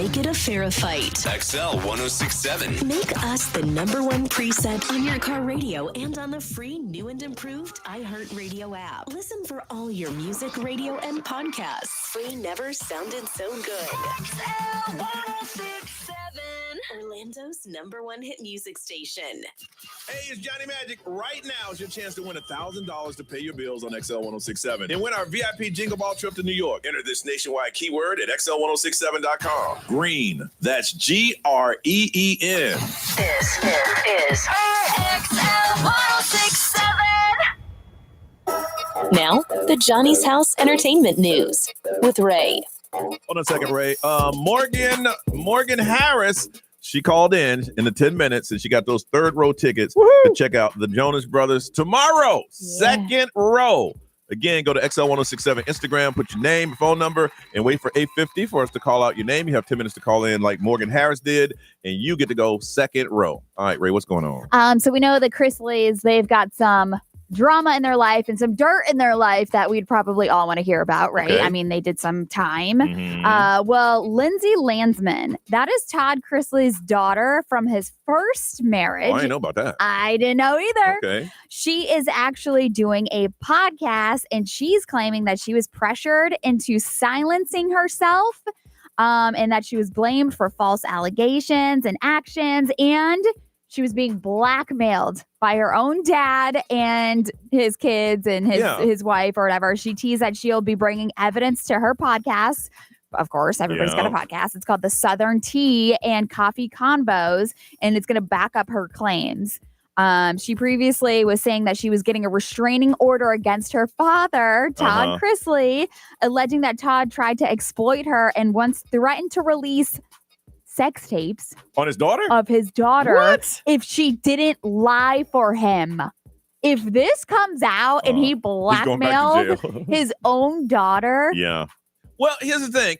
make it a fair fight. XL 1067. Make us the #1 preset on your car radio and on the free new and improved iHeartRadio app. Listen for all your music, radio, and podcasts. Free never sounded so good. XL 1067. Orlando's #1 hit music station. Hey, it's Johnny Magic. Right now is your chance to win $1,000 to pay your bills on XL 1067 and win our VIP Jingle Ball trip to New York. Enter this nationwide keyword at XL1067.com. Green. That's GREEN. This is XL 1067. Now, the Johnny's House Entertainment News with Ray. Hold on a second, Ray. Morgan Harris, she called in the 10 minutes and she got those third row tickets to check out the Jonas Brothers tomorrow. Second row. Again, go to XL1067 Instagram, put your name, phone number, and wait for 8:50 for us to call out your name. You have 10 minutes to call in like Morgan Harris did, and you get to go second row. All right, Ray, what's going on? So we know the Chrisleys, they've got some drama in their life and some dirt in their life that we'd probably all want to hear about, right? Okay. I mean, they did some time. Mm-hmm. Well, Lindsay Landsman, that is Todd Chrisley's daughter from his first marriage. Oh, I didn't know about that. I didn't know either. Okay. She is actually doing a podcast and she's claiming that she was pressured into silencing herself and that she was blamed for false allegations and actions, and she was being blackmailed by her own dad and his kids and his wife or whatever. She teased that she'll be bringing evidence to her podcast. Of course, everybody's got a podcast. It's called the Southern Tea and Coffee Convos, and it's going to back up her claims. She previously was saying that she was getting a restraining order against her father, Todd Chrisley, alleging that Todd tried to exploit her and once threatened to release sex tapes on his daughter? Of his daughter. What? If she didn't lie for him. If this comes out and he blackmailed his own daughter. Yeah. Well, here's the thing.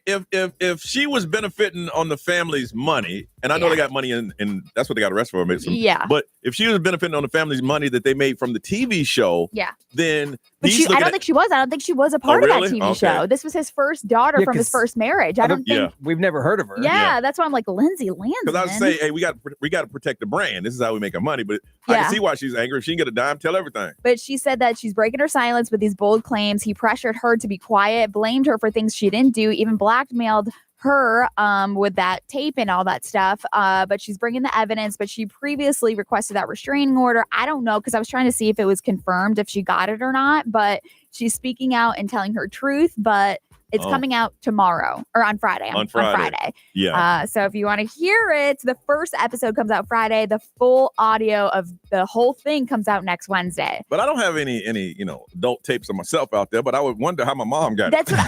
If she was benefiting on the family's money, and I know they got money and that's what they got arrested for. Yeah. But if she was benefiting on the family's money that they made from the TV show, then but I don't think she was. I don't think she was a part of that TV show. This was his first daughter from his first marriage. I don't think we've never heard of her. Yeah, that's why I'm like Lindsay Landsman. Because I would say, hey, we got to protect the brand. This is how we make our money. But I can see why she's angry. If she can get a dime, tell everything. But she said that she's breaking her silence with these bold claims. He pressured her to be quiet, blamed her for things she didn't do, even blackmailed her with that tape and all that stuff. But she's bringing the evidence, but she previously requested that restraining order. I don't know, because I was trying to see if it was confirmed, if she got it or not, but she's speaking out and telling her truth, but it's coming out tomorrow or on Friday. On Friday. Yeah. So if you want to hear it, the first episode comes out Friday. The full audio of the whole thing comes out next Wednesday. But I don't have any adult tapes of myself out there, but I would wonder how my mom got it. That's what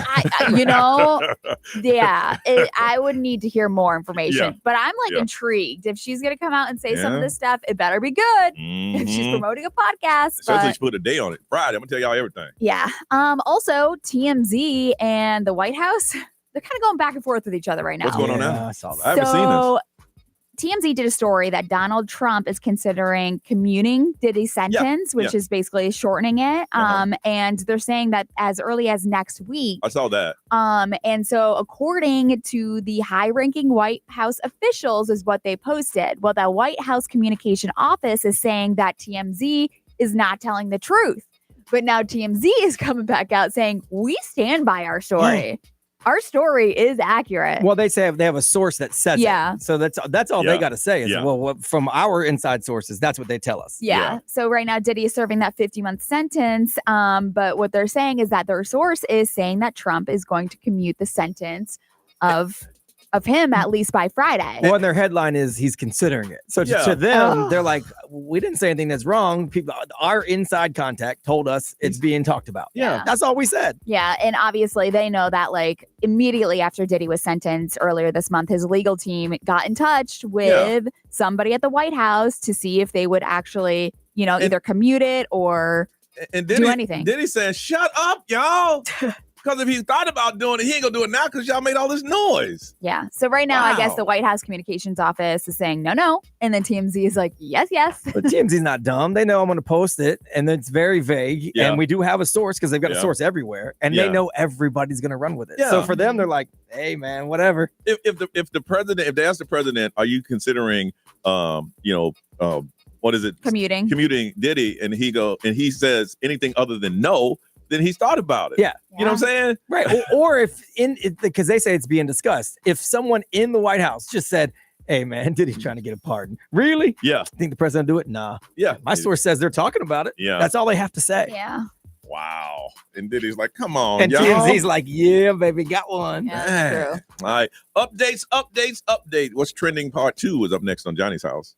I would need to hear more information. Yeah. But I'm intrigued. If she's going to come out and say some of this stuff, it better be good. Mm-hmm. If she's promoting a podcast. Especially if she put a day on it. Friday, I'm going to tell y'all everything. Yeah. Also, TMZ and the White House, they're kind of going back and forth with each other right now. What's going on now? I saw that. I haven't seen this. TMZ did a story that Donald Trump is considering commuting Diddy's sentence, which is basically shortening it. And they're saying that as early as next week. I saw that. And so according to the high-ranking White House officials is what they posted. Well, the White House communication office is saying that TMZ is not telling the truth. But now TMZ is coming back out saying, we stand by our story. Our story is accurate. Well, they say they have a source that says it. So that's all they got to say is, well, from our inside sources, that's what they tell us. Yeah. So right now, Diddy is serving that 50-month sentence. But what they're saying is that their source is saying that Trump is going to commute the sentence of him at least by Friday. Well, and their headline is he's considering it. So to them, they're like, we didn't say anything that's wrong. People, our inside contact told us it's being talked about. Yeah. That's all we said. Yeah. And obviously they know that immediately after Diddy was sentenced earlier this month, his legal team got in touch with somebody at the White House to see if they would actually, either commute it or do anything. Diddy said, shut up, y'all. Because if he thought about doing it, he ain't gonna do it now because y'all made all this noise. Yeah. So right now, I guess the White House communications office is saying no. And then TMZ is like, yes. But TMZ's not dumb. They know I'm going to post it. And it's very vague. Yeah. And we do have a source because they've got a source everywhere. And they know everybody's going to run with it. Yeah. So for them, they're like, hey, man, whatever. If they ask the president, are you considering, what is it? Commuting Diddy, and he says anything other than no, then he's thought about it. Yeah. You know what I'm saying? Right. or because they say it's being discussed. If someone in the White House just said, hey, man, Diddy's trying to get a pardon. Really? Yeah. Think the president will do it? Nah. Yeah. My source says they're talking about it. Yeah. That's all they have to say. Yeah. Wow. And Diddy's like, come on, and y'all. TMZ's like, yeah, baby, got one. Yeah, that's true. All right. Update. What's trending part 2 is up next on Johnny's House.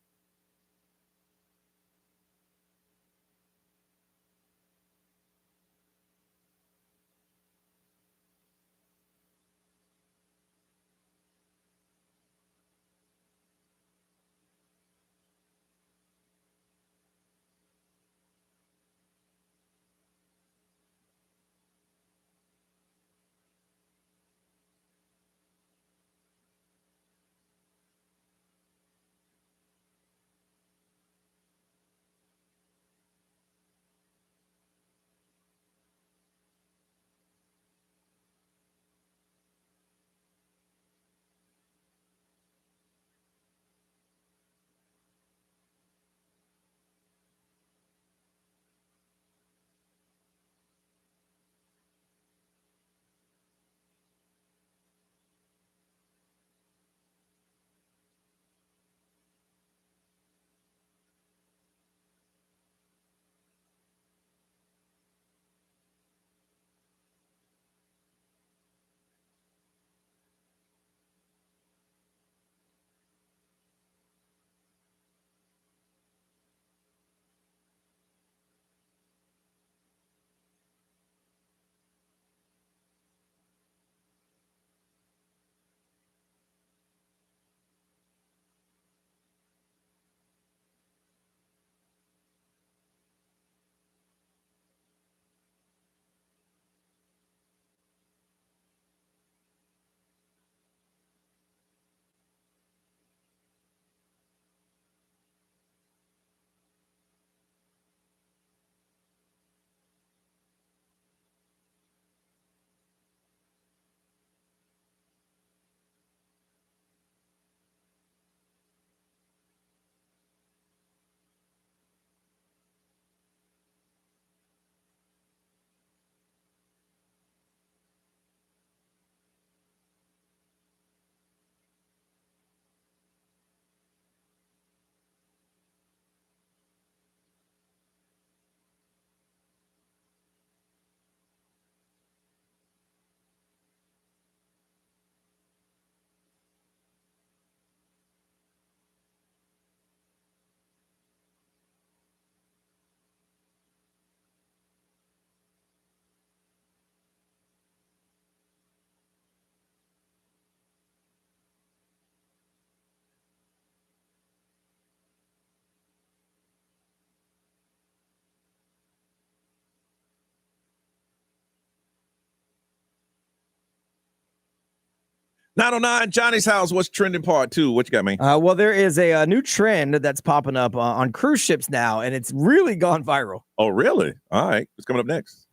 Nine oh nine Johnny's House. What's trending part 2? What you got, man? Well, there is a new trend that's popping up on cruise ships now, and it's really gone viral. Oh, really? All right. What's coming up next?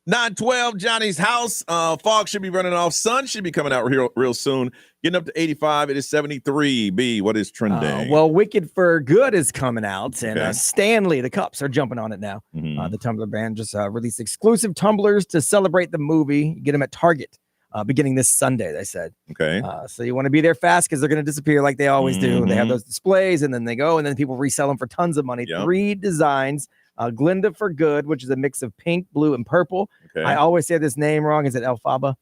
912, Johnny's house. Fog should be running off. Sun should be coming out real soon. Getting up to 85. It is 73. B, what is trending? Well, Wicked for Good is coming out, and Stanley, the Cups, are jumping on it now. The Tumbler brand just released exclusive tumblers to celebrate the movie. You get them at Target beginning this Sunday, they said. Okay. So you want to be there fast because they're going to disappear like they always do. They have those displays, and then they go, and then people resell them for tons of money. 3 designs. Glinda for Good, which is a mix of pink, blue, and purple. Okay. I always say this name wrong. Is it Elphaba?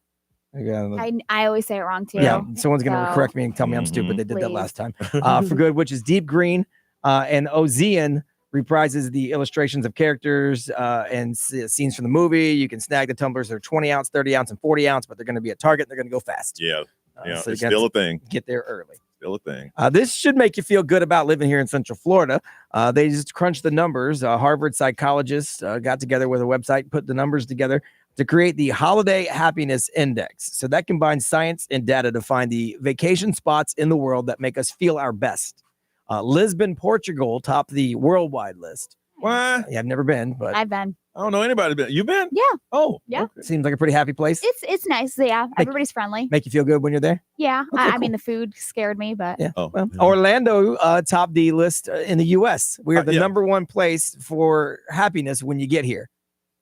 I always say it wrong too. Yeah, someone's going to correct me and tell me I'm stupid. They did that last time. For Good, which is deep green, and Ozean reprises the illustrations of characters and scenes from the movie. You can snag the tumblers. They're 20 ounce, 30 ounce, and 40 ounce, but they're going to be at Target. They're going to go fast. Yeah, so it's still a thing. Get there early. Still a thing. This should make you feel good about living here in Central Florida. They just crunched the numbers. Harvard psychologists got together with a website, put the numbers together to create the Holiday Happiness Index. So that combines science and data to find the vacation spots in the world that make us feel our best. Lisbon, Portugal topped the worldwide list. What? Yeah, I've never been, but I've been. I don't know anybody been. You been? Yeah. Oh, yeah. Okay. Seems like a pretty happy place. It's nice. Yeah, everybody's friendly. Make you feel good when you're there? Yeah. Okay, I mean, the food scared me, but yeah. Well, Orlando topped the list in the U.S. We are the number one place for happiness when you get here.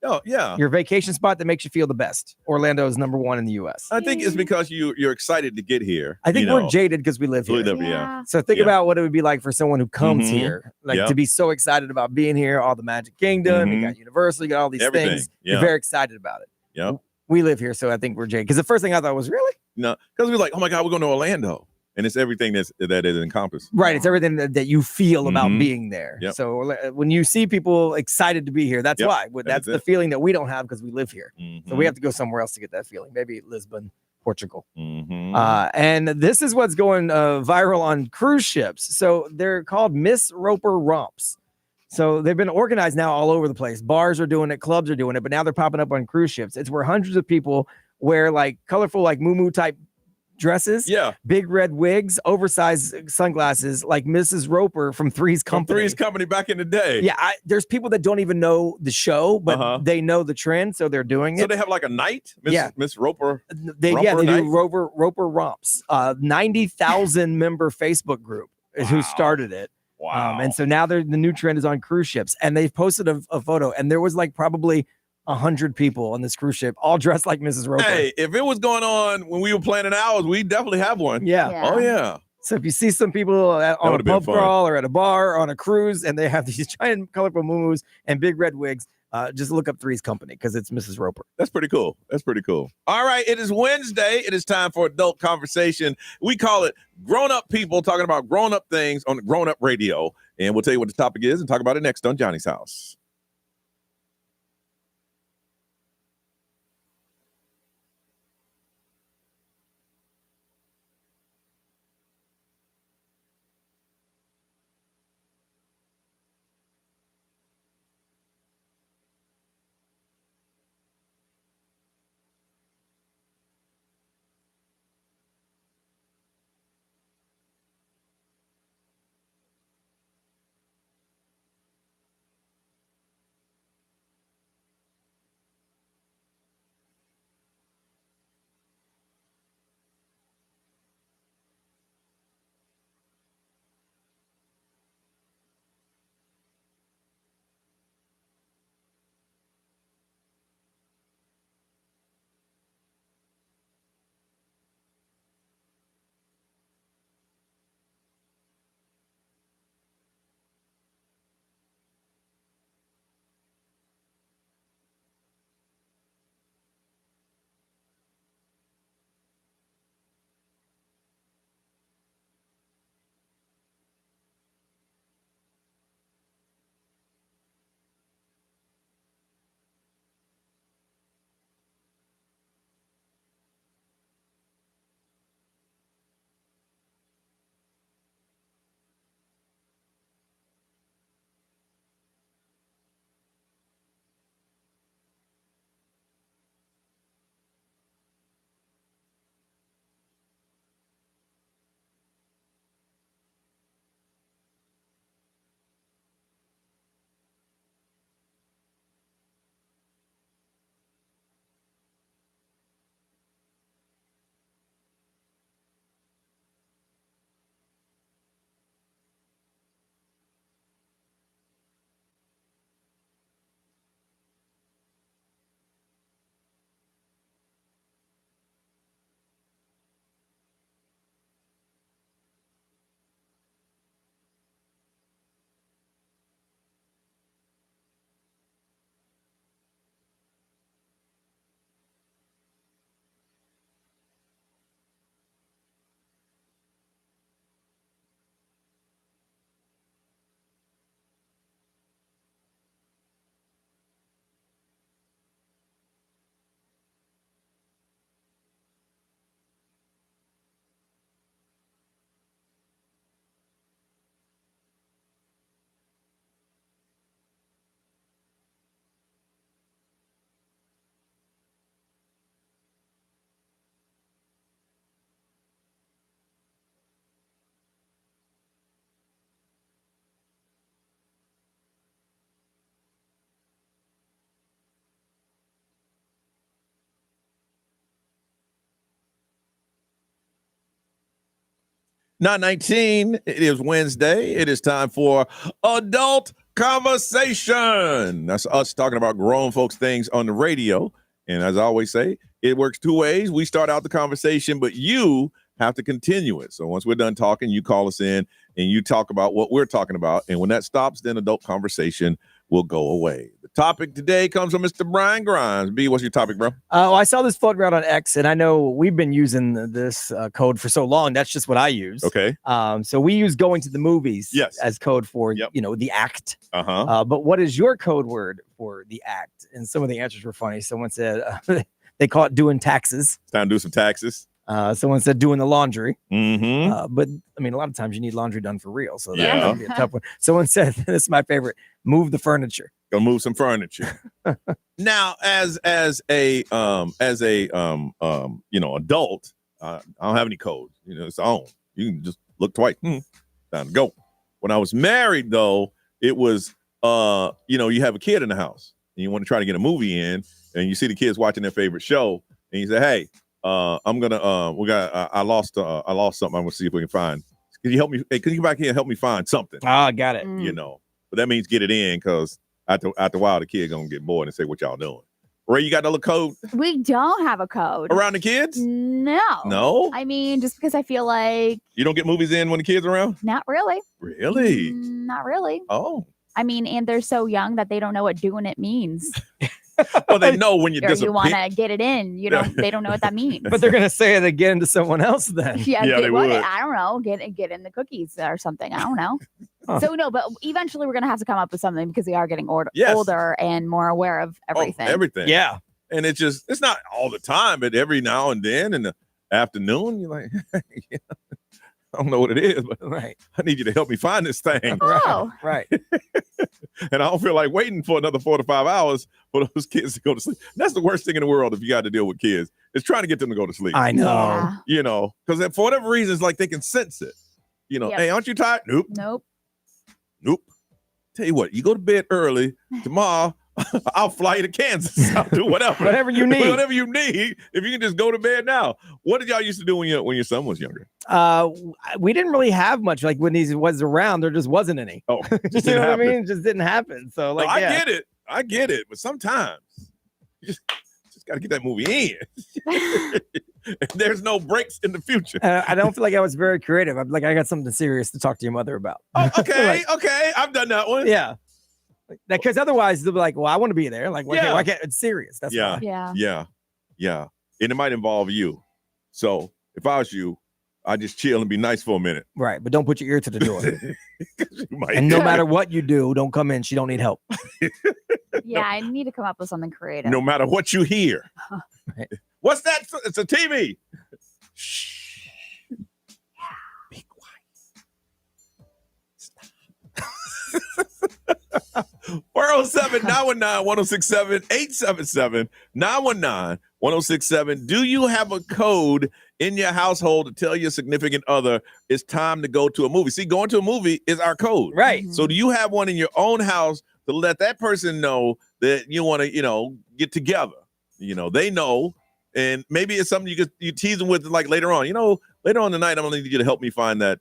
Oh, yeah. Your vacation spot that makes you feel the best. Orlando is number one in the U.S. I think it's because you're excited to get here. I think we're jaded because we live here. Yeah. So think about what it would be like for someone who comes here, like Yep. to be so excited about being here. All the Magic Kingdom, you got Universal, you got all these Everything. things. Yeah. You're very excited about it. Yep. We live here, so I think we're jaded. Because the first thing I thought was, really? No, because we're like, oh my God, we're going to Orlando. And it's everything that is encompassed. Right. It's everything that you feel about Mhm. being there. Yep. So when you see people excited to be here, that's Yep. why. That's That's the it. feeling that we don't have because we live here. So we Mhm. have to go somewhere else to get that feeling. Maybe Lisbon, Portugal. Mhm. And this is what's going viral on cruise ships. So they're called Miss Roper Romps. So they've been organized now all over the place. Bars are doing it, clubs are doing it, but now they're popping up on cruise ships. It's where hundreds of people wear like colorful, like muumuu type dresses, big red wigs, oversized sunglasses, like Mrs. Roper from Three's Company. Three's Company back in the day. Yeah, there's people that don't even know the show, but they know the trend, so they're doing it. So they have like a night, Miss Roper. They Romper night? do Roper Romps. 90,000 member Facebook group is who started it. Wow. And so now the new trend is on cruise ships, and they've posted a photo, and there was like probably 100 people on this cruise ship, all dressed like Mrs. Roper. Hey, if it was going on when we were planning ours, we definitely have one. Yeah. Oh, yeah. So if you see some people on a would've been pub fun. crawl or at a bar or on a cruise, and they have these giant colorful muumuus and big red wigs, just look up Three's Company because it's Mrs. Roper. That's pretty cool. That's pretty cool. All right. It is Wednesday. It is time for adult conversation. We call it grown up people talking about grown up things on Grown Up Radio. And we'll tell you what the topic is and talk about it next on Johnny's House. 9:19. It is Wednesday. It is time for Adult Conversation. That's us talking about grown folks things on the radio. And as I always say, it works two ways. We start out the conversation, but you have to continue it. So once we're done talking, you call us in and you talk about what we're talking about. And when that stops, then adult conversation will go away. The topic today comes from Mr. Brian Grimes. B, what's your topic, bro? I saw this floating around on X, and I know we've been using this code for so long. That's just what I use. Okay. So we use going to the movies as code for, the act. Uh-huh. But what is your code word for the act? And some of the answers were funny. Someone said they call it doing taxes. It's time to do some taxes. Someone said doing the laundry. Mm-hmm. But I mean, a lot of times you need laundry done for real. So that would be a tough one. Someone said, this is my favorite, move the furniture. Go move some furniture. Now, as a adult, I don't have any codes. It's on. You can just look twice. Time to go. When I was married, though, it was you have a kid in the house and you want to try to get a movie in, and you see the kids watching their favorite show, and you say, "Hey, I'm gonna I lost something. I'm gonna see if we can find. Can you help me? Hey, can you come back here and help me find something?" I got it. But that means get it in, because after a while the kid gonna get bored and say, "What y'all doing?" Ray, you got another code We don't have a code. around the kids? No. I mean, just because I feel like You don't get movies in when the kids are around? not really. Really? Not really. Oh. I mean, and they're so young that they don't know what doing it means. Well, they know when you or disappear. you want to get it in. They don't know what that means. But they're going to say it again to someone else then. they would. I don't know. Get in the cookies or something. I don't know. So no, but eventually we're gonna have to come up with something because they are getting older and more aware of everything. Everything. Yeah. And it's not all the time, but every now and then in the afternoon, you're like, I don't know what it is, but right. I need you to help me find this thing. Oh. Right. And I don't feel like waiting for another 4 to 5 hours for those kids to go to sleep. That's the worst thing in the world if you got to deal with kids. Is trying to get them to go to sleep. I know. Yeah. Because for whatever reason, it's like they can sense it. Hey, aren't you tired? Nope. Tell you what, you go to bed early tomorrow. I'll fly you to Kansas. I'll do whatever. Whatever you need. Whatever you need. If you can just go to bed now. What did y'all used to do when your son was younger? We didn't really have much. Like when he was around, there just wasn't any. Oh, you know what I mean? It just didn't happen. So like, I get it. But sometimes you just got to get that movie in. There's no breaks in the future. I don't feel like I was very creative. I'm like, I got something serious to talk to your mother about. Oh, okay. Okay. I've done that one. Yeah. Because otherwise they'll be like, well, I want to be there. Like, why can't it's serious? That's why. Yeah. And it might involve you. So if I was you, I'd just chill and be nice for a minute. Right. But don't put your ear to the door. And no matter what you do, don't come in. She don't need help. Yeah, I need to come up with something creative. No matter what you hear. Right. What's that? It's a TV. Shh. Be quiet. 407-919-1067-877-919-1067. Do you have a code in your household to tell your significant other it's time to go to a movie? See, going to a movie is our code. Right. So do you have one in your own house to let that person know that you want to, get together? They know. And maybe it's something you tease them with, like later on. Later on tonight, I'm going to need you to help me find that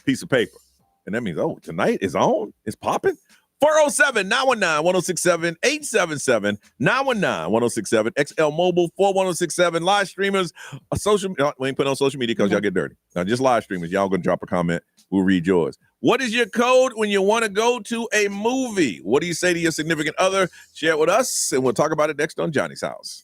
piece of paper. And that means, tonight is on? It's popping? 407-919-1067-877-919-1067. XL Mobile 41067. Live streamers, social. We ain't put on social media because y'all get dirty. Now, just live streamers. Y'all gonna drop a comment. We'll read yours. What is your code when you want to go to a movie? What do you say to your significant other? Share it with us, and we'll talk about it next on Johnny's House.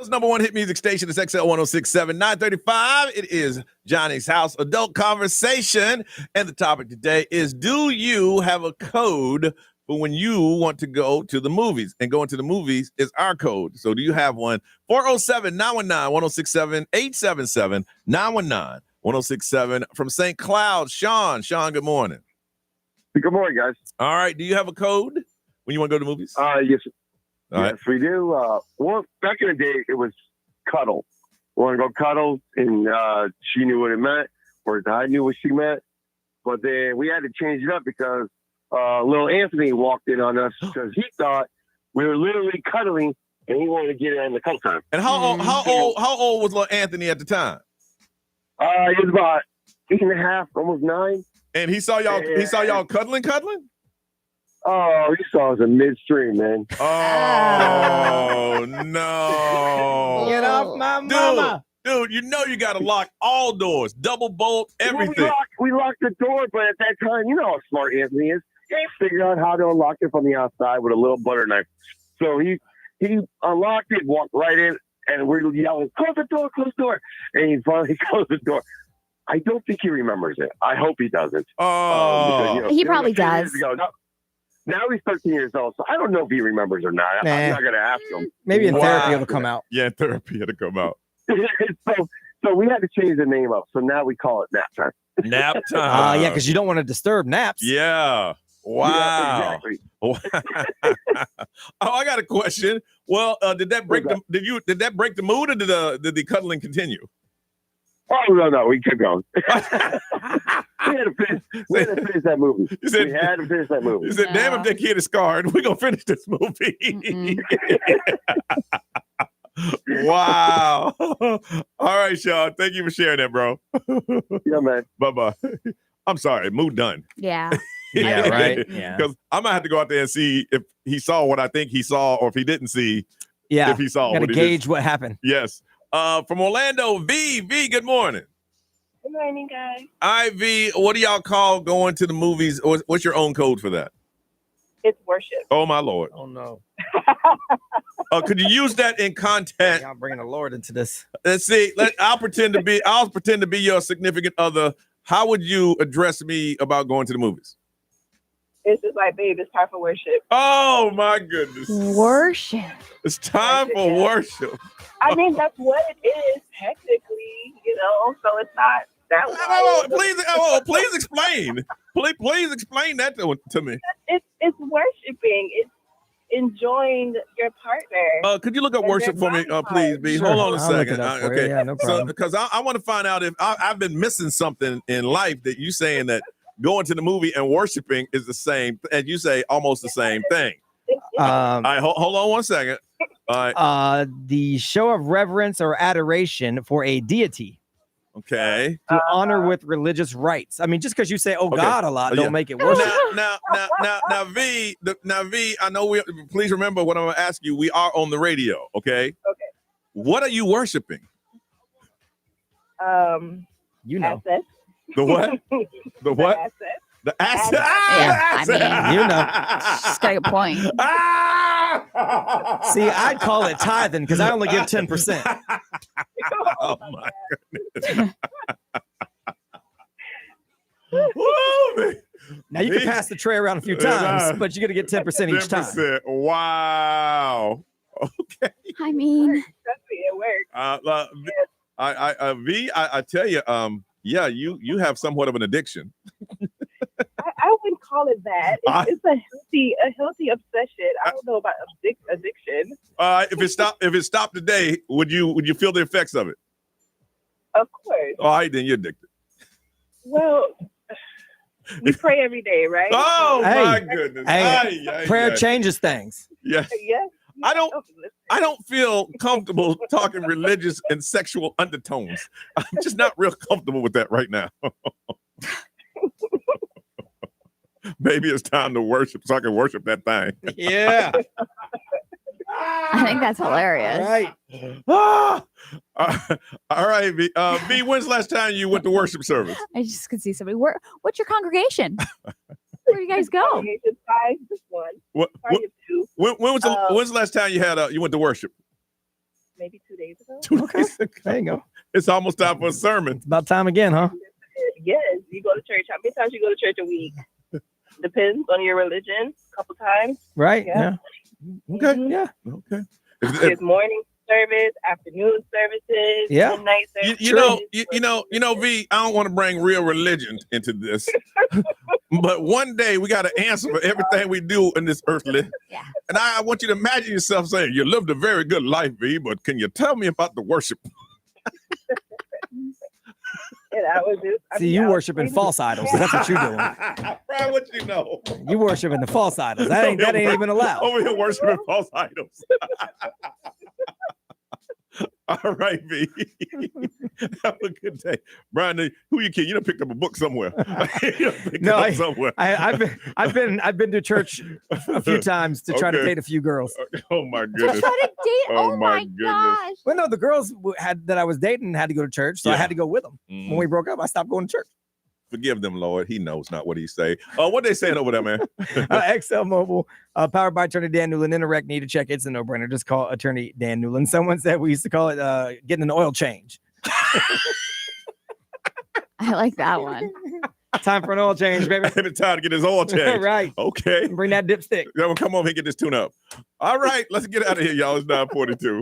Number one hit music station is XL 1067 935. It is Johnny's House Adult Conversation. And the topic today is, do you have a code for when you want to go to the movies? And going to the movies is our code. So do you have one? 407-919-1067, 877-919-1067. From St. Cloud, Sean. Sean, good morning. Good morning, guys. All right. Do you have a code when you want to go to the movies? Yes. All yes, right. we do. Well, back in the day, it was cuddle. We want to go cuddle, and she knew what it meant, or I knew what she meant. But then we had to change it up because little Anthony walked in on us because he thought we were literally cuddling, and he wanted to get in the cuddle time. And how old was little Anthony at the time? He was about 8.5, almost 9. And he saw y'all. He saw y'all cuddling. Oh, he saw us in midstream, man. Oh no! Get off my mama. Dude, you know you got to lock all doors, double bolt, everything. Well, we locked the door, but at that time, you know how smart Anthony is. He figured out how to unlock it from the outside with a little butter knife. So he unlocked it, walked right in, and we're yelling, close the door. And he finally closed the door. I don't think he remembers it. I hope he doesn't. Oh, because, he probably does. Now he's 13 years old, so I don't know if he remembers or not. Nah. I'm not going to ask him. Maybe in therapy it'll come out. Yeah, therapy it'll come out. So we had to change the name up. So now we call it nap time. Nap time. Yeah, because you don't want to disturb naps. Yeah. Wow. Yeah, exactly. Oh, I got a question. Well, did that break the mood, or did the cuddling continue? Oh no, we kept going. we had to finish that movie. We had to finish that movie. You said, "Damn, if that kid is scarred, we're gonna finish this movie." Wow. All right, Sean. Thank you for sharing that, bro. Yeah, man. Bye-bye. I'm sorry. Mood done. Yeah. Yeah, right. Yeah. Because I might have to go out there and see if he saw what I think he saw, or if he didn't see. Yeah. If he saw Gotta what he gauge did. what happened. Yes. From Orlando, V, good morning. Good morning, guys. V, what do y'all call going to the movies? What's your own code for that? It's worship. Oh, my Lord. Oh, no. Could you use that in content? Y'all bringing the Lord into this. Let's see. I'll pretend to be your significant other. How would you address me about going to the movies? It's just like, babe, it's time for worship. Oh, my goodness. Worship. It's time for worship. I mean, that's what it is, technically, so it's not that way. Please explain. Please explain that to me. It's worshiping. It's enjoying your partner. Could you look up worship for me, please, B? Sure. Hold on a I'll look second. it up for you. Okay. Yeah, no problem. Because I want to find out if I've been missing something in life that you saying that going to the movie and worshiping is the same, and you say almost the same thing. All right, hold on one second. All right. The show of reverence or adoration for a deity. Okay. To honor with religious rites. I mean, just because you say, "Oh God," a lot, don't make it worship. Now, V. I know please remember what I'm going to ask you. We are on the radio. Okay. Okay. What are you worshiping? You know. Assets. The what? The what? The asset. Yeah, The asset. I mean, You know. She's got a point. See, I'd call it tithing because I only give 10%. Oh my goodness. Woo, Now you can pass the tray around a few times, but you're gonna get 10% each time. 10%. Wow. Okay. I mean, Trust me, it works. V, I tell you, yeah, you have somewhat of an addiction. I wouldn't call it that. It's a healthy obsession. I don't know about addiction. If it stopped today, would you feel the effects of it? Of course. All right, then you're addicted. Well, we pray every day, right? Oh Hey. my goodness! Hey, prayer changes things. Yes. Yes. I don't feel comfortable talking religious and sexual undertones. I'm just not real comfortable with that right now. Maybe it's time to worship so I can worship that thing. Yeah. I think that's hilarious. Right. All right, V. V, when's the last time you went to worship service? I just could see somebody. What's your congregation? Where do you guys go? This one. When's the last time you went to worship? maybe 2 days ago. 2 days ago. There you go. It's almost time for a sermon. It's about time again, huh? Yes, you go to church. How many times you go to church a week? Depends on your religion. A couple times. Right. Yeah. Okay. Yeah. Okay. There's morning service, afternoon services, midnight service. You know, V, I don't want to bring real religion into this. But one day we got to answer for everything we do in this earthly. Yeah. And I want you to imagine yourself saying, you lived a very good life, V, but can you tell me about the worship? And I was just, you worshiping false idols. That's what you're doing. Brian, what you know? You worshiping the false idols. That ain't even allowed. Over here worshiping false idols. All right, V. Have a good day. Brian, who you kidding? You done picked up a book somewhere. Somewhere. I've been to church a few times to try to date a few girls. Oh my goodness. Try to date. Oh my gosh. Well, no, the girls that I was dating had to go to church, so I had to go with them. When we broke up, I stopped going to church. Forgive them, Lord. He knows not what he say. What they saying over there, man? XL Mobile, powered by Attorney Dan Newland. Interact need to check. It's a no-brainer. Just call Attorney Dan Newland. Someone said we used to call it getting an oil change. I like that one. Time for an oil change, baby. It's time to get his oil change. Right. Okay. Bring that dipstick. Come on and get this tune up. All right. Let's get out of here, y'all. It's 9:42.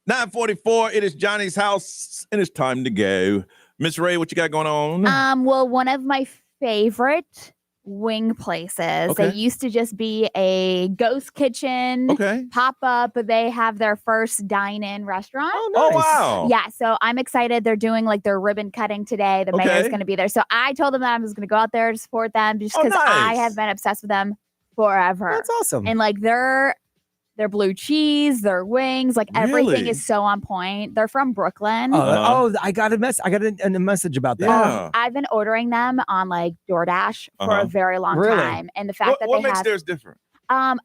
$9:44. It is Johnny's house, and it's time to go. Miss Ray, what you got going on? Well, one of my favorite wing places. Okay. They used to just be a ghost kitchen pop up, but they have their first dine-in restaurant. Oh, nice. Oh, wow. Yeah, so I'm excited. They're doing like their ribbon cutting today. The mayor's going to be there. So I told them that I was going to go out there to support them just because I have been obsessed with them forever. That's awesome. And like their blue cheese, their wings, like everything is so on point. They're from Brooklyn. I got a message about that. Yeah. I've been ordering them on like DoorDash for a very long time. And the fact that what they makes have theirs different?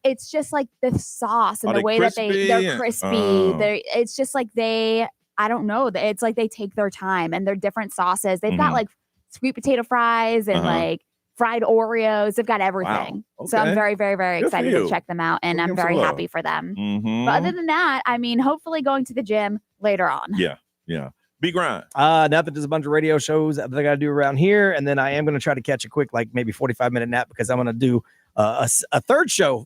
It's just like the sauce and the way that they're crispy. It's just like I don't know. It's like they take their time and they're different sauces. They've got like sweet potato fries and like fried Oreos. They've got everything. Wow. So I'm Okay. very, very, very Good excited for to you. check them out. And Go give I'm 'em some very love. happy for them. Mhm. But other than that, I mean, hopefully going to the gym later on. Yeah. Big grind. Now that there's a bunch of radio shows that I got to do around here, and then I am going to try to catch a quick, like maybe 45-minute nap because I'm going to do a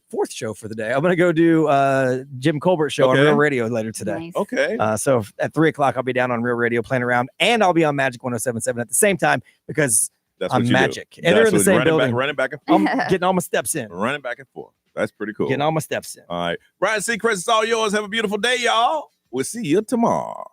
fourth show for the day. I'm going to go do Jim Colbert show on Real Radio later today. Nice. Okay. So at 3:00 I'll be down on Real Radio playing around, and I'll be on Magic 107.7 at the same time because That's what I'm you Magic. do. And they're in the That's same what- building. running back and forth. I'm getting all my steps in. Running back and forth. That's pretty cool. Getting all my steps in. All right. Brian Seacrest, it's all yours. Have a beautiful day, y'all. We'll see you tomorrow.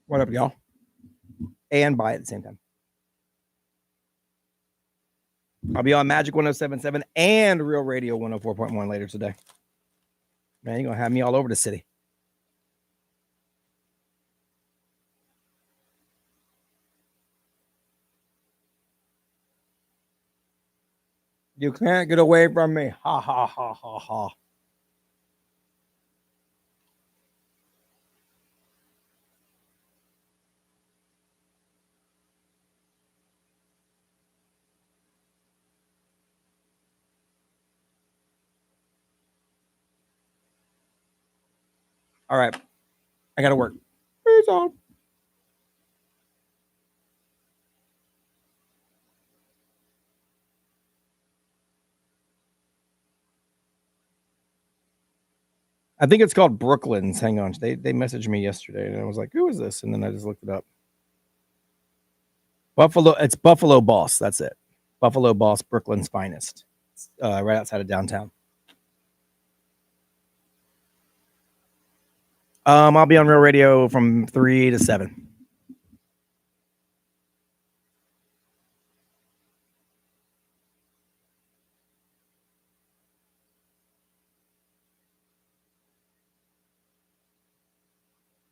What up, y'all? And buy at the same time. I'll be on Magic 107.7 and Real Radio 104.1 later today. Man, you're going to have me all over the city. You can't get away from me. Ha, ha, ha, ha, ha. All right. I got to work. Peace out. I think it's called Brooklyn's. Hang on. They messaged me yesterday and I was like, who is this? And then I just looked it up. It's Buffalo Boss. That's it. Buffalo Boss, Brooklyn's finest. Right outside of downtown. I'll be on Real Radio from 3 to 7.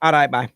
All right, bye.